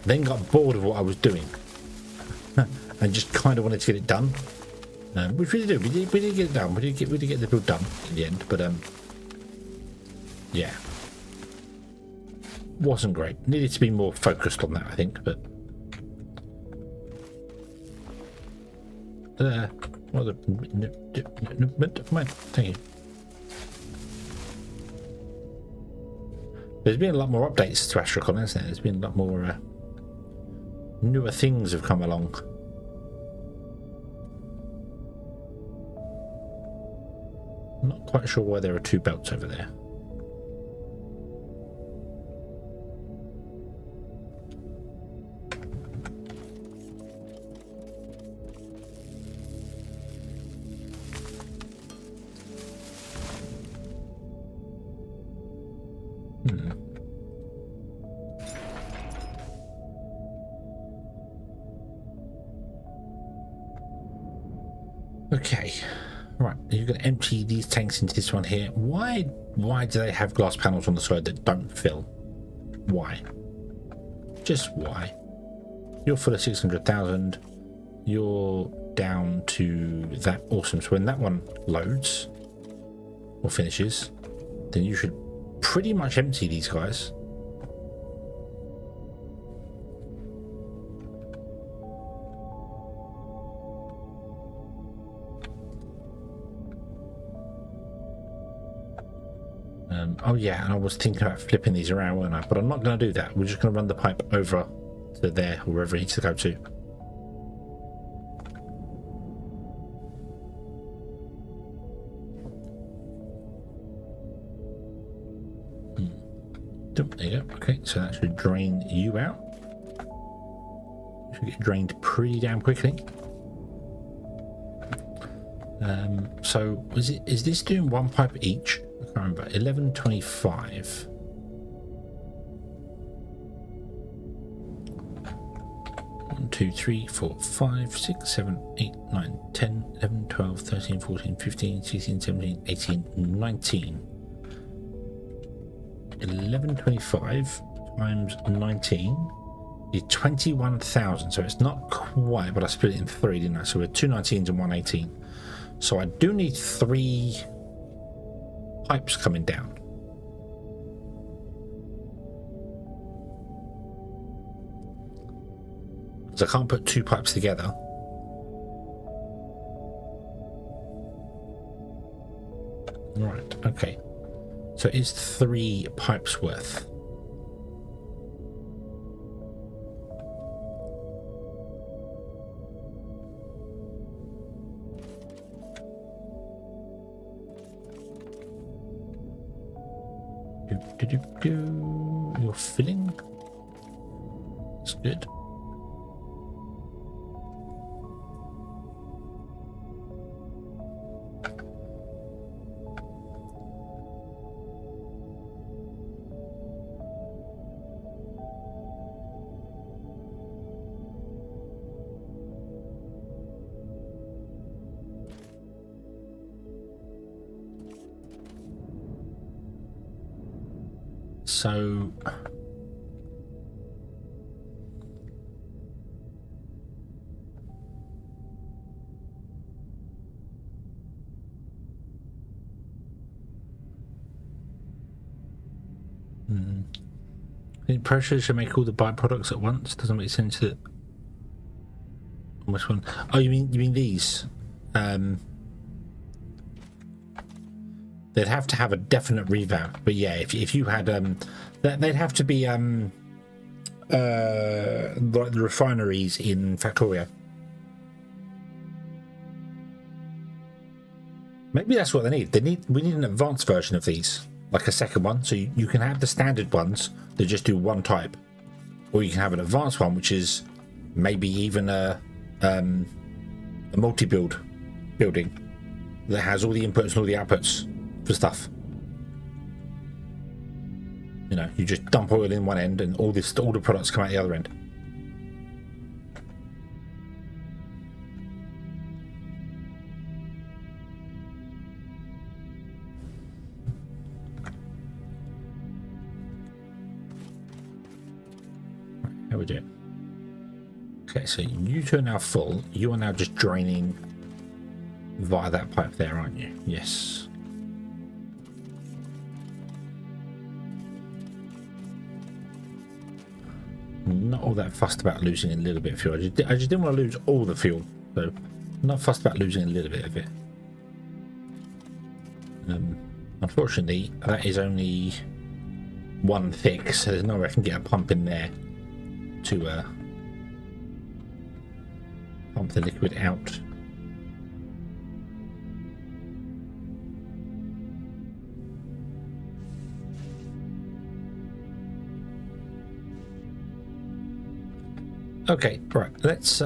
then got bored of what I was doing and just kind of wanted to get it done, which we did. We did get it done. We did get the build done in the end, but yeah. wasn't great. Needed to be more focused on that, I think, but well, thank you. There's been a lot more updates to Astrocon, hasn't there? There's been a lot more newer things have come along. I'm not quite sure why there are two belts over there. Okay, right, you're going to empty these tanks into this one here. Why do they have glass panels on the side that don't fill? Why? Just why? You're full of 600,000. You're down to that. Awesome. So when that one loads or finishes, then you should pretty much empty these guys. Oh yeah, and I was thinking about flipping these around, weren't I? But I'm not going to do that. We're just going to run the pipe over to there, or wherever it needs to go to. There you go. Okay, so that should drain you out. Should get drained pretty damn quickly. So is this doing one pipe each? I can't remember. 1125. One, 2, 3, 4, 5, 6, 7, 8, 9, 10, 11, 12, 13, 14, 15, 16, 17, 18, 19. 1125 times 19 is 21,000. So it's not quite, but I split it in three, didn't I? So we're 2 19s and 118. So I do need 3 pipes coming down. Because I can't put 2 pipes together. Right, okay. So it's 3 pipes worth. You're filling. That's good. So the pressure should make all the byproducts at once. Doesn't make sense that. Which one? Oh, you mean these? They'd have to have a definite revamp, but yeah, if you had they'd have to be like the refineries in Factorio. Maybe that's what they need. We need an advanced version of these, like a second one. So you can have the standard ones that just do one type, or you can have an advanced one, which is maybe even a multi-build building that has all the inputs and all the outputs for stuff. You know, you just dump oil in one end and all the products come out the other end. How we do? Okay, so you two are now full. You are now just draining via that pipe there, aren't you? Yes. not all that fussed about losing a little bit of fuel. I just didn't want to lose all the fuel, so not fussed about losing a little bit of it. Unfortunately, that is only one thick, so there's no way I can get a pump in there to pump the liquid out. Okay, right, let's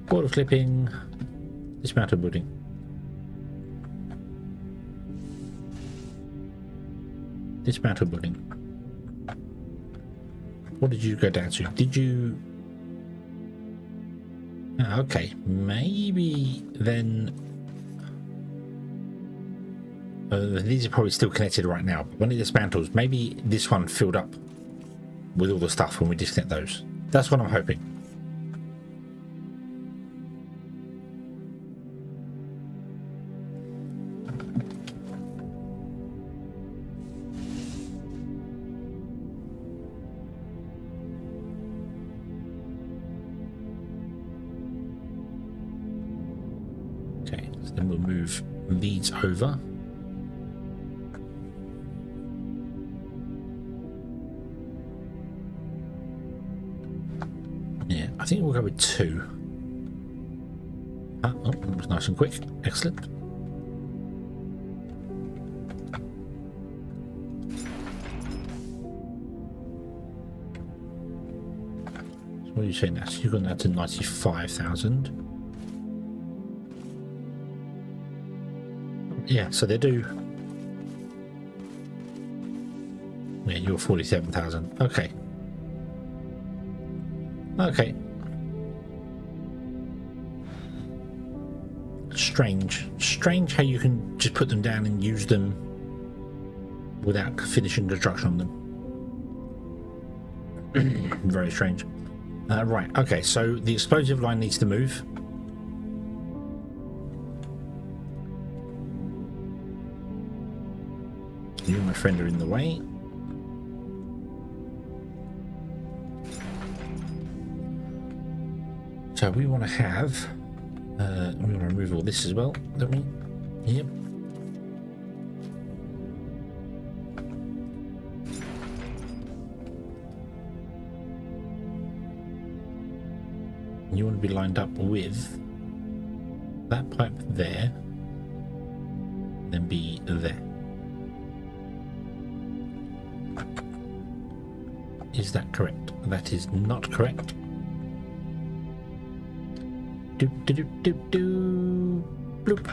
border clipping, dismantle building. Dismantle building. What did you go down to? Did you... Ah, okay, maybe then... these are probably still connected right now, but when it dismantles, maybe this one filled up with all the stuff when we disconnect those. That's what I'm hoping. Okay, so then we'll move these over. Yeah, I think we'll go with 2. Oh, that was nice and quick. Excellent. So what are you saying now? So you've gone down to 95,000. Yeah, so they do. Yeah, you're 47,000. Okay. Okay. Strange how you can just put them down and use them without finishing construction on them. Very strange. Right, okay, so the explosive line needs to move. You and my friend are in the way. So we want to have, we want to remove all this as well, don't we? Yep. You want to be lined up with that pipe there, then be there. Is that correct? That is not correct. Do do do do do bloop.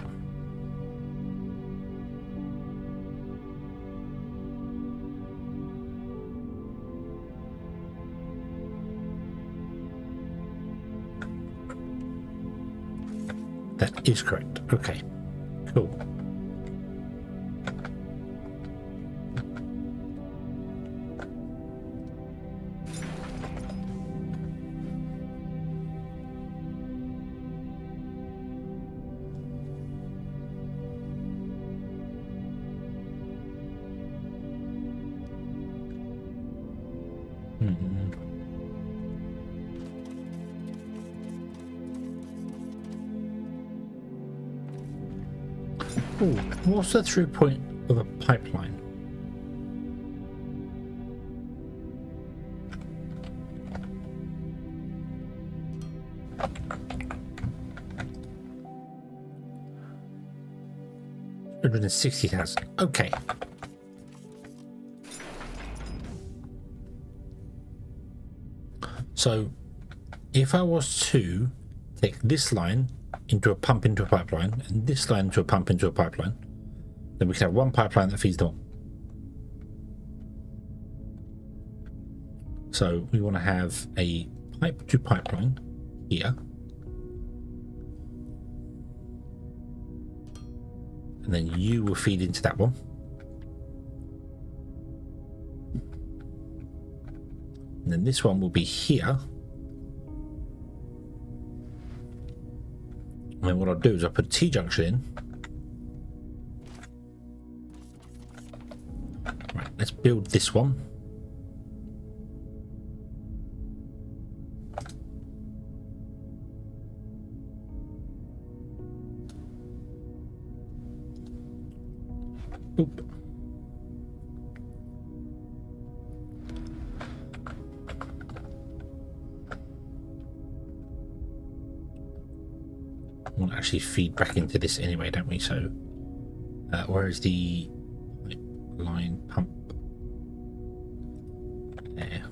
That is correct. Okay, cool. Ooh, what's the through point of a pipeline? $160,000. Okay. So, if I was to take this line into a pump into a pipeline, and this line into a pump into a pipeline, then we can have one pipeline that feeds them all. So we want to have a pipe to pipeline here, and then you will feed into that one, and then this one will be here. And then what I'll do is I'll put a T-junction in. Right, build this one. Oop. We'll actually feed back into this anyway, don't we? So where is the line pump? There.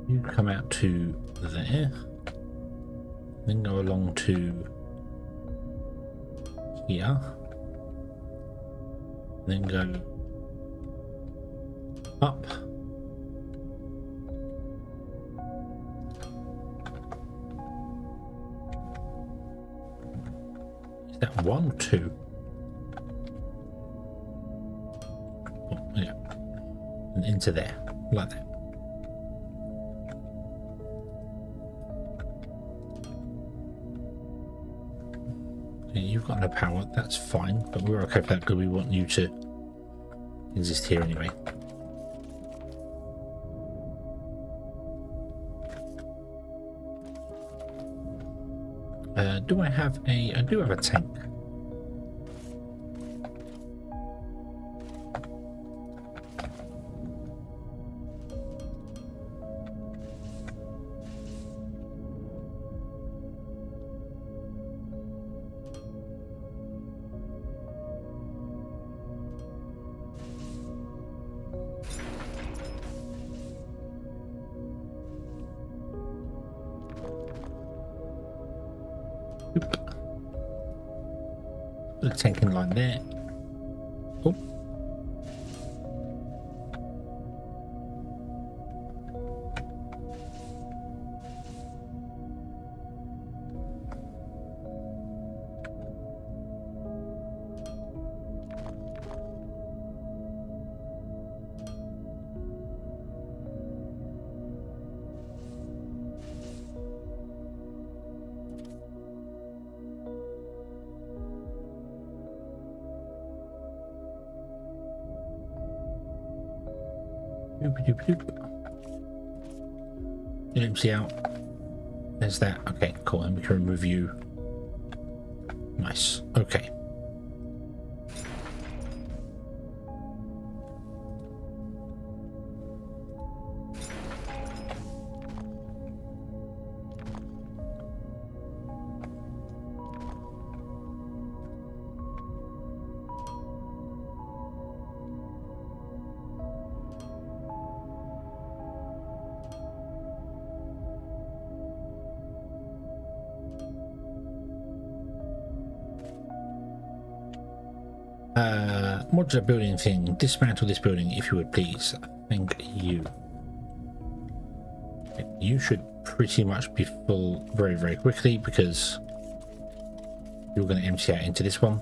You come out to there, then go along to here, then go up, is that 1 or 2? Oh, yeah, and into there, like that. You've got no power, that's fine, but we're okay with that because we want you to exist here anyway. Do I have a... I do have a tank. Put a tank in line there. Oh. Empty out. There's that. Okay, cool. And we can remove you. Nice. Okay. Modular building thing. Dismantle this building if you would please. Thank you. You should pretty much be full very, very quickly because you're going to empty out into this one.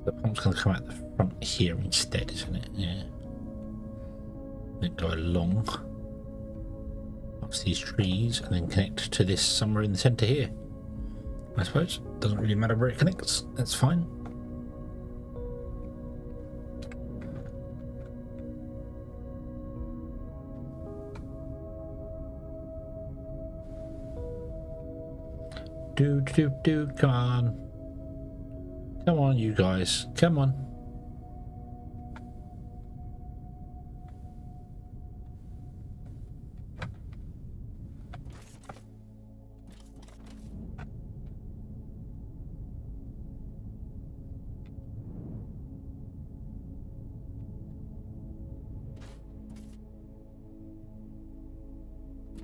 The pump's going to come out the front here instead, isn't it? Yeah. Then go along past these trees and then connect to this somewhere in the centre here. I suppose. Doesn't really matter where it connects. That's fine. Come on. Come on, you guys. Come on.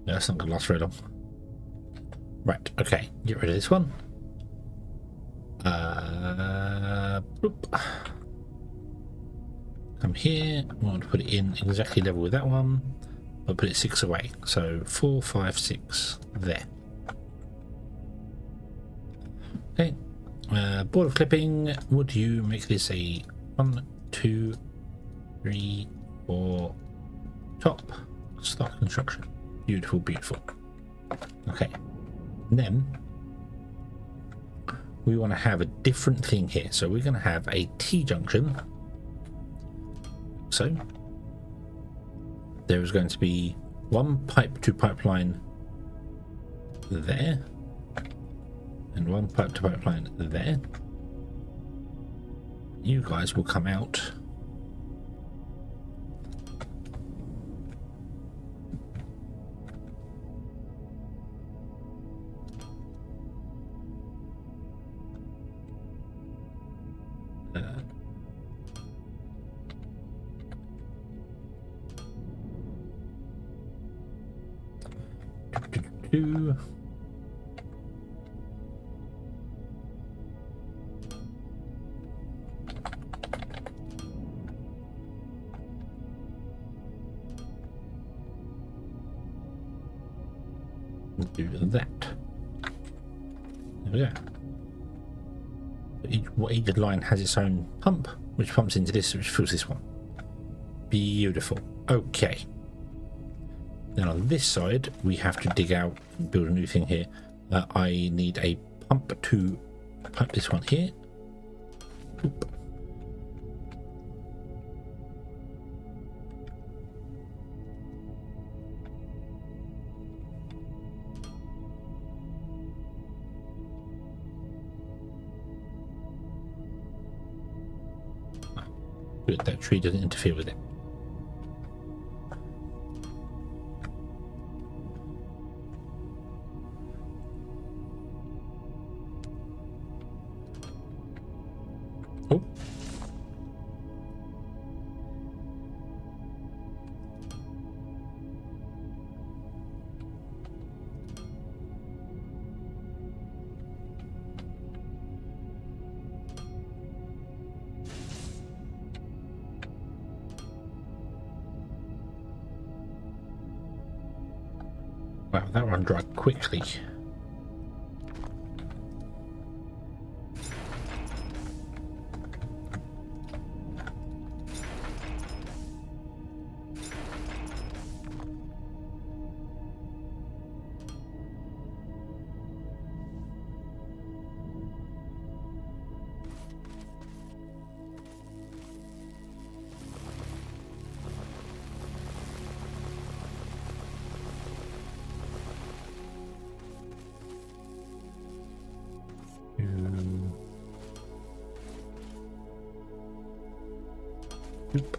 That's not going to last very long. Right, okay. Get rid of this one. Bloop. Come here. I want to put it in exactly level with that one. I'll put it 6 away. So 4, 5, 6 there. Okay. Board of clipping. Would you make this a 1, 2, 3, 4 top? Start construction. Beautiful, beautiful. Okay. And then we want to have a different thing here. So we're going to have a T-junction. So there is going to be one pipe to pipeline there and one pipe to pipeline there. You guys will come out do that. There we go. Each line has its own pump, which pumps into this, which fills this one. Beautiful. Okay. Then on this side, we have to dig out and build a new thing here. I need a pump to pump this one here. Oop. Good, that tree doesn't interfere with it. Oh. Wow, that run dried quickly. Oop.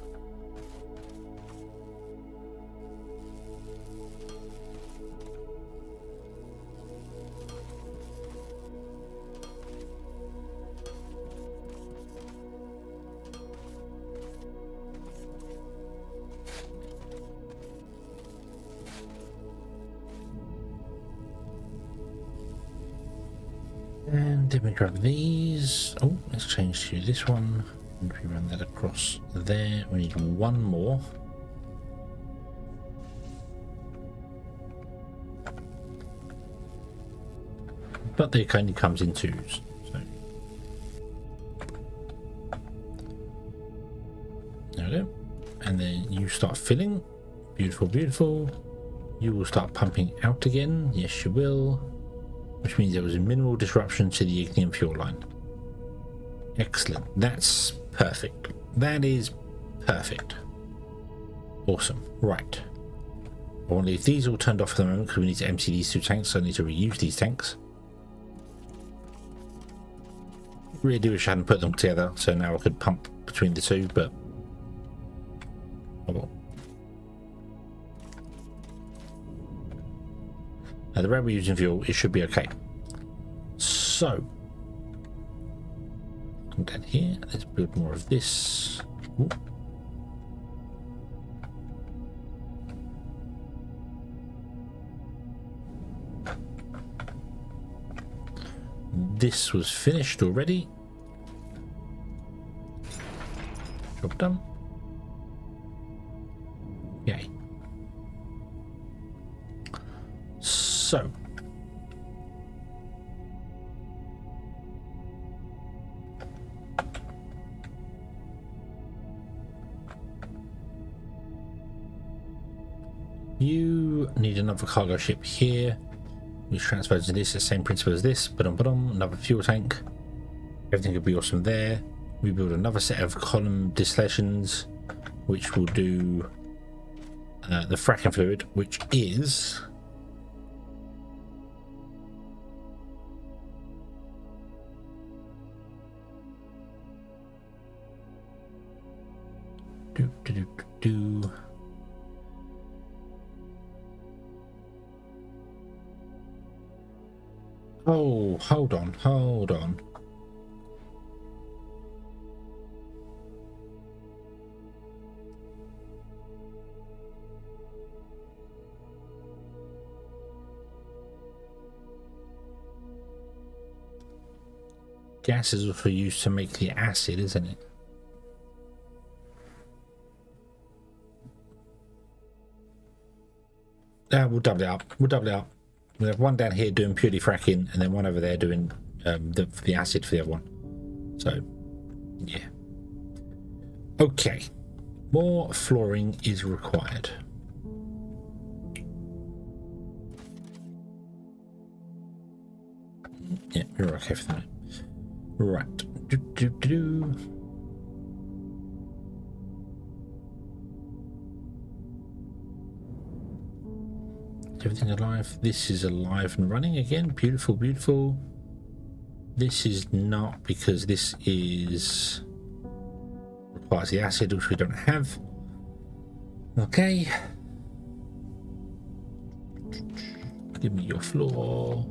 And then we grab these. Oh, let's change to this one. And we run that across there. We need one more. But they kind of comes in twos. So there we go. And then you start filling. Beautiful, beautiful. You will start pumping out again. Yes, you will. Which means there was a minimal disruption to the ignium fuel line. Excellent. That's perfect. That is perfect. Awesome. Right. I want to leave these all turned off for the moment because we need to empty these two tanks, so I need to reuse these tanks. really wish I hadn't put them together, so now I could pump between the two, but oh well. Now the rate we're using fuel, it should be okay. So come down here, let's build more of this. Ooh. This was finished already. Job done. Yay. So you need another cargo ship here, which transfers to this, the same principle as this, but another fuel tank. Everything could be awesome there. We build another set of column distillations, which will do the fracking fluid, which is Oh, hold on. Gas is also used to make the acid, isn't it? We'll double it up. We'll have one down here doing purely fracking, and then one over there doing the acid for the other one. So, yeah. Okay. More flooring is required. Yeah, you're okay for that. Right. Everything alive. This is alive and running again. Beautiful, beautiful. This is not, because this is requires the acid, which we don't have. Okay. Give me your floor.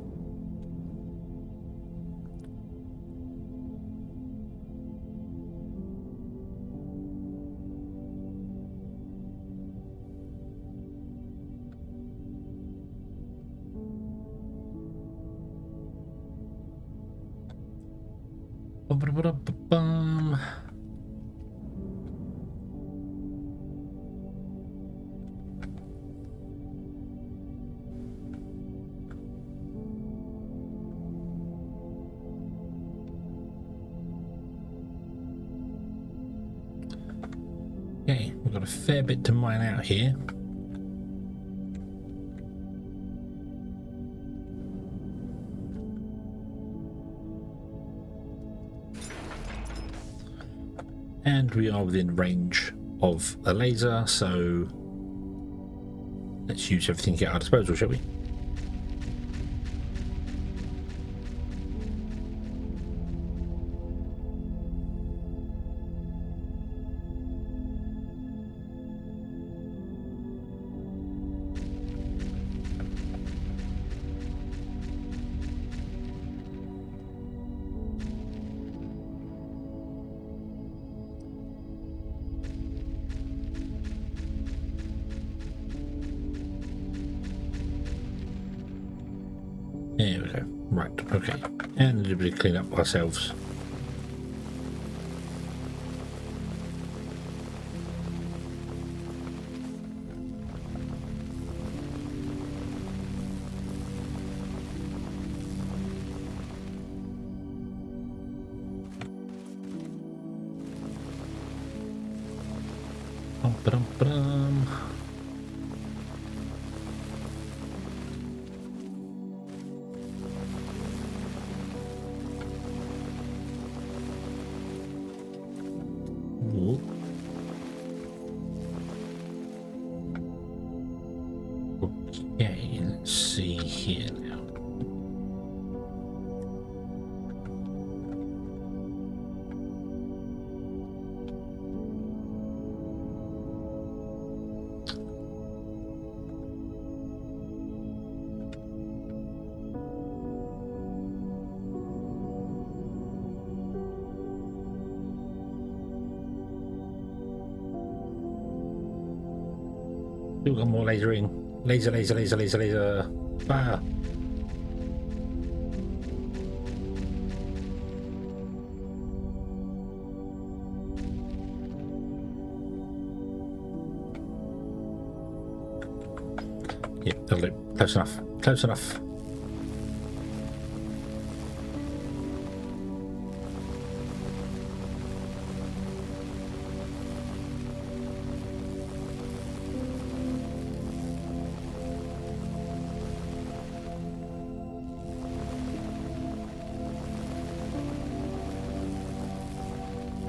Bum. Okay, we've got a fair bit to mine out here. And we are within range of a laser, so let's use everything at our disposal, shall we? There we go. Right, okay. And a little bit of clean up ourselves. Bum. Okay, let's see here now. Still got more lasering. Laser, laser, laser, laser, laser. Fire. Yep, that'll do. Close enough. Close enough.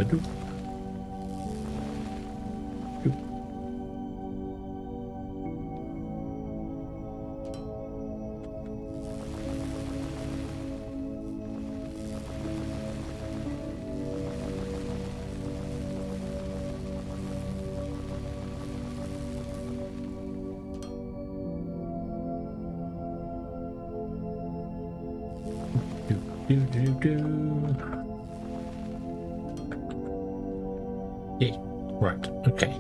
Doop. Doop. Yeah, right, okay.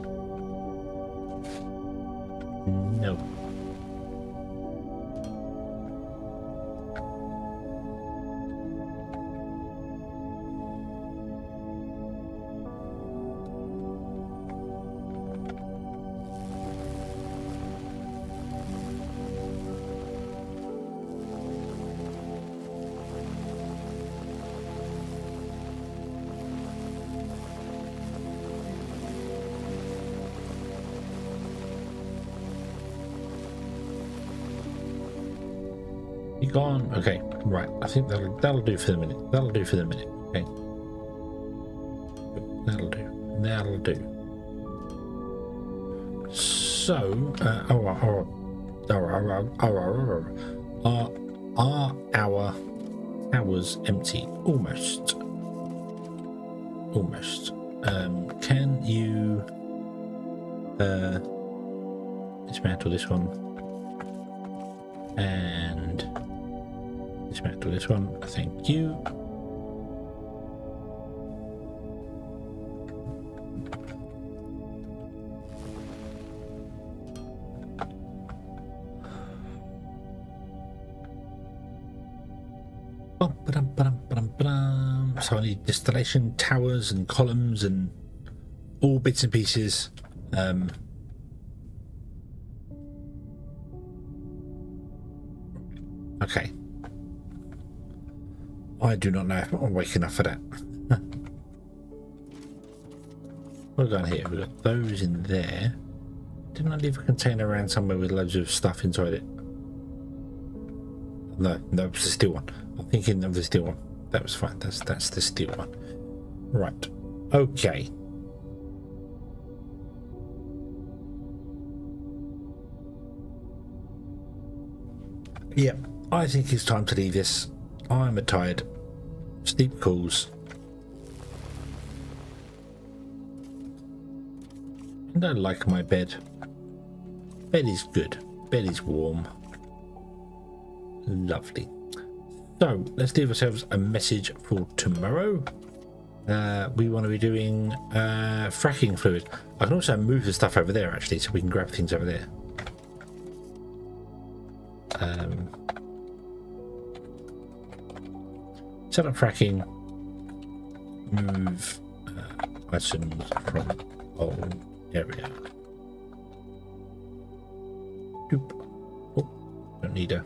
No. You gone? Okay, right. I think that'll do for the minute. That'll do for the minute. Okay. That'll do. That'll do. So, are our towers empty? Almost. Almost. Can you dismantle this one and dismantle this one? Thank you. So I need distillation towers and columns and all bits and pieces. Okay. I do not know if I'm awake enough for that. What have we got here? We've got those in there. Didn't I leave a container around somewhere with loads of stuff inside it? No, that was the steel one. I'm thinking of the steel one. That was fine. That's the steel one. Right. Okay. Yeah, I think it's time to leave this. I'm tired. Sleep calls. And I like my bed. Bed is good. Bed is warm. Lovely. So let's leave ourselves a message for tomorrow. We want to be doing fracking fluid. I can also move the stuff over there actually, so we can grab things over there. Set up fracking. Move items from whole area. Doop. Oh, don't need a.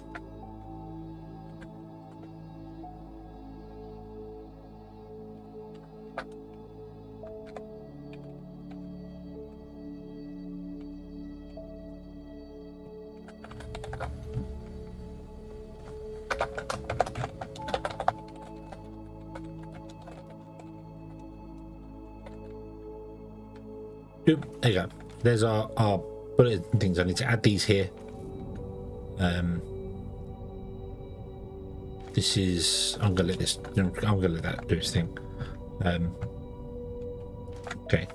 There you go. There's our bullet things. I need to add these here. This is. I'm gonna let this. I'm gonna let that do its thing. Okay.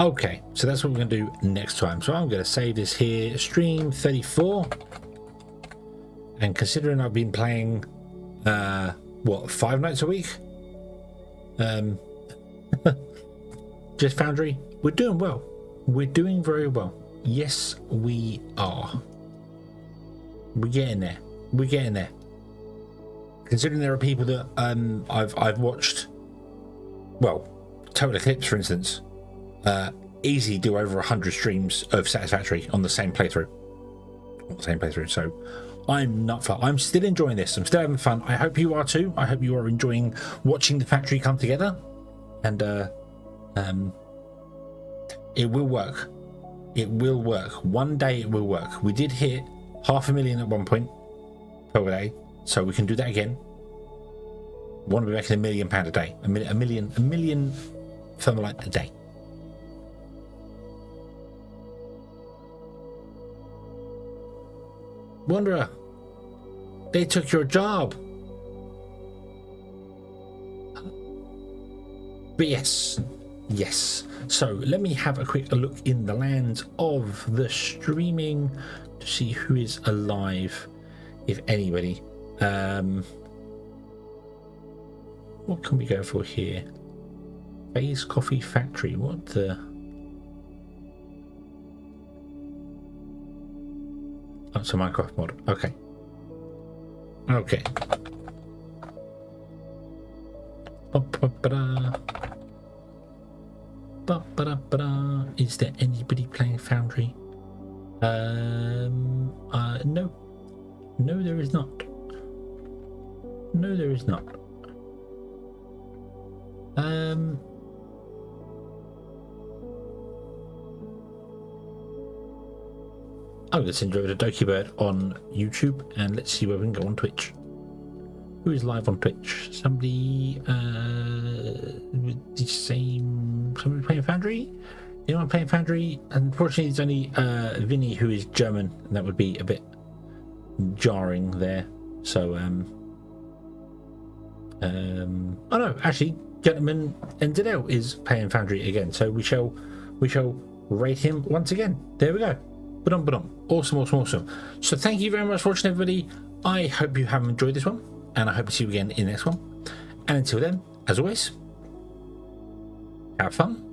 Okay. So that's what we're gonna do next time. So I'm gonna save this here. Stream 34. And considering I've been playing, what, 5 nights a week? Just Foundry, we're doing well. We're doing very well. Yes, we are. We're getting there. We're getting there. Considering there are people that I've watched, well, Total Eclipse, for instance, easily do over 100 streams of Satisfactory on the same playthrough. So I'm not far. I'm still enjoying this. I'm still having fun. I hope you are too. I hope you are enjoying watching the factory come together. And it will work. It will work. One day it will work. We did hit 500,000 at one point per day, so we can do that again. We want to be making £1 million a day. A million thermalite a day. Wanderer, they took your job. But yes. So let me have a quick look in the lands of the streaming to see who is alive, if anybody. What can we go for here? Base Coffee Factory. What the? That's a Minecraft mod. Okay. Is there anybody playing Foundry? No. No, there is not. No, there is not. Oh, let's send you over to Doki Bird on YouTube and let's see where we can go on Twitch. Who is live on Twitch? Somebody with the same. Somebody playing Foundry? Anyone playing Foundry? Unfortunately, it's only Vinny who is German, and that would be a bit jarring there. So, oh no, actually, Gentleman Endedel is playing Foundry again. So we shall rate him once again. There we go. Ba-dum. Awesome. So thank you very much for watching, everybody. I hope you have enjoyed this one, and I hope to see you again in the next one. And until then, as always, have fun.